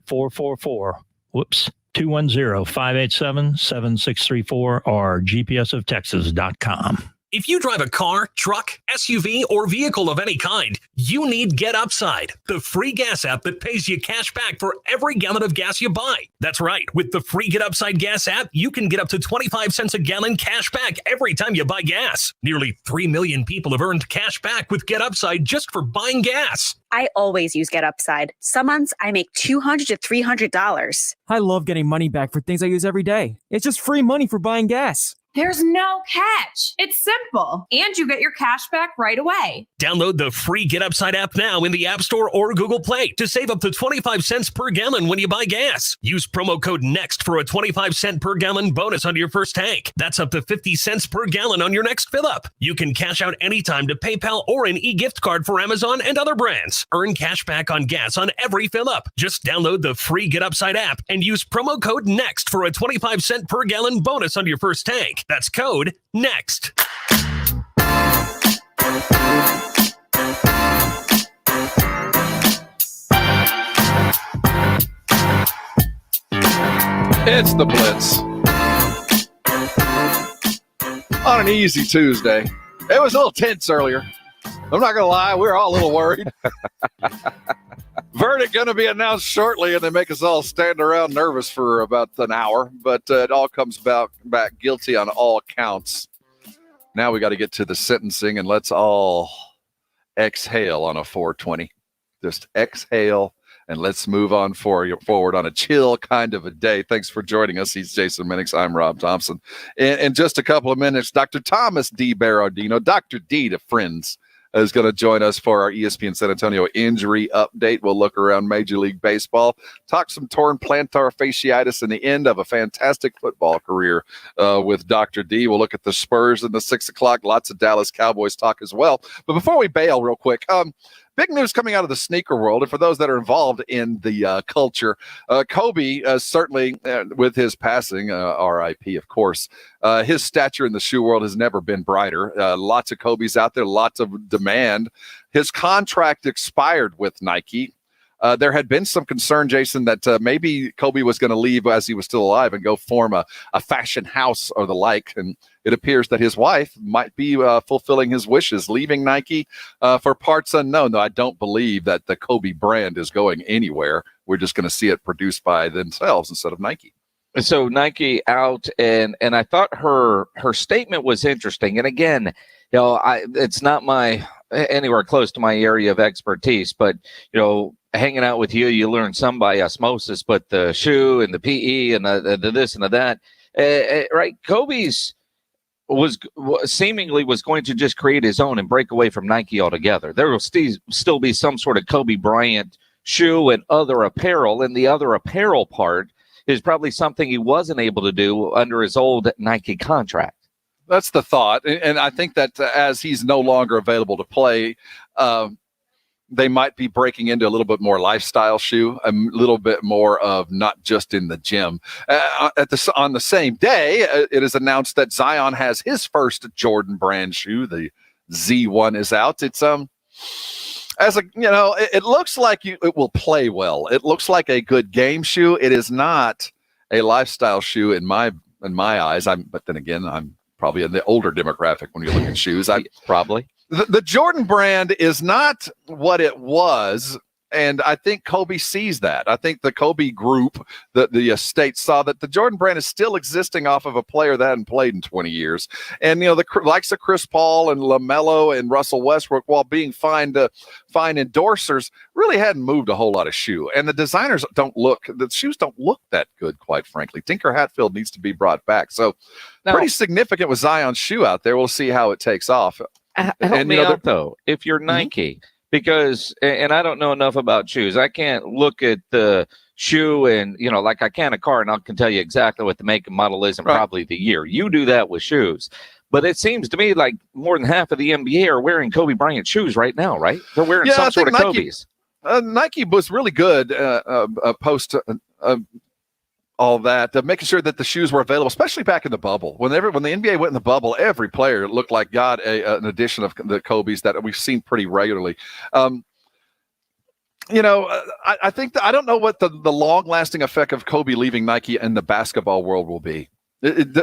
210-587-7634 or gpsoftexas.com. If you drive a car, truck, SUV, or vehicle of any kind, you need Get Upside, the free gas app that pays you cash back for every gallon of gas you buy. That's right. With the free Get Upside gas app, you can get up to 25 cents a gallon cash back every time you buy gas. Nearly 3 million people have earned cash back with Get Upside just for buying gas. I always use Get Upside. Some months I make $200 to $300. I love getting money back for things I use every day. It's just free money for buying gas. There's no catch. It's simple. And you get your cash back right away. Download the free Get Upside app now in the App Store or Google Play to save up to 25 cents per gallon when you buy gas. Use promo code NEXT for a 25 cent per gallon bonus on your first tank. That's up to 50 cents per gallon on your next fill up. You can cash out anytime to PayPal or an e-gift card for Amazon and other brands. Earn cash back on gas on every fill up. Just download the free Get Upside app and use promo code NEXT for a 25 cent per gallon bonus on your first tank. That's code NEXT. It's the Blitz. On an easy Tuesday. It was a little tense earlier. I'm not going to lie, we were all a little worried. Verdict going to be announced shortly, and they make us all stand around nervous for about an hour. But it all comes back guilty on all counts. Now we got to get to the sentencing, and let's all exhale on a 420. Just exhale, and let's move on forward on a chill kind of a day. Thanks for joining us. He's Jason Minix. I'm Rob Thompson. In just a couple of minutes, Dr. Thomas D. Berardino, Dr. D to friends, is going to join us for our ESPN San Antonio injury update. We'll look around Major League Baseball, talk some torn plantar fasciitis and the end of a fantastic football career with Dr. D. We'll look at the Spurs in the 6 o'clock. Lots of Dallas Cowboys talk as well. But before we bail real quick, big news coming out of the sneaker world, and for those that are involved in the culture, Kobe, certainly with his passing, RIP, of course, his stature in the shoe world has never been brighter. Lots of Kobe's out there, lots of demand. His contract expired with Nike. There had been some concern, Jason, that maybe Kobe was going to leave as he was still alive and go form a fashion house or the like. And it appears that his wife might be fulfilling his wishes, leaving Nike for parts unknown. Though I don't believe that the Kobe brand is going anywhere. We're just going to see it produced by themselves instead of Nike. So Nike out, and I thought her statement was interesting. And again, it's not anywhere close to my area of expertise, but hanging out with you learn some by osmosis. But the shoe and the PE and the this and the that, right? Kobe's was going to just create his own and break away from Nike altogether. There will still be some sort of Kobe Bryant shoe and other apparel, and the other apparel part is probably something he wasn't able to do under his old Nike contract. That's the thought. And I think that as he's no longer available to play, they might be breaking into a little bit more lifestyle shoe, a little bit more of not just in the gym. On the same day, it is announced that Zion has his first Jordan brand shoe. The Z1 is out. It's it looks like it will play well. It looks like a good game shoe. It is not a lifestyle shoe in my eyes. But then again, I'm probably in the older demographic when you look at shoes. Probably. The Jordan brand is not what it was, and I think Kobe sees that. I think the Kobe group, the estate, saw that the Jordan brand is still existing off of a player that hadn't played in 20 years. And, the likes of Chris Paul and LaMelo and Russell Westbrook, while being fine endorsers, really hadn't moved a whole lot of shoe. And the designers the shoes don't look that good, quite frankly. Tinker Hatfield needs to be brought back. So pretty significant with Zion's shoe out there. We'll see how it takes off. Help me out, though, if you're Nike, because, and I don't know enough about shoes. I can't look at the shoe and, like I can a car, and I can tell you exactly what the make and model is and probably the year. You do that with shoes. But it seems to me like more than half of the NBA are wearing Kobe Bryant shoes right now, right? They're wearing some sort of Kobe's. Nike was really good post all that, making sure that the shoes were available, especially back in the bubble. When the NBA went in the bubble, every player looked like got an edition of the Kobe's that we've seen pretty regularly. I think I don't know what the long-lasting effect of Kobe leaving Nike in the basketball world will be.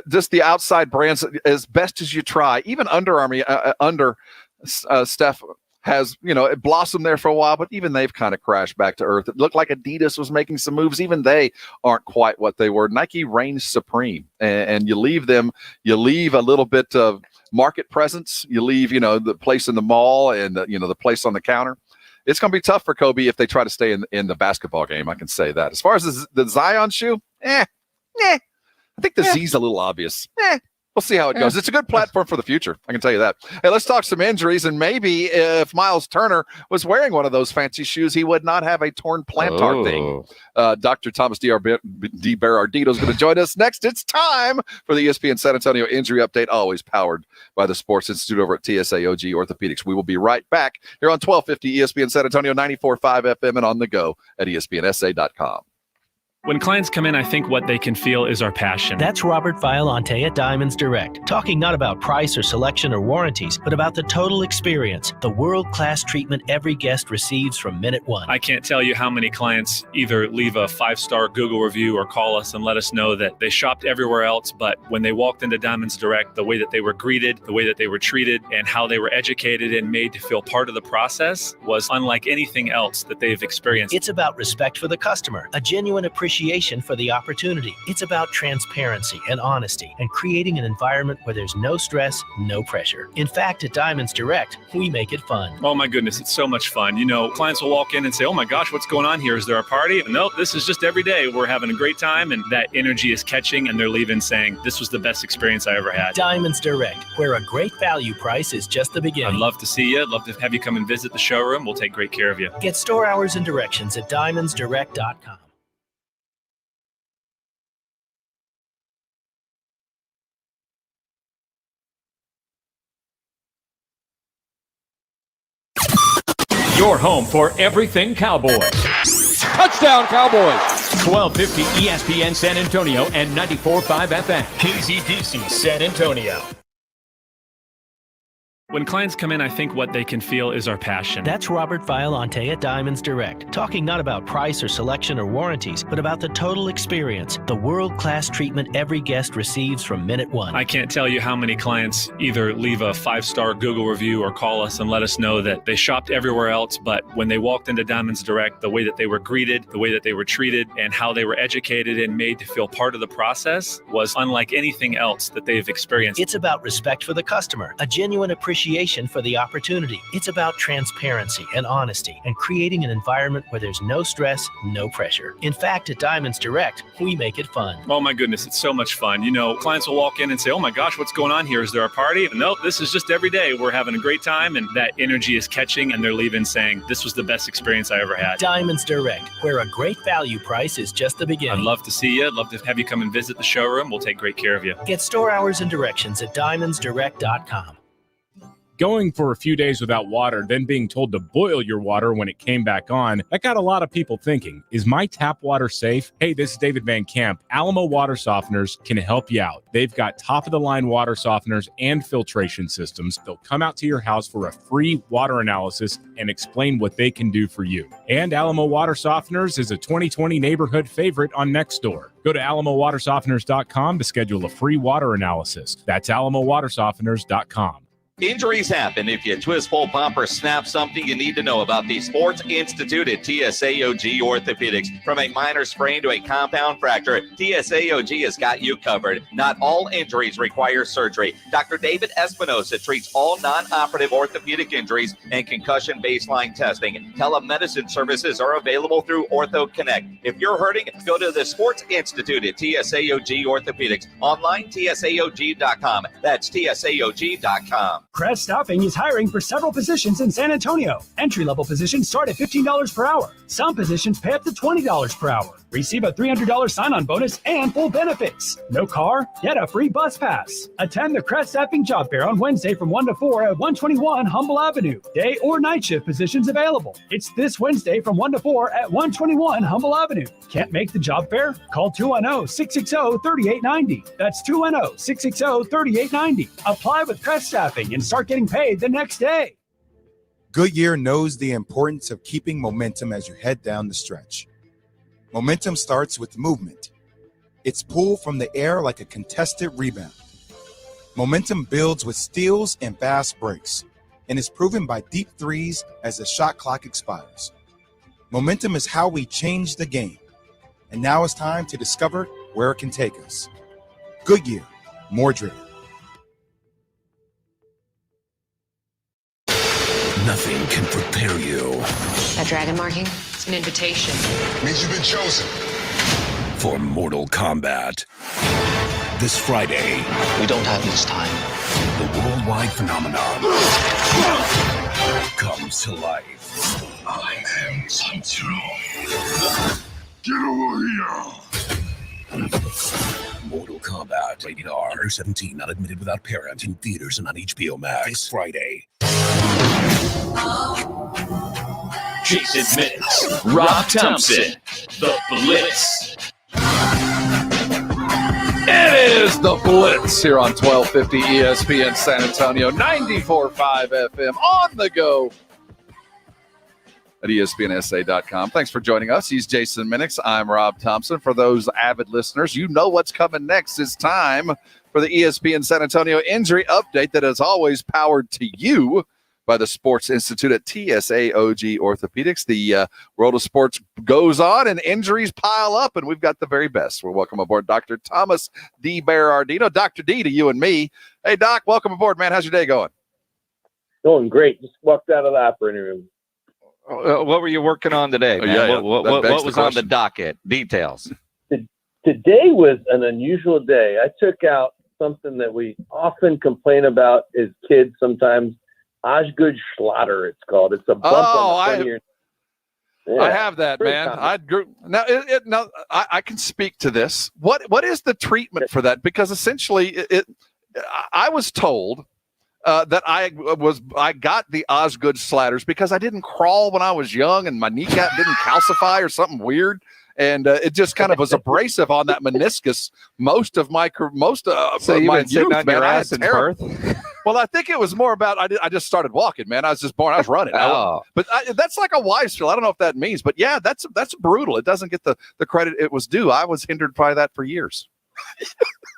Just the outside brands, as best as you try. Even Under Armour, Steph has, it blossomed there for a while, but even they've kind of crashed back to earth. It looked like Adidas was making some moves. Even they aren't quite what they were. Nike reigns supreme, and you leave a little bit of market presence. You leave, the place in the mall and the place on the counter. It's going to be tough for Kobe if they try to stay in the basketball game. I can say that. As far as the Zion shoe, I think the Z's a little obvious. We'll see how it goes. It's a good platform for the future. I can tell you that. Hey, let's talk some injuries. And maybe if Miles Turner was wearing one of those fancy shoes, he would not have a torn plantar thing. Dr. Thomas DiBerardino is going to join us next. It's time for the ESPN San Antonio Injury Update, always powered by the Sports Institute over at TSAOG Orthopedics. We will be right back here on 1250 ESPN San Antonio, 94.5 FM, and on the go at ESPNSA.com. When clients come in, I think what they can feel is our passion. That's Robert Violante at Diamonds Direct, talking not about price or selection or warranties, but about the total experience, the world-class treatment every guest receives from minute one. I can't tell you how many clients either leave a 5-star Google review or call us and let us know that they shopped everywhere else, but when they walked into Diamonds Direct, the way that they were greeted, the way that they were treated, and how they were educated and made to feel part of the process was unlike anything else that they've experienced. It's about respect for the customer, a genuine appreciation for the opportunity. It's about transparency and honesty and creating an environment where there's no stress, no pressure. In fact, at Diamonds Direct, we make it fun. Oh my goodness, it's so much fun. Clients will walk in and say, oh my gosh, what's going on here? Is there a party? Nope, this is just every day. We're having a great time, and that energy is catching, and they're leaving saying, this was the best experience I ever had. Diamonds Direct, where a great value price is just the beginning. I'd love to see you. I'd love to have you come and visit the showroom. We'll take great care of you. Get store hours and directions at diamondsdirect.com. Your home for everything Cowboys. Touchdown, Cowboys. 1250 ESPN San Antonio and 94.5 FM. KZDC San Antonio. When clients come in, I think what they can feel is our passion. That's Robert Violante at Diamonds Direct, talking not about price or selection or warranties, but about the total experience, the world-class treatment every guest receives from minute one. I can't tell you how many clients either leave a 5-star Google review or call us and let us know that they shopped everywhere else, but when they walked into Diamonds Direct, the way that they were greeted, the way that they were treated, and how they were educated and made to feel part of the process was unlike anything else that they've experienced. It's about respect for the customer, a genuine appreciation for the opportunity. It's about transparency and honesty and creating an environment where there's no stress, no pressure. In fact, at Diamonds Direct, we make it fun. Oh my goodness, it's so much fun. Clients will walk in and say, oh my gosh, what's going on here? Is there a party? Nope, this is just every day. We're having a great time, and that energy is catching, and they're leaving saying, this was the best experience I ever had. Diamonds Direct, where a great value price is just the beginning. I'd love to see you. I'd love to have you come and visit the showroom. We'll take great care of you. Get store hours and directions at diamondsdirect.com. Going for a few days without water, then being told to boil your water when it came back on, that got a lot of people thinking, is my tap water safe? Hey, this is David Van Camp. Alamo Water Softeners can help you out. They've got top-of-the-line water softeners and filtration systems. They'll come out to your house for a free water analysis and explain what they can do for you. And Alamo Water Softeners is a 2020 neighborhood favorite on Nextdoor. Go to alamowatersofteners.com to schedule a free water analysis. That's alamowatersofteners.com. Injuries happen. If you twist, pull, pop, or snap something, you need to know about the Sports Institute at TSAOG Orthopedics. From a minor sprain to a compound fracture, TSAOG has got you covered. Not all injuries require surgery. Dr. David Espinosa treats all non-operative orthopedic injuries and concussion baseline testing. Telemedicine services are available through Ortho Connect. If you're hurting, go to the Sports Institute at TSAOG Orthopedics. Online, TSAOG.com. That's TSAOG.com. Crest Staffing is hiring for several positions in San Antonio. Entry-level positions start at $15 per hour. Some positions pay up to $20 per hour. Receive a $300 sign-on bonus and full benefits. No car? Get a free bus pass. Attend the Crest Staffing Job Fair on Wednesday from 1 to 4 at 121 Humble Avenue. Day or night shift positions available. It's this Wednesday from 1 to 4 at 121 Humble Avenue. Can't make the job fair? Call 210-660-3890. That's 210-660-3890. Apply with Crest Staffing and start getting paid the next day. Goodyear knows the importance of keeping momentum as you head down the stretch. Momentum starts with movement. It's pulled from the air like a contested rebound. Momentum builds with steals and fast breaks, and is proven by deep threes as the shot clock expires. Momentum is how we change the game. And now it's time to discover where it can take us. Goodyear, more driven. Nothing can prepare you. That dragon marking? It's an invitation. Means you've been chosen. For Mortal Kombat. This Friday. We don't have much time. The worldwide phenomenon comes to life. I am Sub-Zero. Get over here! Mortal Kombat. Rated R. Under 17. Not admitted without parent. In theaters and on HBO Max. This Friday. Jason Minix, Rob Thompson, The Blitz. It is The Blitz here on 1250 ESPN San Antonio, 94.5 FM, on the go at ESPNSA.com. Thanks for joining us. He's Jason Minix. I'm Rob Thompson. For those avid listeners, you know what's coming next. It's time for the ESPN San Antonio Injury Update that is always powered to you by the Sports Institute at TSAOG Orthopedics. The world of sports goes on and injuries pile up, and we've got the very best. We'll welcome aboard Dr. Thomas D. Berardino. Dr. D to you and me. Hey, Doc, welcome aboard, man. How's your day going? Going great. Just walked out of the operating room. What were you working on today, man? What was on the docket? Details. Today was an unusual day. I took out something that we often complain about as kids sometimes. Osgood Schlatter, it's called. It's a bump on the front of your... Yeah, I have that, man. I can speak to this. What is the treatment for that? Because essentially, I was told that I got the Osgood Slatters because I didn't crawl when I was young and my kneecap didn't calcify or something weird. And it just kind of was abrasive on that meniscus most of my so you've my been sitting youth, on your ass in birth? Well, I think it was more about I just started walking, man. I was just born. I was running. But that's like a wise feel. I don't know if that means, but yeah, that's brutal. It doesn't get the credit it was due. I was hindered by that for years.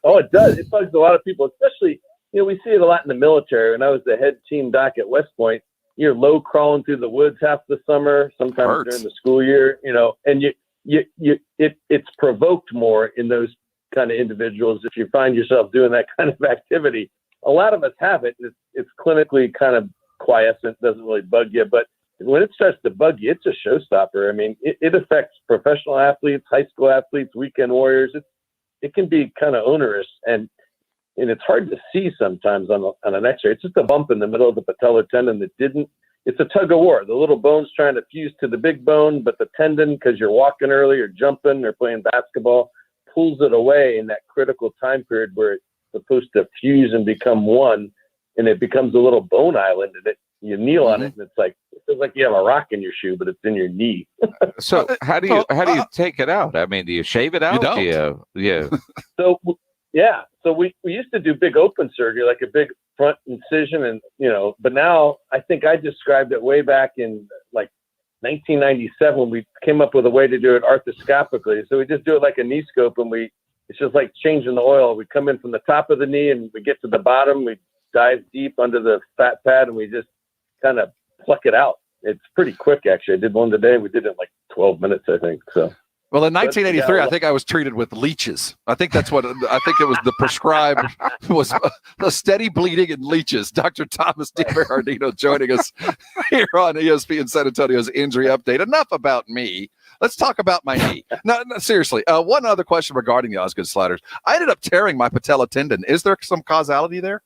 Oh, it does. It bugs a lot of people, especially, we see it a lot in the military. When I was the head team doc at West Point, you're low crawling through the woods half the summer, sometimes during the school year, and it's provoked more in those kind of individuals if you find yourself doing that kind of activity. A lot of us have it. It's clinically kind of quiescent, doesn't really bug you. But when it starts to bug you, it's a showstopper. I mean, it affects professional athletes, high school athletes, weekend warriors. It can be kind of onerous, and it's hard to see sometimes on an X-ray. It's just a bump in the middle of the patellar tendon that didn't. It's a tug of war. The little bone's trying to fuse to the big bone, but the tendon, because you're walking early or jumping or playing basketball, pulls it away in that critical time period where it's supposed to fuse and become one, and it becomes a little bone island, and you kneel on it, and it feels like you have a rock in your shoe, but it's in your knee. So how do you take it out? I mean, do you shave it out? You don't. Yeah. So we used to do big open surgery, like a big front incision, and but now I think I described it way back in like 1997 when we came up with a way to do it arthroscopically. So we just do it like a knee scope, and it's just like changing the oil. We come in from the top of the knee and we get to the bottom, we dive deep under the fat pad, and we just kind of pluck it out. It's pretty quick, actually. I did one today. We did it in like 12 minutes, I think. So. Well, in 1983, I think I was treated with leeches. I think that's what I think it was. The prescribed was a steady bleeding and leeches. Dr. Thomas D. Berardino joining us here on ESPN San Antonio's Injury Update. Enough about me. Let's talk about my knee. No, seriously. One other question regarding the Osgood Slatters. I ended up tearing my patella tendon. Is there some causality there?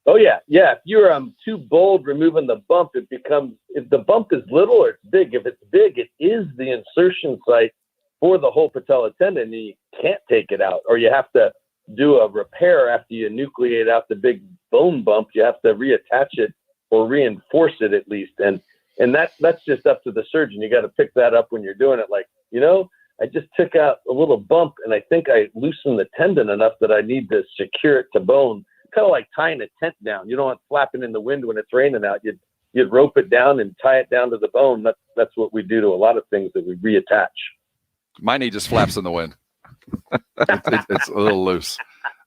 Oh, yeah. Yeah. If you're too bold removing the bump, it becomes, if the bump is little or it's big, if it's big, it is the insertion site for the whole patella tendon, and you can't take it out, or you have to do a repair after you nucleate out the big bone bump. You have to reattach it or reinforce it at least. And that's just up to the surgeon. You got to pick that up when you're doing it. Like, I just took out a little bump, and I think I loosened the tendon enough that I need to secure it to bone. Kind of like tying a tent down. You don't want it flapping in the wind when it's raining out. You'd rope it down and tie it down to the bone. That's what we do to a lot of things that we reattach. My knee just flaps in the wind. It's a little loose.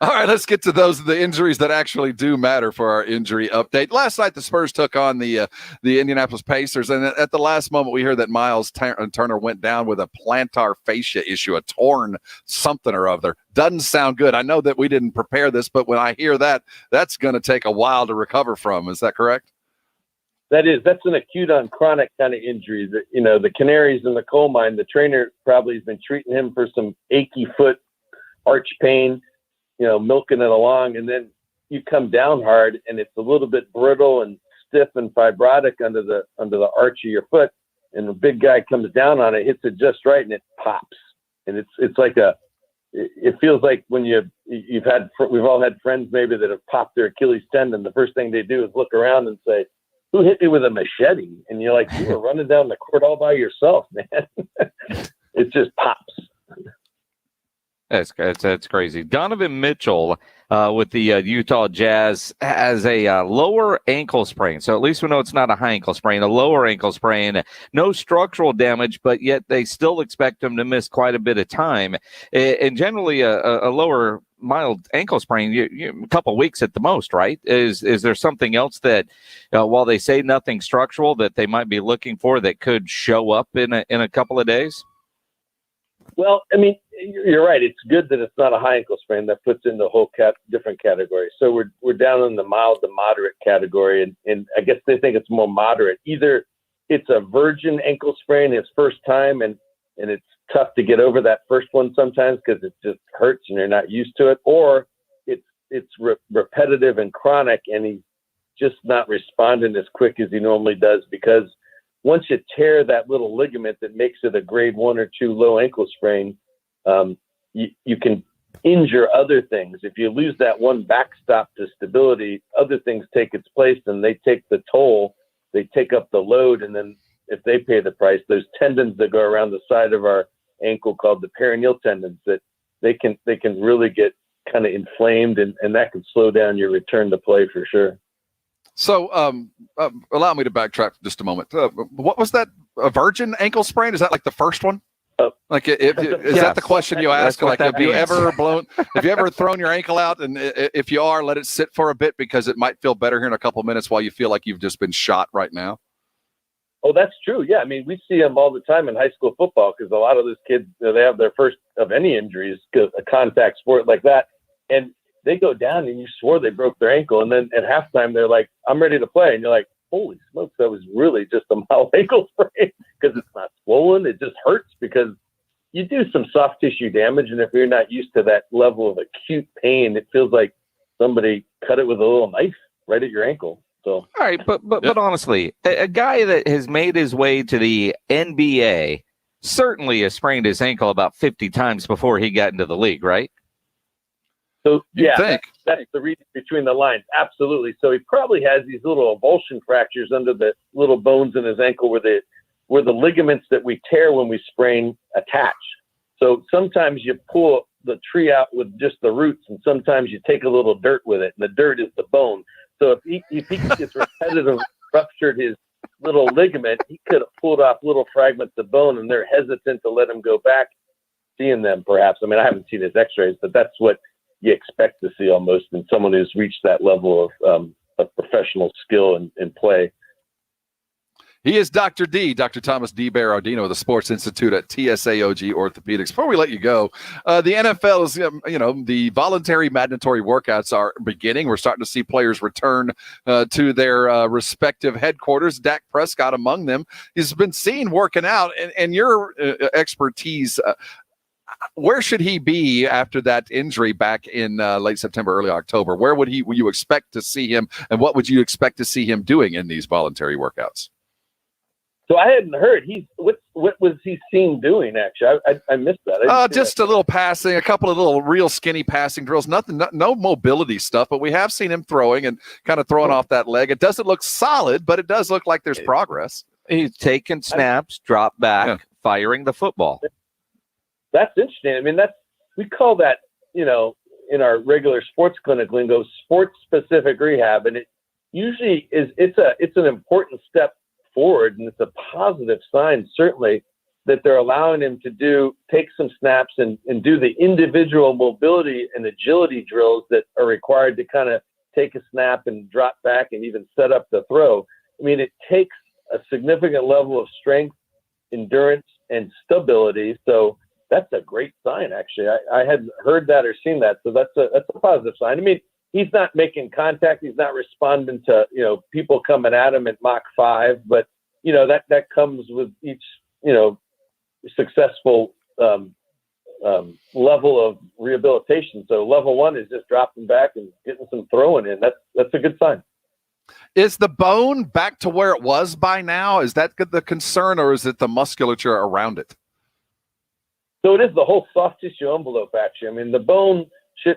All right, let's get to the injuries that actually do matter for our injury update. Last night, the Spurs took on the Indianapolis Pacers, and at the last moment, we heard that Miles Turner went down with a plantar fascia issue, a torn something or other. Doesn't sound good. I know that we didn't prepare this, but when I hear that, that's going to take a while to recover from. Is that correct? That's an acute on chronic kind of injury. That, the canaries in the coal mine, the trainer probably has been treating him for some achy foot, arch pain, milking it along, and then you come down hard and it's a little bit brittle and stiff and fibrotic under the arch of your foot, and the big guy comes down on it, hits it just right, and it pops. And it's like it feels like when we've all had friends maybe that have popped their Achilles tendon. The first thing they do is look around and say, "Who hit me with a machete?" And you're like, "You were running down the court all by yourself, man." It just pops. That's crazy. Donovan Mitchell with the Utah Jazz has a lower ankle sprain. So at least we know it's not a high ankle sprain, a lower ankle sprain. No structural damage, but yet they still expect him to miss quite a bit of time. And generally a lower mild ankle sprain, a couple of weeks at the most, right? Is there something else that, while they say nothing structural, that they might be looking for that could show up in a couple of days? Well, I mean, you're right. It's good that it's not a high ankle sprain. That puts in the whole different category. So we're down in the mild to moderate category, and I guess they think it's more moderate. Either it's a virgin ankle sprain his first time, and it's tough to get over that first one sometimes because it just hurts and you're not used to it, or it's repetitive and chronic, and he's just not responding as quick as he normally does, because once you tear that little ligament that makes it a grade 1 or 2 low ankle sprain, you can injure other things. If you lose that one backstop to stability, other things take its place, and they take the toll. They take up the load, and then if they pay the price, those tendons that go around the side of our ankle called the peroneal tendons, that they can really get kind of inflamed, and that can slow down your return to play for sure. So allow me to backtrack for just a moment. What was that? A virgin ankle sprain? Is that like the first one? Like, is that the question you ask? Like, have you ever thrown your ankle out? And if you are, let it sit for a bit, because it might feel better here in a couple of minutes while you feel like you've just been shot right now. Oh, that's true. Yeah. I mean, we see them all the time in high school football, because a lot of those kids, they have their first of any injuries, a contact sport like that. And they go down and you swore they broke their ankle. And then at halftime, they're like, "I'm ready to play." And you're like, "Holy smokes, that was really just a mild ankle sprain," because it's not swollen. It just hurts because you do some soft tissue damage. And if you're not used to that level of acute pain, it feels like somebody cut it with a little knife right at your ankle. So, all right. But honestly, a guy that has made his way to the NBA certainly has sprained his ankle about 50 times before he got into the league, right? So, yeah, that's the reading between the lines. Absolutely. So he probably has these little avulsion fractures under the little bones in his ankle where the ligaments that we tear when we sprain attach. So sometimes you pull the tree out with just the roots, and sometimes you take a little dirt with it, and the dirt is the bone. So if he gets repetitive, ruptured his little ligament, he could have pulled off little fragments of bone, and they're hesitant to let him go back, seeing them perhaps. I mean, I haven't seen his x-rays, but that's what you expect to see almost in someone who's reached that level of professional skill and play. He is Dr. Thomas D. Berardino of the Sports Institute at TSAOG Orthopedics. Before we let you go, the NFL is, the voluntary mandatory workouts are beginning. We're starting to see players return to their respective headquarters. Dak Prescott among them. He's been seen working out, and your expertise, where should he be after that injury back in late September, early October? Where would you expect to see him, and what would you expect to see him doing in these voluntary workouts? So I hadn't heard. What was he seen doing? Actually, I missed that. Just a little passing, a couple of little real skinny passing drills. Nothing, no mobility stuff. But we have seen him throwing and kind of throwing off that leg. It doesn't look solid, but it does look like there's progress. He's taking snaps, drop back, firing the football. That's interesting. I mean, we call that, in our regular sports clinic lingo, sports specific rehab, and it usually is. It's an important step forward, and it's a positive sign, certainly. that they're allowing him to take some snaps and do the individual mobility and agility drills that are required to kind of take a snap and drop back and even set up the throw. I mean, it takes a significant level of strength, endurance, and stability. So that's a great sign, actually. I hadn't heard that or seen that. So that's a positive sign. I mean, he's not making contact. He's not responding to, people coming at him at Mach 5, but, that comes with each, successful level of rehabilitation. So level 1 is just dropping back and getting some throwing in. That's a good sign. Is the bone back to where it was by now? Is that the concern, or is it the musculature around it? So it is the whole soft tissue envelope, actually. I mean, the bone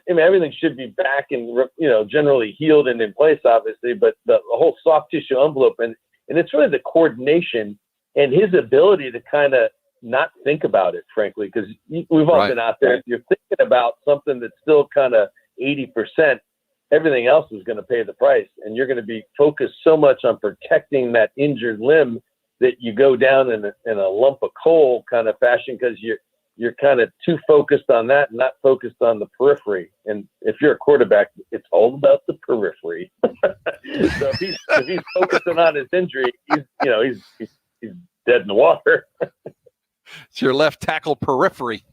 everything should be back and, generally healed and in place, obviously, but the whole soft tissue envelope, and it's really the coordination and his ability to kind of not think about it, frankly, because we've all been out there. If you're thinking about something that's still kind of 80%, everything else is going to pay the price, and you're going to be focused so much on protecting that injured limb that you go down in a lump of coal kind of fashion, because you're kind of too focused on that and not focused on the periphery. And if you're a quarterback, it's all about the periphery. So if he's focusing on his injury, he's dead in the water. It's your left tackle periphery.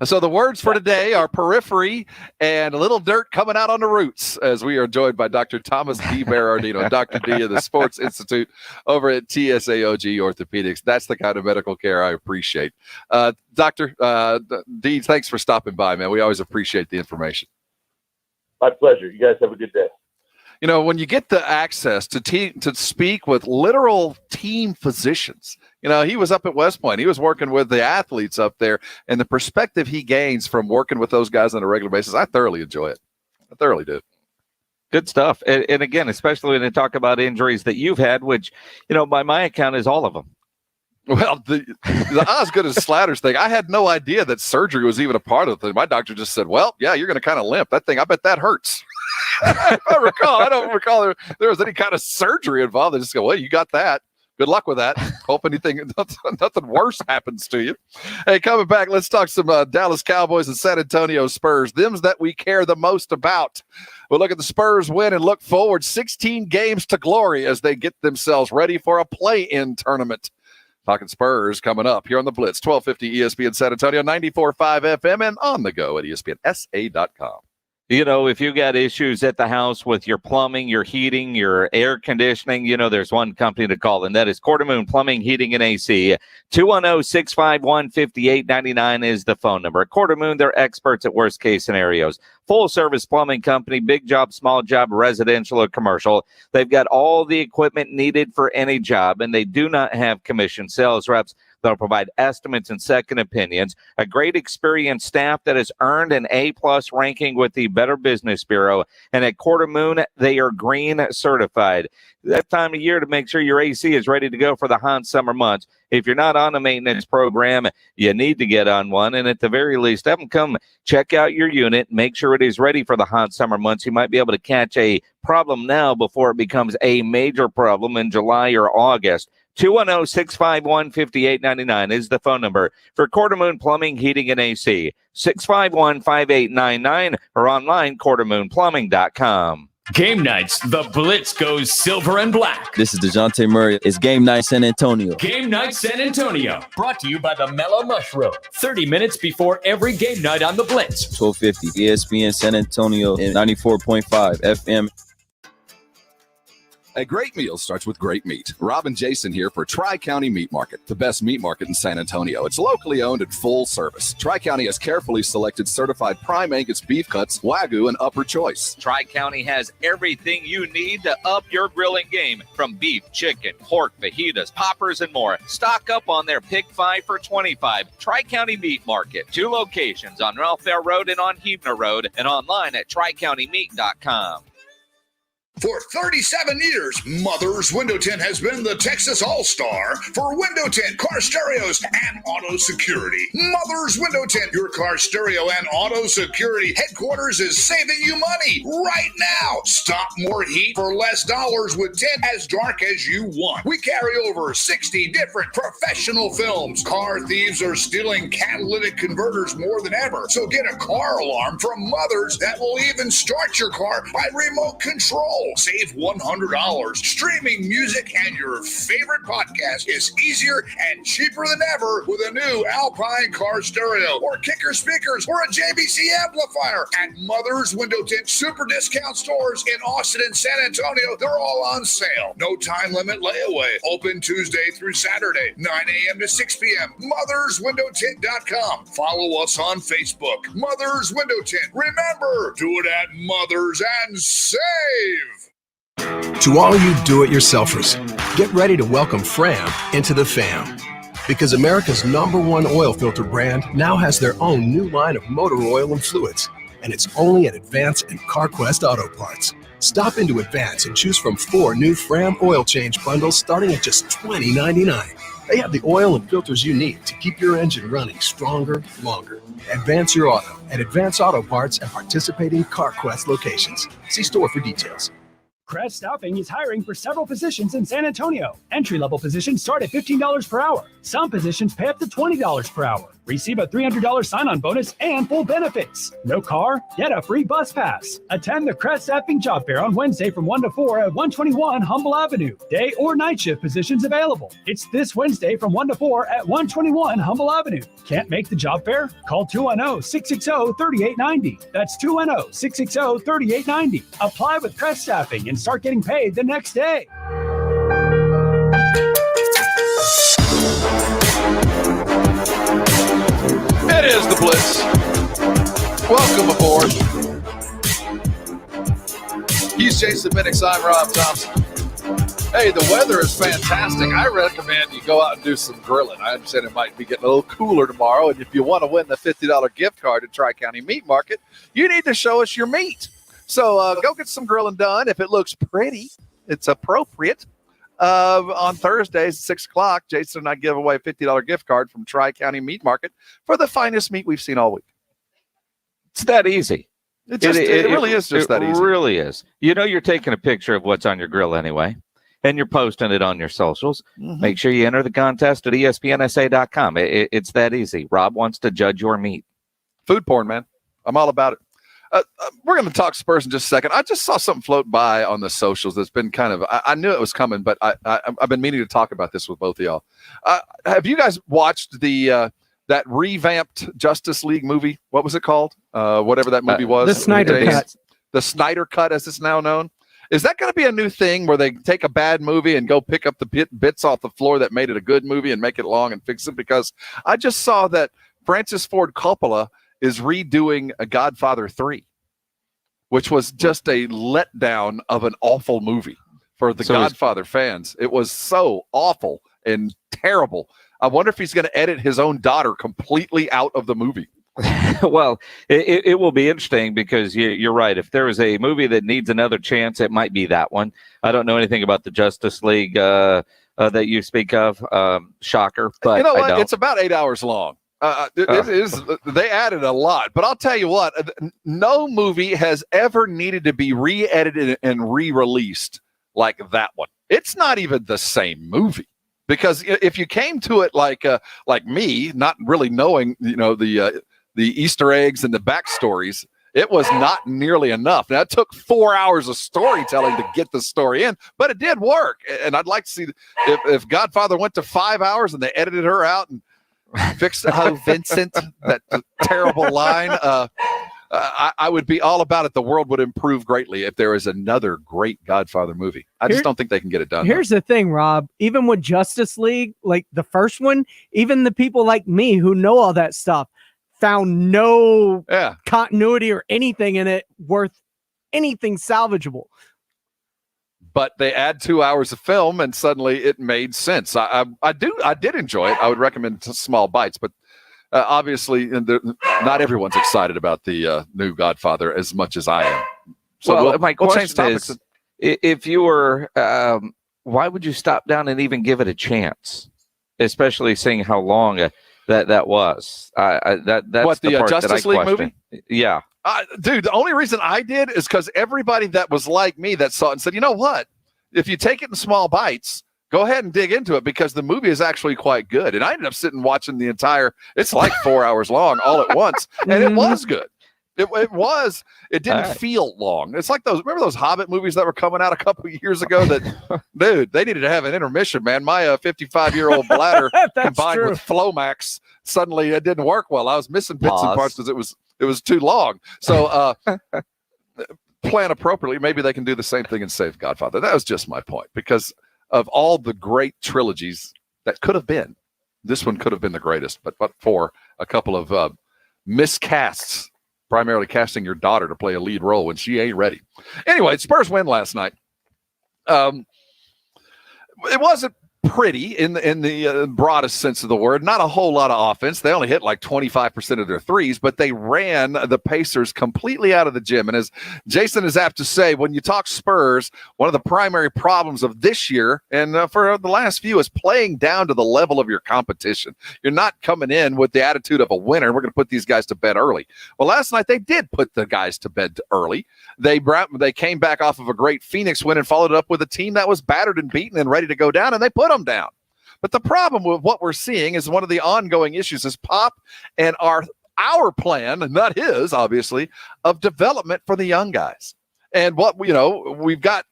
So the words for today are periphery and a little dirt coming out on the roots, as we are joined by Dr. Thomas D. Berardino, Dr. D of the Sports Institute over at TSAOG Orthopedics. That's the kind of medical care I appreciate. Dr. D, thanks for stopping by, man. We always appreciate the information. My pleasure. You guys have a good day. When you get the access to speak with literal team physicians, he was up at West Point. He was working with the athletes up there, and the perspective he gains from working with those guys on a regular basis, I thoroughly enjoy it. I thoroughly do. Good stuff. And again, especially when they talk about injuries that you've had, which, by my account is all of them. Well, the Osgood and Slatters thing, I had no idea that surgery was even a part of it. My doctor just said, well, yeah, you're going to kind of limp. That thing, I bet that hurts. I don't recall there was any kind of surgery involved. They just go, well, you got that. Good luck with that. Hope nothing worse happens to you. Hey, coming back, let's talk some Dallas Cowboys and San Antonio Spurs. Them's that we care the most about. We'll look at the Spurs win and look forward 16 games to glory as they get themselves ready for a play-in tournament. Talking Spurs coming up here on the Blitz, 1250 ESPN San Antonio, 94.5 FM, and on the go at ESPNSA.com. If you got issues at the house with your plumbing, your heating, your air conditioning, there's one company to call, and that is Quarter Moon Plumbing, Heating, and AC. 210-651-5899 is the phone number. At Quarter Moon, they're experts at worst-case scenarios. Full-service plumbing company, big job, small job, residential or commercial. They've got all the equipment needed for any job, and they do not have commissioned sales reps. They'll provide estimates and second opinions. A great experienced staff that has earned an A-plus ranking with the Better Business Bureau. And at Quarter Moon, they are green certified. That time of year to make sure your AC is ready to go for the hot summer months. If you're not on a maintenance program, you need to get on one. And at the very least, have them come check out your unit, make sure it is ready for the hot summer months. You might be able to catch a problem now before it becomes a major problem in July or August. 210-651-5899 is the phone number for Quarter Moon Plumbing, Heating, and AC. 651-5899 or online, quartermoonplumbing.com. Game nights, the Blitz goes silver and black. This is DeJounte Murray. It's Game Night San Antonio. Game Night San Antonio, brought to you by the Mellow Mushroom. 30 minutes before every game night on the Blitz. 1250 ESPN San Antonio and 94.5 FM. A great meal starts with great meat. Rob and Jason here for Tri-County Meat Market, the best meat market in San Antonio. It's locally owned and full service. Tri-County has carefully selected certified prime Angus beef cuts, Wagyu, and upper choice. Tri-County has everything you need to up your grilling game, from beef, chicken, pork, fajitas, poppers, and more. Stock up on their Pick 5 for $25. Tri-County Meat Market, 2 locations on Ralph Fair Road and on Huebner Road, and online at tricountymeat.com. For 37 years, Mother's Window Tint has been the Texas All-Star for window tint, car stereos, and auto security. Mother's Window Tint, your car stereo and auto security headquarters, is saving you money right now. Stop more heat for less dollars with tint as dark as you want. We carry over 60 different professional films. Car thieves are stealing catalytic converters more than ever, so get a car alarm from Mother's that will even start your car by remote control. Save $100. Streaming music and your favorite podcast is easier and cheaper than ever with a new Alpine car stereo or Kicker speakers or a JBC amplifier. At Mother's Window Tint super discount stores in Austin and San Antonio, they're all on sale. No time limit layaway. Open Tuesday through Saturday, 9 a.m. to 6 p.m. MothersWindowTint.com. Follow us on Facebook. Mother's Window Tint. Remember, do it at Mother's and save. To all you do-it-yourselfers, get ready to welcome Fram into the fam. Because America's #1 oil filter brand now has their own new line of motor oil and fluids. And it's only at Advance and CarQuest Auto Parts. Stop into Advance and choose from 4 new Fram oil change bundles starting at just $20.99. They have the oil and filters you need to keep your engine running stronger, longer. Advance your auto at Advance Auto Parts and participating CarQuest locations. See store for details. Crest Staffing is hiring for several positions in San Antonio. Entry-level positions start at $15 per hour. Some positions pay up to $20 per hour. Receive a $300 sign-on bonus and full benefits. No car? Get a free bus pass. Attend the Crest Staffing Job Fair on Wednesday from 1 to 4 at 121 Humble Avenue. Day or night shift positions available. It's this Wednesday from 1 to 4 at 121 Humble Avenue. Can't make the job fair? Call 210-660-3890. That's 210-660-3890. Apply with Crest Staffing and start getting paid the next day. It is the Blitz. Welcome aboard. He's Jason Minix. I'm Rob Thompson. Hey, the weather is fantastic. I recommend you go out and do some grilling. I understand it might be getting a little cooler tomorrow, and if you want to win the $50 gift card at Tri-County Meat Market, you need to show us your meat. So go get some grilling done. If it looks pretty, it's appropriate. On Thursdays at 6 o'clock, Jason and I give away a $50 gift card from Tri-County Meat Market for the finest meat we've seen all week. It's that easy. It really is just that easy. It really is. You know, you're taking a picture of what's on your grill anyway, and you're posting it on your socials. Mm-hmm. Make sure you enter the contest at ESPNSA.com. It's that easy. Rob wants to judge your meat. Food porn, man. I'm all about it. We're going to talk Spurs in just a second. I just saw something float by on the socials that's been kind of, I knew it was coming, but I've been meaning to talk about this with both of y'all. Have you guys watched that revamped Justice League movie? What was it called? Whatever that movie was. The Snyder Cut. The Snyder Cut, as it's now known. Is that going to be a new thing where they take a bad movie and go pick up the bits off the floor that made it a good movie and make it long and fix it? Because I just saw that Francis Ford Coppola is redoing a Godfather 3, which was just a letdown of an awful movie for the Godfather fans. It was so awful and terrible. I wonder if he's going to edit his own daughter completely out of the movie. Well, it will be interesting because you're right. If there is a movie that needs another chance, it might be that one. I don't know anything about the Justice League that you speak of. Shocker. But you know what? I don't. It's about 8 hours long. It is. They added a lot, but I'll tell you what, no movie has ever needed to be re-edited and re-released like that one. It's not even the same movie, because if you came to it like me, not really knowing, the Easter eggs and the backstories, it was not nearly enough. Now, it took 4 hours of storytelling to get the story in, but it did work. And I'd like to see if Godfather went to 5 hours and they edited her out and fixed Vincent, that terrible line. I would be all about it. The world would improve greatly if there is another great Godfather movie. I just don't think they can get it done. Here's the thing, Rob. Even with Justice League, like the first one, even the people like me who know all that stuff found no continuity or anything in it worth anything salvageable. But they add 2 hours of film, and suddenly it made sense. I did enjoy it. I would recommend small bites, but obviously, not everyone's excited about the new Godfather as much as I am. So my we'll change question topics. if you were, why would you stop down and even give it a chance? Especially seeing how long that was. That's what, the part Justice that I League question. movie? Yeah. Dude, the only reason I did is because everybody that was like me that saw it and said, you know what? If you take it in small bites, go ahead and dig into it because the movie is actually quite good. And I ended up sitting watching the entire, it's like 4 hours long all at once. And it was good. It didn't feel long. It's like remember those Hobbit movies that were coming out a couple of years ago that, dude, they needed to have an intermission, man. My 55-year-old bladder combined with Flomax, suddenly it didn't work well. I was missing bits and parts because it was too long. So plan appropriately. Maybe they can do the same thing and save Godfather. That was just my point because of all the great trilogies that could have been, this one could have been the greatest, but for a couple of miscasts, primarily casting your daughter to play a lead role when she ain't ready. Anyway, Spurs win last night. It wasn't pretty in the broadest sense of the word. Not a whole lot of offense. They only hit like 25% of their threes, but they ran the Pacers completely out of the gym. And as Jason is apt to say, when you talk Spurs, one of the primary problems of this year and for the last few is playing down to the level of your competition. You're not coming in with the attitude of a winner. We're going to put these guys to bed early. Well, last night they did put the guys to bed early. They came back off of a great Phoenix win and followed it up with a team that was battered and beaten and ready to go down, and they put them down. But the problem with what we're seeing is one of the ongoing issues is Pop and our plan, not his, obviously, of development for the young guys. And we've got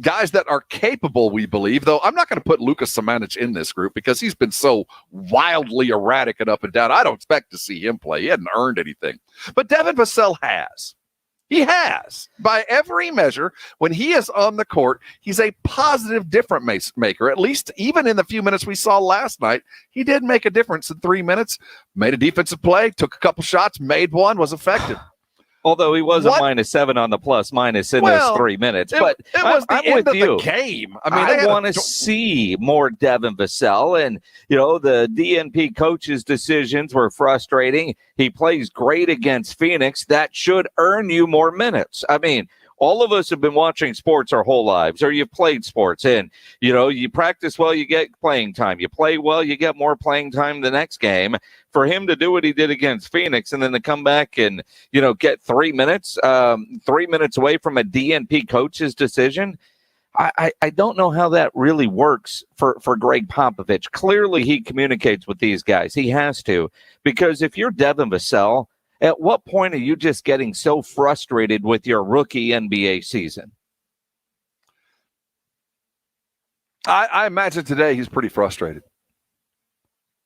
guys that are capable, we believe, though I'm not going to put Luka Samanic in this group because he's been so wildly erratic and up and down. I don't expect to see him play. He hadn't earned anything. But Devin Vassell has. He has. By every measure, when he is on the court, he's a positive difference maker. At least even in the few minutes we saw last night, he did make a difference in 3 minutes, made a defensive play, took a couple shots, made one, was effective. Although he was a -7 on the plus minus in those 3 minutes. But it was the end of the game. I want to see more Devin Vassell. And, the DNP coach's decisions were frustrating. He plays great against Phoenix. That should earn you more minutes. I mean, all of us have been watching sports our whole lives, or you've played sports, and, you practice well, you get playing time. You play well, you get more playing time the next game. For him to do what he did against Phoenix and then to come back and, get 3 minutes, 3 minutes away from a DNP coach's decision, I don't know how that really works for Greg Popovich. Clearly, he communicates with these guys. He has to, because if you're Devin Vassell, at what point are you just getting so frustrated with your rookie NBA season? I imagine today he's pretty frustrated.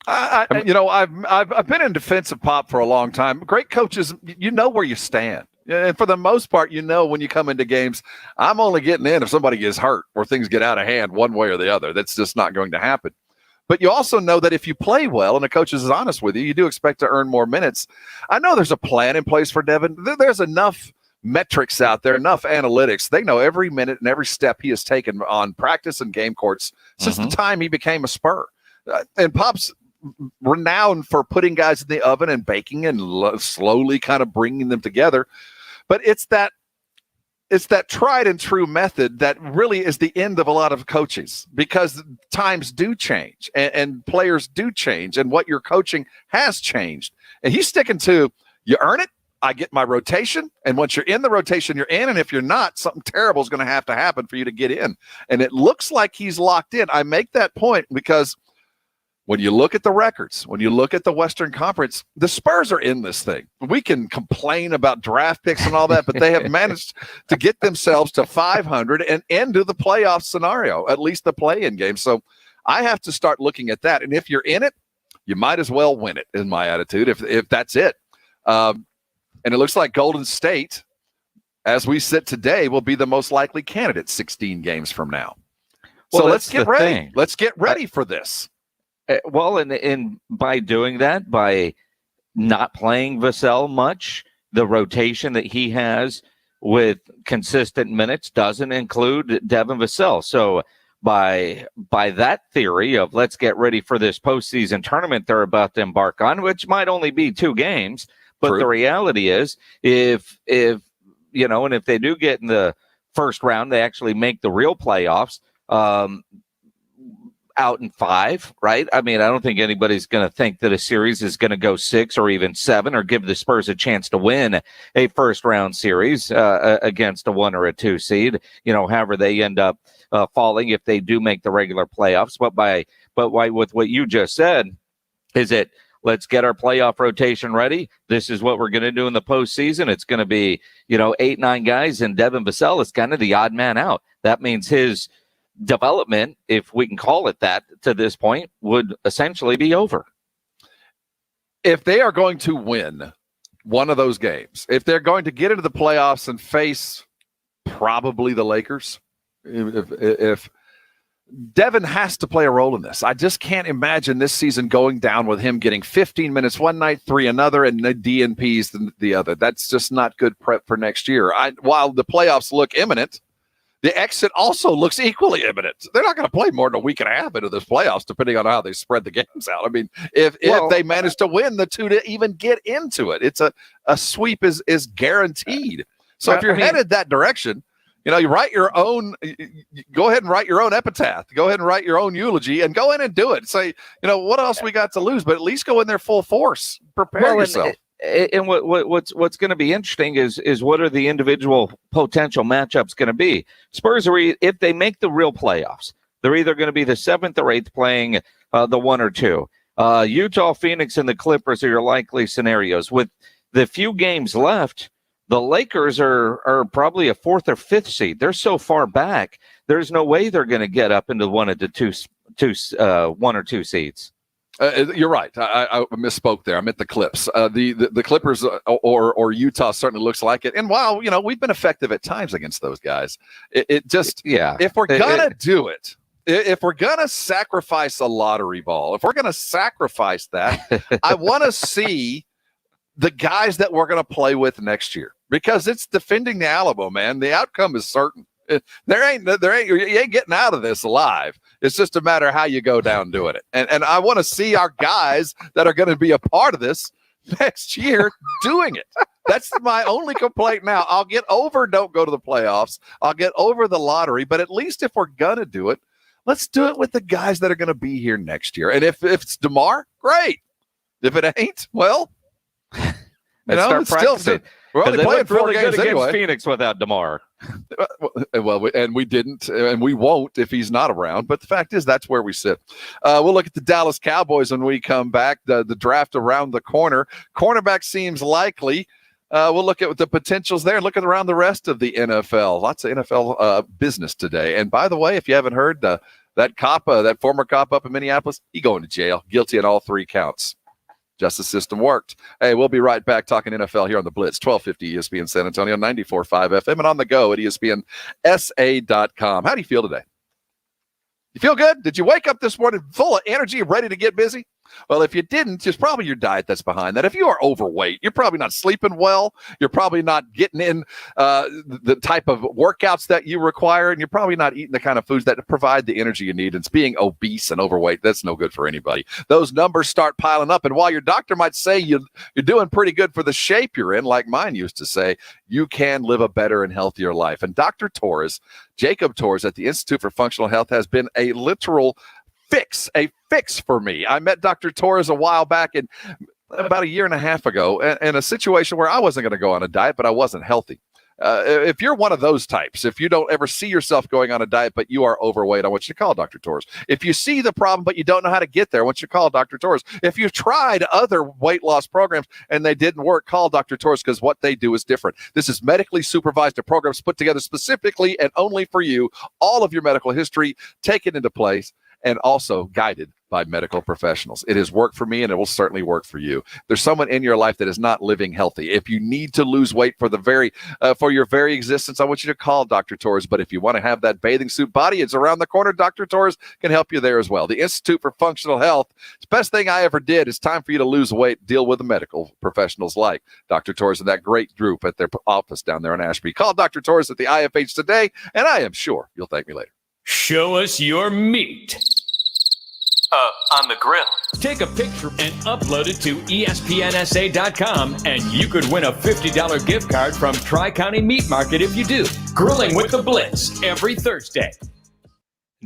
I've been in defense of Pop for a long time. Great coaches, you know where you stand. And for the most part, when you come into games, I'm only getting in if somebody gets hurt or things get out of hand one way or the other. That's just not going to happen. But you also know that if you play well and the coach is honest with you, you do expect to earn more minutes. I know there's a plan in place for Devin. There's enough metrics out there, enough analytics. They know every minute and every step he has taken on practice and game courts since the time he became a Spur. And Pop's renowned for putting guys in the oven and baking and slowly kind of bringing them together. But it's that tried and true method that really is the end of a lot of coaches, because times do change and players do change, and what you're coaching has changed. And he's sticking to, you earn it, I get my rotation, and once you're in the rotation, you're in, and if you're not, something terrible is going to have to happen for you to get in. And it looks like he's locked in. I make that point because when you look at the records, when you look at the Western Conference, the Spurs are in this thing. We can complain about draft picks and all that, but they have managed to get themselves to 500 and into the playoff scenario, at least the play-in game. So I have to start looking at that. And if you're in it, you might as well win it, is my attitude, if that's it. And it looks like Golden State, as we sit today, will be the most likely candidate 16 games from now. Well, so let's get ready. Thing. Let's get ready for this. Well, and by doing that, by not playing Vassell much, the rotation that he has with consistent minutes doesn't include Devin Vassell. So by that theory of let's get ready for this postseason tournament they're about to embark on, which might only be 2 games, but the reality is if they do get in the first round. They actually make the real playoffs. Out in 5, right? I mean, I don't think anybody's going to think that a series is going to go 6 or even 7 or give the Spurs a chance to win a first round series against a 1 or a 2 seed, however they end up falling if they do make the regular playoffs. But with what you just said, is it, let's get our playoff rotation ready. This is what we're going to do in the postseason. It's going to be, 8, 9 guys, and Devin Vassell is kind of the odd man out. That means his development, if we can call it that, to this point, would essentially be over. If they are going to win one of those games, if they're going to get into the playoffs and face probably the Lakers, if Devin has to play a role in this. I just can't imagine this season going down with him getting 15 minutes one night, 3 another, and the DNPs the other. That's just not good prep for next year. While the playoffs look imminent, the exit also looks equally imminent. They're not going to play more than a week and a half into this playoffs, depending on how they spread the games out. I mean, if they manage to win the 2 to even get into it, it's a sweep is guaranteed. So if you're headed that direction, you write your own. Go ahead and write your own epitaph. Go ahead and write your own eulogy, and go in and do it. Say, what else we got to lose? But at least go in there full force. Prepare yourself. And what's going to be interesting is what are the individual potential matchups going to be? Spurs are, if they make the real playoffs, they're either going to be the 7th or 8th playing the 1 or 2. Utah, Phoenix, and the Clippers are your likely scenarios. With the few games left, the Lakers are probably a 4th or 5th seed. They're so far back, there's no way they're going to get up into one of the 1 or 2 seeds. You're right. I misspoke there. I meant the Clips. The Clippers or Utah certainly looks like it. And while we've been effective at times against those guys, if we're gonna do it, if we're gonna sacrifice a lottery ball, if we're gonna sacrifice that, I want to see the guys that we're gonna play with next year, because it's defending the Alamo, man. The outcome is certain. You ain't getting out of this alive. It's just a matter of how you go down doing it. And I want to see our guys that are going to be a part of this next year doing it. That's my only complaint now. I'll get over don't go to the playoffs. I'll get over the lottery. But at least if we're going to do it, let's do it with the guys that are going to be here next year. And if it's DeMar, great. If it ain't, well, it's still. We're only playing 4 games against anyway. Phoenix without DeMar. Well, and we didn't, and we won't if he's not around. But the fact is, that's where we sit. We'll look at the Dallas Cowboys when we come back. The draft around the corner. Cornerback seems likely. We'll look at the potentials there and look at around the rest of the NFL. Lots of NFL business today. And by the way, if you haven't heard, that former cop up in Minneapolis, he going to jail, guilty on all 3 counts. Justice system worked. Hey, we'll be right back talking NFL here on the Blitz, 1250 ESPN San Antonio, 94.5 FM, and on the go at ESPNSA.com. How do you feel today? You feel good? Did you wake up this morning full of energy, ready to get busy? Well, if you didn't, it's probably your diet that's behind that. If you are overweight, you're probably not sleeping well. You're probably not getting in the type of workouts that you require, and you're probably not eating the kind of foods that provide the energy you need. And being obese and overweight, that's no good for anybody. Those numbers start piling up, and while your doctor might say you're doing pretty good for the shape you're in, like mine used to say, you can live a better and healthier life. And Dr. Torres, Jacob Torres at the Institute for Functional Health, has been a literal fix for me. I met Dr. Torres a while back, and about a year and a half ago, in a situation where I wasn't going to go on a diet, but I wasn't healthy. If you're one of those types, if you don't ever see yourself going on a diet, but you are overweight, I want you to call Dr. Torres. If you see the problem, but you don't know how to get there, I want you to call Dr. Torres. If you've tried other weight loss programs and they didn't work, call Dr. Torres, because what they do is different. This is medically supervised, a program put together specifically and only for you, all of your medical history taken into place, and also guided by medical professionals. It has worked for me, and it will certainly work for you. There's someone in your life that is not living healthy. If you need to lose weight for your very existence, I want you to call Dr. Torres. But if you want to have that bathing suit body, it's around the corner. Dr. Torres can help you there as well. The Institute for Functional Health, it's the best thing I ever did. It's time for you to lose weight, deal with the medical professionals like Dr. Torres and that great group at their office down there in Ashby. Call Dr. Torres at the IFH today, and I am sure you'll thank me later. Show us your meat. On the grill. Take a picture and upload it to ESPNSA.com, and you could win a $50 gift card from Tri-County Meat Market if you do. Grilling with the Blitz every Thursday.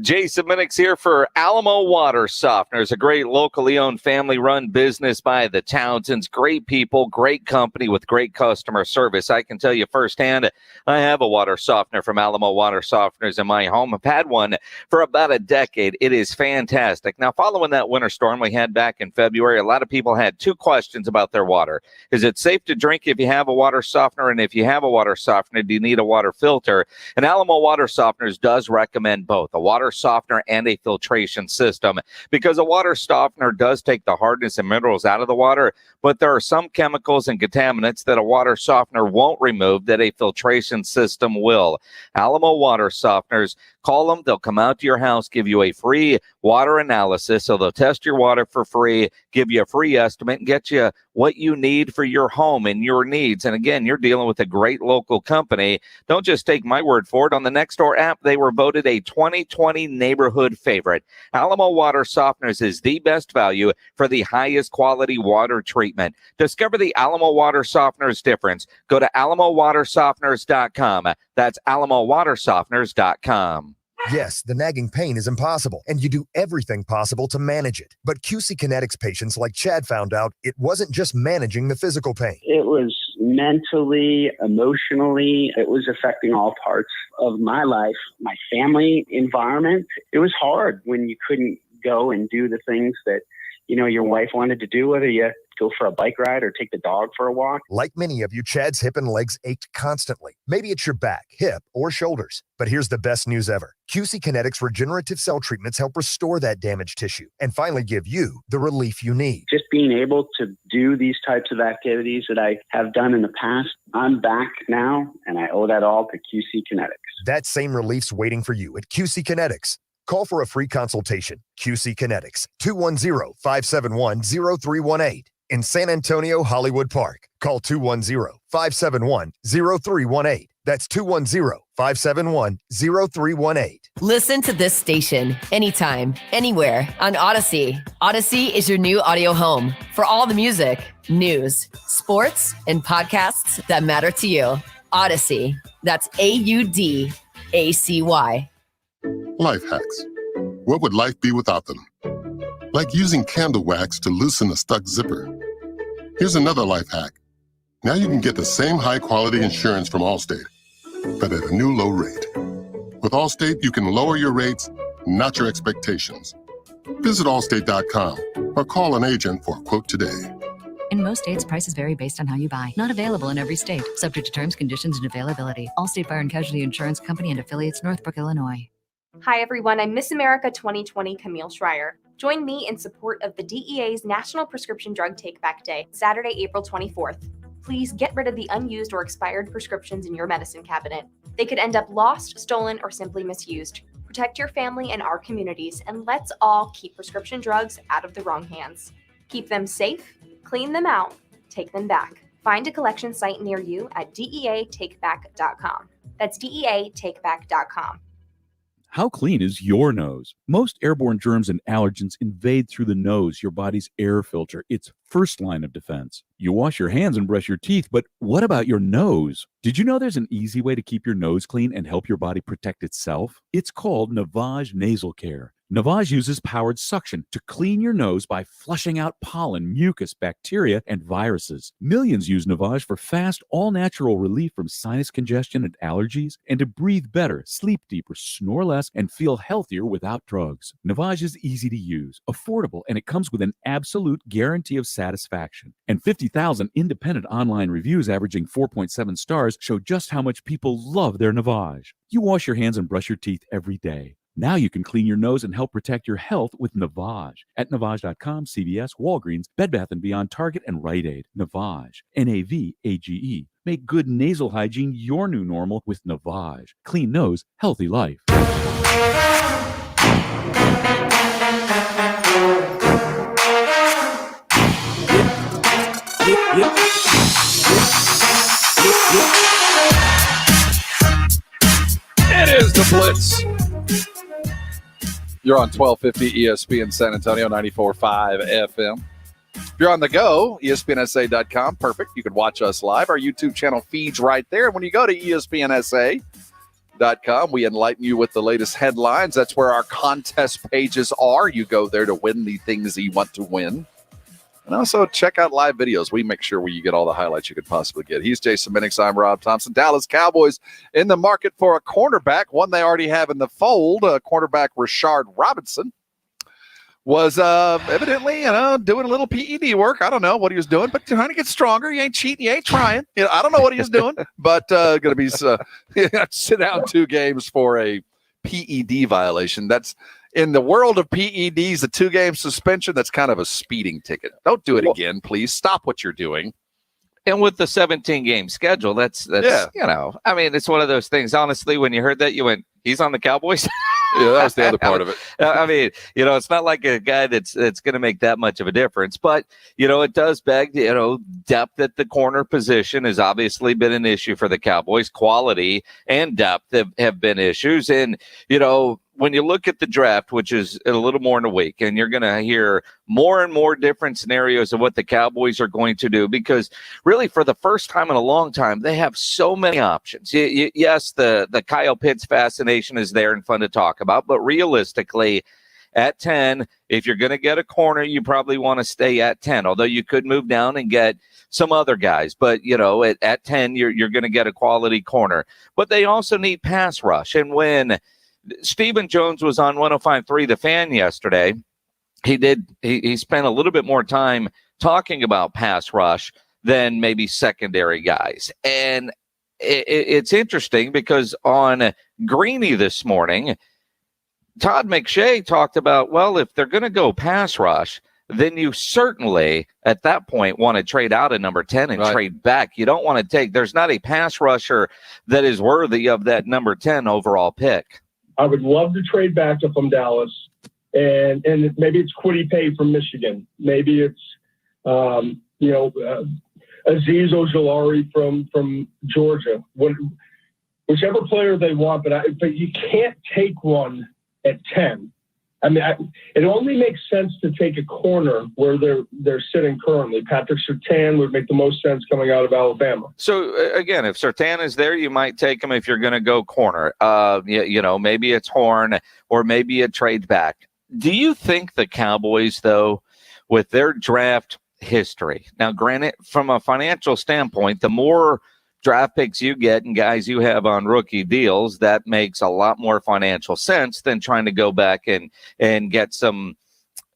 Jason Minix here for Alamo Water Softeners, a great locally owned family-run business by the Townsends. Great people, great company with great customer service. I can tell you firsthand, I have a water softener from Alamo Water Softeners in my home. I've had one for about a decade. It is fantastic. Now, following that winter storm we had back in February, a lot of people had two questions about their water. Is it safe to drink if you have a water softener? And if you have a water softener, do you need a water filter? And Alamo Water Softeners does recommend both a water softener and a filtration system, because a water softener does take the hardness and minerals out of the water, but there are some chemicals and contaminants that a water softener won't remove that a filtration system will. Alamo Water Softeners, call them. They'll come out to your house, give you a free water analysis. So they'll test your water for free, give you a free estimate, and get you what you need for your home and your needs. And again, you're dealing with a great local company. Don't just take my word for it. On the Nextdoor app, they were voted a 2020 neighborhood favorite. Alamo Water Softeners is the best value for the highest quality water treatment. Discover the Alamo Water Softeners difference. Go to alamowatersofteners.com. That's alamowatersofteners.com. Yes, the nagging pain is impossible, and you do everything possible to manage it. But QC Kinetics patients like Chad found out it wasn't just managing the physical pain. It was mentally, emotionally, it was affecting all parts of my life, my family environment. It was hard when you couldn't go and do the things that, you know, your wife wanted to do, whether you go for a bike ride or take the dog for a walk. Like many of you, Chad's hip and legs ached constantly. Maybe it's your back, hip, or shoulders. But here's the best news ever. QC Kinetics regenerative cell treatments help restore that damaged tissue and finally give you the relief you need. Just being able to do these types of activities that I have done in the past, I'm back now, and I owe that all to QC Kinetics. That same relief's waiting for you at QC Kinetics. Call for a free consultation. QC Kinetics, 210-571-0318. In San Antonio, Hollywood Park. Call 210-571-0318. That's 210-571-0318. Listen to this station anytime, anywhere on Odyssey. Odyssey is your new audio home for all the music, news, sports, and podcasts that matter to you. Odyssey. That's AUDACY. Life hacks. What would life be without them? Like using candle wax to loosen a stuck zipper. Here's another life hack. Now you can get the same high-quality insurance from Allstate, but at a new low rate. With Allstate, you can lower your rates, not your expectations. Visit allstate.com or call an agent for a quote today. In most states, prices vary based on how you buy. Not available in every state. Subject to terms, conditions, and availability. Allstate Fire and Casualty Insurance Company and affiliates, Northbrook, Illinois. Hi, everyone. I'm Miss America 2020 Camille Schreier. Join me in support of the DEA's National Prescription Drug Take-Back Day, Saturday, April 24th. Please get rid of the unused or expired prescriptions in your medicine cabinet. They could end up lost, stolen, or simply misused. Protect your family and our communities, and let's all keep prescription drugs out of the wrong hands. Keep them safe, clean them out, take them back. Find a collection site near you at DEATakeback.com. That's DEATakeback.com. How clean is your nose? Most airborne germs and allergens invade through the nose, your body's air filter. It's first line of defense. You wash your hands and brush your teeth, but what about your nose? Did you know there's an easy way to keep your nose clean and help your body protect itself? It's called Navage Nasal Care. Navage uses powered suction to clean your nose by flushing out pollen, mucus, bacteria, and viruses. Millions use Navage for fast, all-natural relief from sinus congestion and allergies, and to breathe better, sleep deeper, snore less, and feel healthier without drugs. Navage is easy to use, affordable, and it comes with an absolute guarantee of satisfaction. And 50,000 independent online reviews averaging 4.7 stars show just how much people love their Navage. You wash your hands and brush your teeth every day. Now you can clean your nose and help protect your health with Navage. At Navage.com, CVS, Walgreens, Bed Bath & Beyond, Target, and Rite Aid. Navage. Navage. Make good nasal hygiene your new normal with Navage. Clean nose, healthy life. It is the Blitz. You're on 1250 ESPN San Antonio, 94.5 FM. If you're on the go, ESPNSA.com, perfect. You can watch us live. Our YouTube channel feeds right there. When you go to ESPNSA.com, we enlighten you with the latest headlines. That's where our contest pages are. You go there to win the things that you want to win. And also check out live videos. We make sure you get all the highlights you could possibly get. He's Jason Minix. I'm Rob Thompson. Dallas Cowboys in the market for a cornerback, one they already have in the fold. Cornerback Rashard Robinson was evidently, doing a little PED work. I don't know what he was doing, but trying to get stronger. He ain't cheating. He ain't trying. I don't know what he was doing, but going to be sit out 2 games for a PED violation. That's in the world of PEDs, a 2-game suspension. That's kind of a speeding ticket. Don't do it again, please. Stop what you're doing. And with the 17-game schedule, that's it's one of those things. Honestly, when you heard that, you went, he's on the Cowboys? Yeah, that was the other part of it. It's not like a guy that's going to make that much of a difference. But, it does beg, depth at the corner position has obviously been an issue for the Cowboys. Quality and depth have been issues. And, when you look at the draft, which is a little more in a week, and you're going to hear more and more different scenarios of what the Cowboys are going to do, because really for the first time in a long time, they have so many options. Yes, the Kyle Pitts fascination is there and fun to talk about, but realistically, at 10, if you're going to get a corner, you probably want to stay at 10, although you could move down and get some other guys. But, at 10, you're going to get a quality corner. But they also need pass rush. And when Stephen Jones was on 105.3 The Fan yesterday, he spent a little bit more time talking about pass rush than maybe secondary guys. And it's interesting because on Greeny this morning, Todd McShay talked about, well, if they're going to go pass rush, then you certainly at that point want to trade out at number 10 and trade back. You don't want to there's not a pass rusher that is worthy of that number 10 overall pick. I would love to trade back if I'm Dallas, and maybe it's Kwity Paye from Michigan. Maybe it's Azeez Ojulari from Georgia. Whichever player they want, but you can't take one at 10. It only makes sense to take a corner where they're sitting currently. Patrick Surtain would make the most sense coming out of Alabama. So again, if Surtain is there, you might take him if you're going to go corner. Maybe it's Horn or maybe a trade back. Do you think the Cowboys, though, with their draft history, now granted, from a financial standpoint, the more draft picks you get and guys you have on rookie deals, that makes a lot more financial sense than trying to go back and get some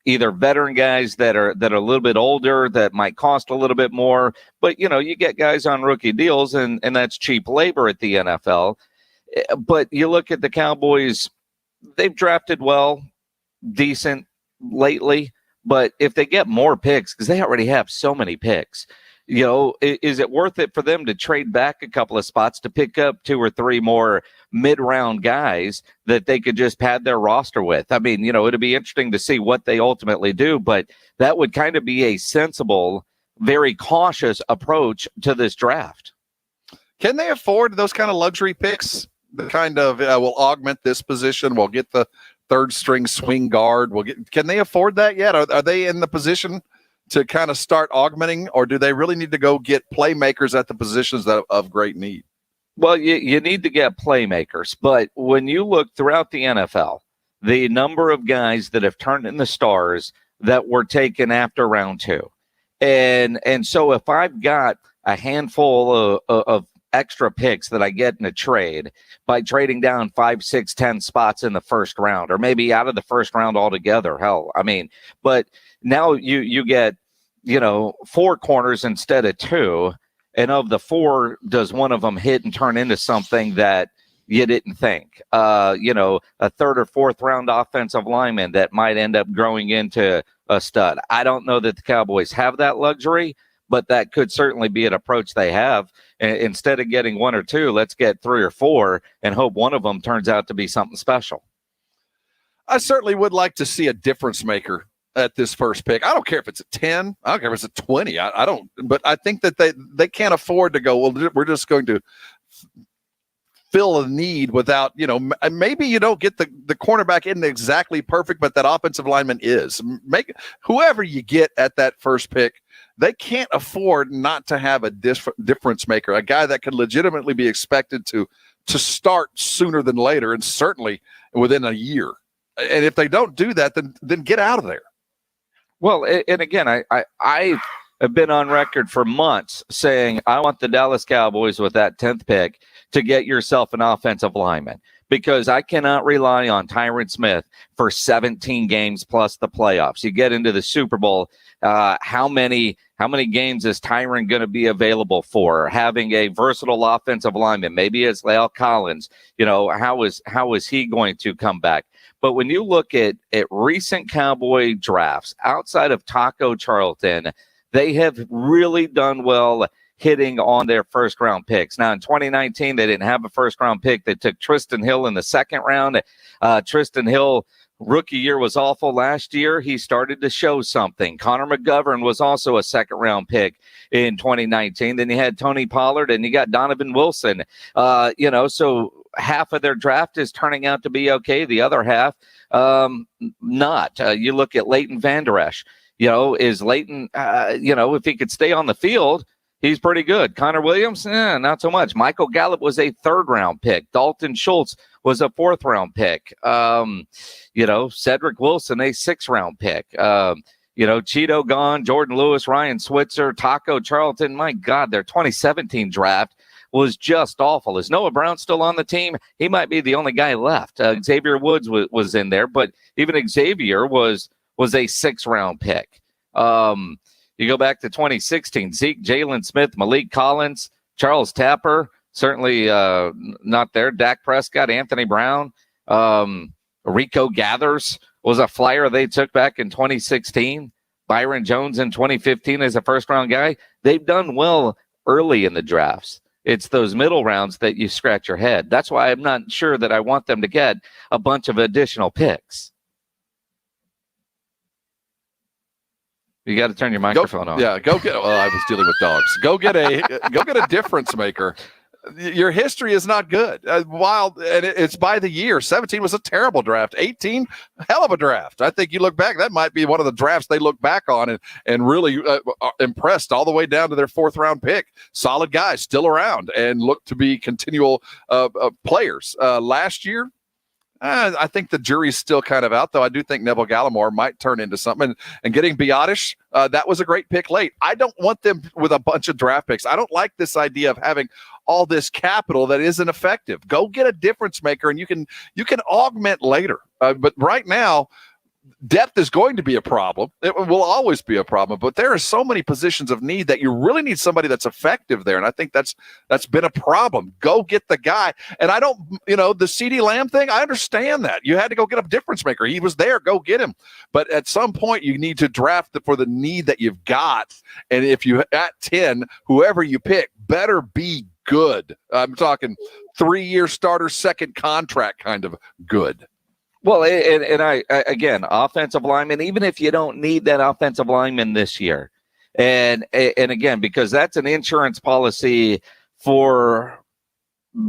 either veteran guys that are a little bit older that might cost a little bit more. But, you get guys on rookie deals and that's cheap labor at the NFL. But you look at the Cowboys, they've drafted well, decent lately. But if they get more picks, because they already have so many picks, is it worth it for them to trade back a couple of spots to pick up 2 or 3 more mid-round guys that they could just pad their roster with? It'd be interesting to see what they ultimately do, but that would kind of be a sensible, very cautious approach to this draft. Can they afford those kind of luxury picks? The kind of will augment this position. We'll get the 3rd-string swing guard. Can they afford that yet? Are they in the position to kind of start augmenting, or do they really need to go get playmakers at the positions that of great need? Well, you need to get playmakers, but when you look throughout the NFL, the number of guys that have turned into stars that were taken after round 2, and so if I've got a handful of extra picks that I get in a trade by trading down 5, 6, 10 spots in the first round, or maybe out of the first round altogether, but now you get, 4 corners instead of 2. And of the 4, does one of them hit and turn into something that you didn't think? A 3rd or 4th round offensive lineman that might end up growing into a stud. I don't know that the Cowboys have that luxury, but that could certainly be an approach they have. Instead of getting 1 or 2, let's get 3 or 4 and hope one of them turns out to be something special. I certainly would like to see a difference maker at this first pick. I don't care if it's a 10. I don't care if it's a 20. I don't. But I think that they can't afford to go, well, we're just going to fill a need without, maybe you don't get the cornerback isn't exactly perfect, but that offensive lineman is. Make whoever you get at that first pick, they can't afford not to have a difference maker, a guy that could legitimately be expected to start sooner than later, and certainly within a year. And if they don't do that, then get out of there. Well, and again, I have been on record for months saying I want the Dallas Cowboys with that 10th pick to get yourself an offensive lineman, because I cannot rely on Tyron Smith for 17 games plus the playoffs. You get into the Super Bowl, how many games is Tyron going to be available for? Having a versatile offensive lineman, maybe it's La'el Collins, how is he going to come back? But when you look at recent Cowboy drafts, outside of Taco Charlton, they have really done well hitting on their first-round picks. Now, in 2019, they didn't have a first-round pick. They took Tristan Hill in the second round. Tristan Hill, rookie year was awful. Last year, he started to show something. Connor McGovern was also a second-round pick in 2019. Then you had Tony Pollard, and you got Donovan Wilson. So half of their draft is turning out to be okay. The other half, not. You look at Leighton Vander Esch. Is Leighton, if he could stay on the field, he's pretty good. Connor Williams, not so much. Michael Gallup was a third-round pick. Dalton Schultz was a fourth-round pick. Cedric Wilson, a sixth-round pick. Cheeto gone, Jordan Lewis, Ryan Switzer, Taco Charlton. My God, their 2017 draft was just awful. Is Noah Brown still on the team? He might be the only guy left. Xavier Woods was in there, but even Xavier was a sixth-round pick. You go back to 2016, Zeke, Jalen Smith, Malik Collins, Charles Tapper, certainly not there. Dak Prescott, Anthony Brown, Rico Gathers was a flyer they took back in 2016. Byron Jones in 2015 as a first-round guy. They've done well early in the drafts. It's those middle rounds that you scratch your head. That's why I'm not sure that I want them to get a bunch of additional picks. You got to turn your microphone on. Yeah, go get. Well, I was dealing with dogs. Go get a difference maker. Your history is not good. Wild, and it's by the year. 17 was a terrible draft. 18, hell of a draft. I think you look back, that might be one of the drafts they look back on and really impressed all the way down to their fourth-round pick. Solid guys still around and look to be continual players. Last year, I think the jury's still kind of out, though. I do think Neville Gallimore might turn into something. And getting Biotish, that was a great pick late. I don't want them with a bunch of draft picks. I don't like this idea of having all this capital that isn't effective. Go get a difference maker, and you can augment later. But right now, depth is going to be a problem. It will always be a problem, but there are so many positions of need that you really need somebody that's effective there. And I think that's been a problem. Go get the guy. And I don't, the CeeDee Lamb thing, I understand that. You had to go get a difference maker. He was there. Go get him. But at some point you need to draft for the need that you've got. And if you at 10, whoever you pick better be good. I'm talking 3-year starter, second contract kind of good. Well, and I again, offensive lineman, even if you don't need that offensive lineman this year, and again, because that's an insurance policy for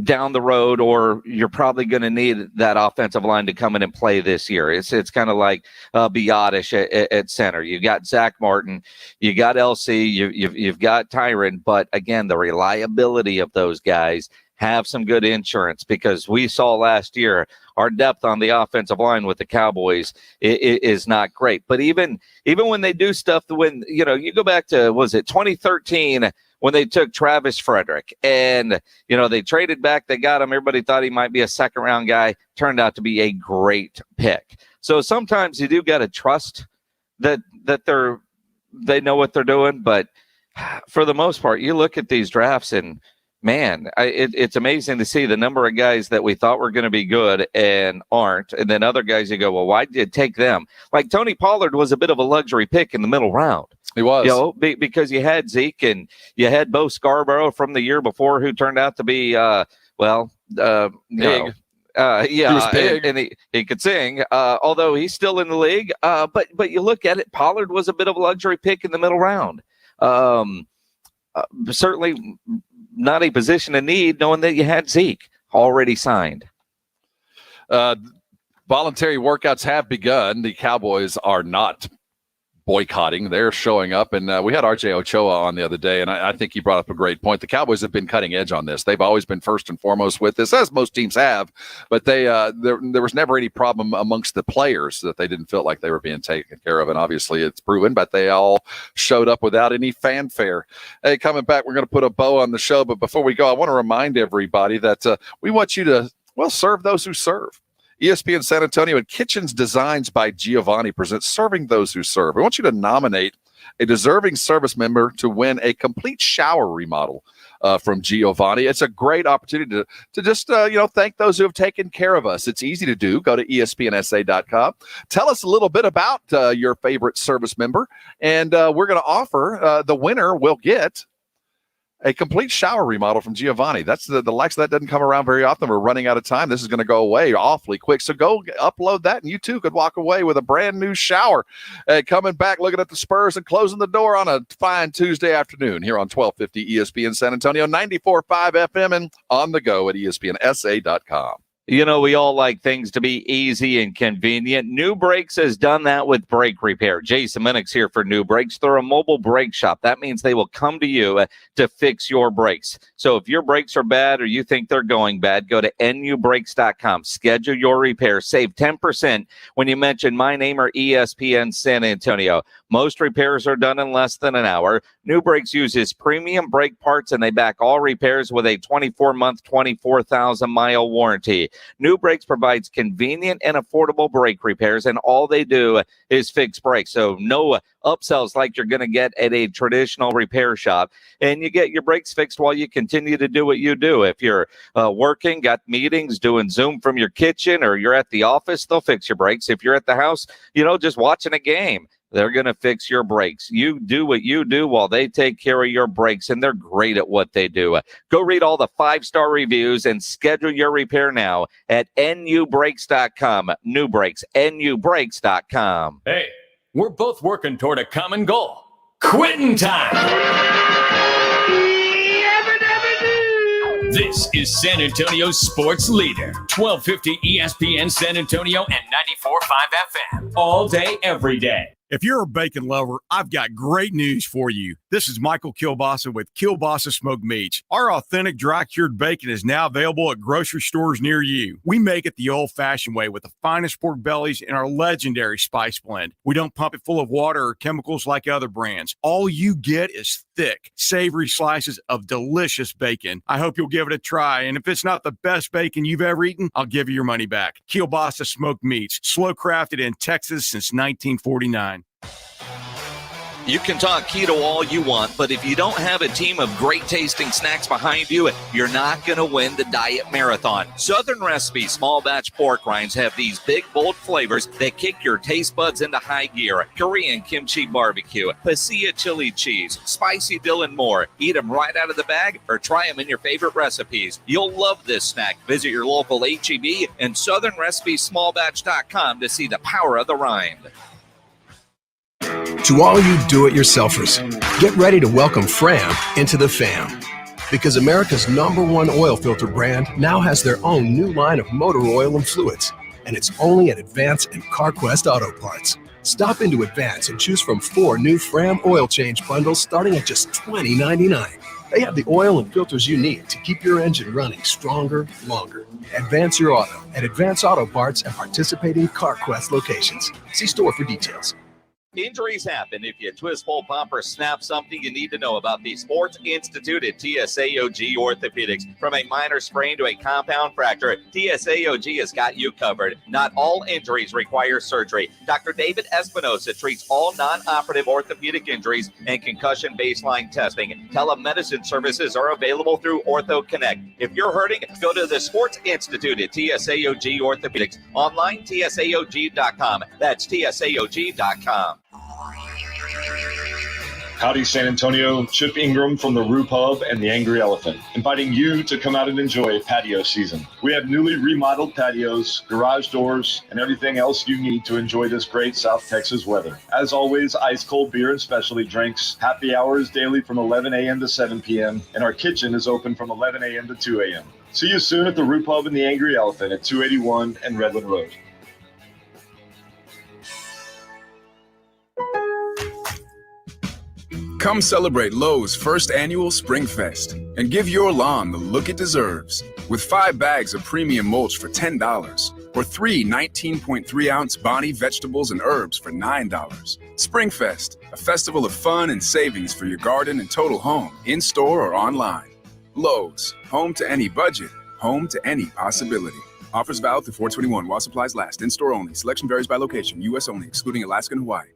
down the road, or you're probably going to need that offensive line to come in and play this year. It's kind of like Biotish at center. You got Zach Martin, you got LC, you've got Tyron, but again, the reliability of those guys have some good insurance, because we saw last year our depth on the offensive line with the Cowboys is not great. But even when they do stuff, when you go back to, was it 2013 when they took Travis Frederick and they traded back, they got him. Everybody thought he might be a second round guy. Turned out to be a great pick. So sometimes you do got to trust that they know what they're doing. But for the most part, you look at these drafts and, man, it's amazing to see the number of guys that we thought were going to be good and aren't. And then other guys, you go, well, why did you take them? Like Tony Pollard was a bit of a luxury pick in the middle round. He was. Because you had Zeke and you had Bo Scarborough from the year before, who turned out to be, big. He was big. And he could sing, although he's still in the league. But you look at it, Pollard was a bit of a luxury pick in the middle round. Certainly not a position of need, knowing that you had Zeke. already signed. Voluntary workouts have begun. The Cowboys are not boycotting. They're showing up. And we had RJ Ochoa on the other day, and I think he brought up a great point. The Cowboys have been cutting edge on this. They've always been first and foremost with this, as most teams have. But there was never any problem amongst the players that they didn't feel like they were being taken care of. And obviously it's proven, but they all showed up without any fanfare. Hey, coming back, we're going to put a bow on the show. But before we go, I want to remind everybody that we want you to, serve those who serve. ESPN San Antonio and Kitchens Designs by Giovanni presents Serving Those Who Serve. We want you to nominate a deserving service member to win a complete shower remodel from Giovanni. It's a great opportunity to just, thank those who have taken care of us. It's easy to do. Go to ESPNSA.com. Tell us a little bit about your favorite service member, and we're going to offer the winner will get a complete shower remodel from Giovanni. That's the likes of that doesn't come around very often. We're running out of time. This is going to go away awfully quick. So go upload that, and you too could walk away with a brand new shower. Coming back, looking at the Spurs and closing the door on a fine Tuesday afternoon here on 1250 ESPN San Antonio, 94.5 FM, and on the go at ESPNSA.com. You know, we all like things to be easy and convenient. New Brakes has done that with brake repair. Jason Minnick's here for New Brakes. They're a mobile brake shop. That means they will come to you to fix your brakes. So if your brakes are bad or you think they're going bad, go to nubrakes.com. Schedule your repair. Save 10% when you mention my name or ESPN San Antonio. Most repairs are done in less than an hour. New Brakes uses premium brake parts, and they back all repairs with a 24-month, 24,000-mile warranty. New Brakes provides convenient and affordable brake repairs, and all they do is fix brakes. So no upsells like you're going to get at a traditional repair shop. And you get your brakes fixed while you continue to do what you do. If you're working, got meetings, doing Zoom from your kitchen, or you're at the office, they'll fix your brakes. If you're at the house, just watching a game, they're going to fix your brakes. You do what you do while they take care of your brakes, and they're great at what they do. Go read all the 5-star reviews and schedule your repair now at nubrakes.com. New Brakes, nubrakes.com. Hey, we're both working toward a common goal. Quitting time! This is San Antonio's sports leader, 1250 ESPN San Antonio and 94.5 FM. All day, every day. If you're a bacon lover, I've got great news for you. This is Michael Kilbasa with Kilbasa Smoked Meats. Our authentic dry-cured bacon is now available at grocery stores near you. We make it the old-fashioned way with the finest pork bellies in our legendary spice blend. We don't pump it full of water or chemicals like other brands. All you get is thick, savory slices of delicious bacon. I hope you'll give it a try, and if it's not the best bacon you've ever eaten, I'll give you your money back. Kilbasa Smoked Meats, slow-crafted in Texas since 1949. You can talk keto all you want, but if you don't have a team of great tasting snacks behind you, you're not going to win the diet marathon. Southern Recipe small batch pork rinds have these big, bold flavors that kick your taste buds into high gear. Korean kimchi barbecue, pasilla chili cheese, spicy dill, and more. Eat them right out of the bag or try them in your favorite recipes. You'll love this snack. Visit your local H-E-B and southernrecipesmallbatch.com to see the power of the rind. To all you do-it-yourselfers, get ready to welcome Fram into the fam. Because America's #1 oil filter brand now has their own new line of motor oil and fluids. And it's only at Advance and CarQuest Auto Parts. Stop into Advance and choose from 4 new Fram oil change bundles starting at just $20.99. They have the oil and filters you need to keep your engine running stronger, longer. Advance your auto at Advance Auto Parts and participating CarQuest locations. See store for details. Injuries happen. If you twist, pull, pump, or snap something, you need to know about the Sports Institute at TSAOG Orthopedics. From a minor sprain to a compound fracture, TSAOG has got you covered. Not all injuries require surgery. Dr. David Espinosa treats all non-operative orthopedic injuries and concussion baseline testing. Telemedicine services are available through Ortho Connect. If you're hurting, go to the Sports Institute at TSAOG Orthopedics. Online, TSAOG.com. That's TSAOG.com. Howdy, San Antonio. Chip Ingram from the Roo Pub and the Angry Elephant, inviting you to come out and enjoy patio season. We have newly remodeled patios, garage doors, and everything else you need to enjoy this great South Texas weather. As always, ice cold beer and specialty drinks. Happy hours daily from 11 a.m. to 7 p.m. and our kitchen is open from 11 a.m. to 2 a.m. See you soon at the Root Pub and the Angry Elephant at 281 and Redland Road. Come celebrate Lowe's first annual Spring Fest and give your lawn the look it deserves with 5 bags of premium mulch for $10 or 3 19.3-ounce Bonnie vegetables and herbs for $9. Spring Fest, a festival of fun and savings for your garden and total home, in-store or online. Lowe's, home to any budget, home to any possibility. Offers valid through 4/21 while supplies last. In-store only. Selection varies by location. U.S. only, excluding Alaska and Hawaii.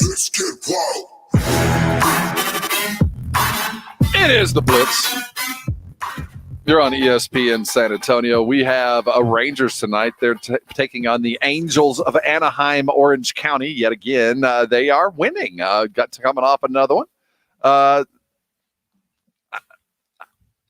Let's get wild. It is the Blitz. You're on ESPN San Antonio. We have a Rangers tonight. They're taking on the Angels of Anaheim, Orange County. Yet again, they are winning. Coming off another one.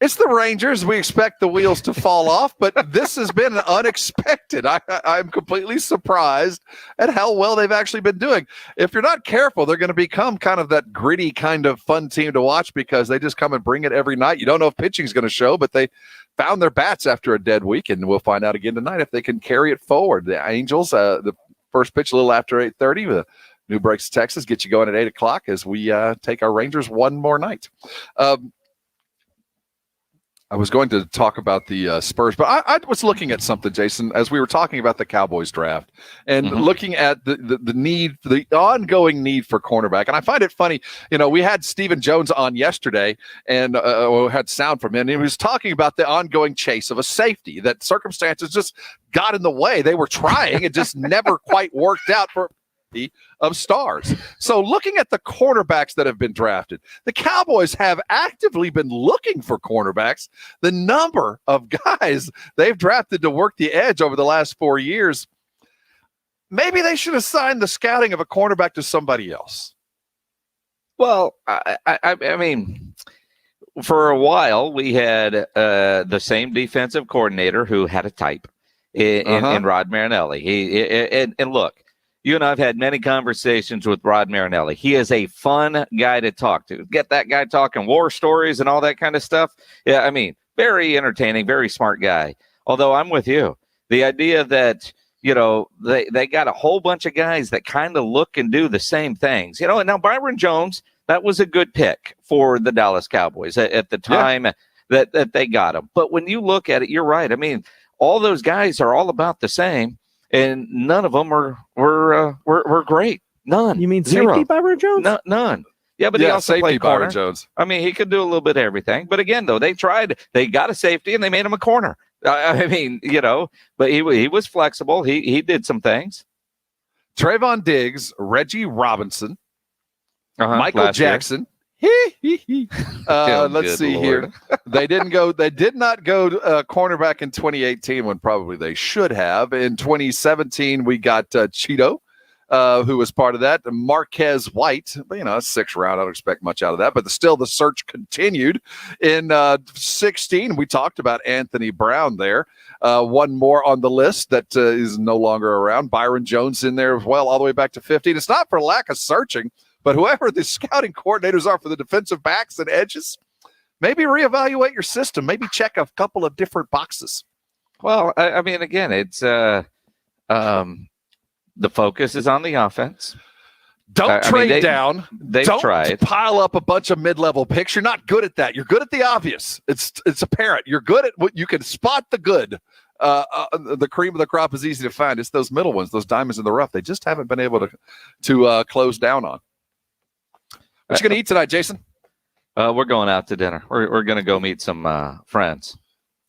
It's the Rangers. We expect the wheels to fall off, but this has been unexpected. I'm completely surprised at how well they've actually been doing. If you're not careful, they're going to become kind of that gritty kind of fun team to watch because they just come and bring it every night. You don't know if pitching is going to show, but they found their bats after a dead week, and we'll find out again tonight if they can carry it forward. The Angels, the first pitch a little after 8:30 with New Breaks, Texas, get you going at 8 o'clock as we take our Rangers one more night. I was going to talk about the Spurs, but I was looking at something, Jason, as we were talking about the Cowboys draft and looking at the need, the ongoing need for cornerback. And I find it funny, we had Stephen Jones on yesterday and had sound from him. And he was talking about the ongoing chase of a safety, that circumstances just got in the way. They were trying. It just never quite worked out for of stars. So looking at the cornerbacks that have been drafted, the Cowboys have actively been looking for cornerbacks. The number of guys they've drafted to work the edge over the last 4 years, maybe they should assign the scouting of a cornerback to somebody else. Well, I mean, for a while we had the same defensive coordinator who had a type in Rod Marinelli. And look, you and I have had many conversations with Rod Marinelli. He is a fun guy to talk to. Get that guy talking war stories and all that kind of stuff. Yeah, I mean, very entertaining, very smart guy. Although I'm with you. The idea that, they got a whole bunch of guys that kind of look and do the same things. And now Byron Jones, that was a good pick for the Dallas Cowboys at the time that they got him. But when you look at it, you're right. I mean, all those guys are all about the same. And none of them were great. None. You mean Zero. safety Byron Jones? None. Yeah, but he also played corner. Byron Jones. I mean, he could do a little bit of everything. But again, though, they tried. They got a safety and they made him a corner. I mean, but he was flexible. He did some things. Trayvon Diggs, Reggie Robinson, Michael Jackson. Let's see here. They did not go cornerback in 2018 when probably they should have. In 2017, we got Cheeto, who was part of that. Marquez White, but 6th round. I don't expect much out of that, but still the search continued. In 16, we talked about Anthony Brown there. One more on the list that is no longer around. Byron Jones in there as well, all the way back to 15. It's not for lack of searching. But whoever the scouting coordinators are for the defensive backs and edges, maybe reevaluate your system. Maybe check a couple of different boxes. Well, I mean, again, it's the focus is on the offense. Don't trade down. Don't tried. Pile up a bunch of mid-level picks. You're not good at that. You're good at the obvious. It's apparent. You're good at what you can spot the good. The cream of the crop is easy to find. It's those middle ones, those diamonds in the rough. They just haven't been able to close down on. What you going to eat tonight, Jason? We're going out to dinner. We're going to go meet some friends.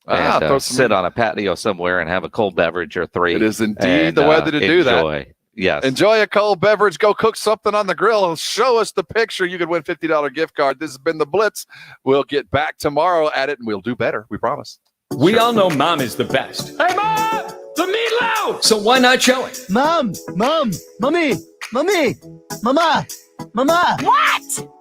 And sit on a patio somewhere and have a cold beverage or 3. It is indeed the weather to do that. Yes. Enjoy a cold beverage. Go cook something on the grill and show us the picture. You could win $50 gift card. This has been the Blitz. We'll get back tomorrow at it, and we'll do better. We promise. We all know Mom is the best. Hey, Mom! The meatloaf! So why not show it? Mom! Mommy! Mama! Mama! What?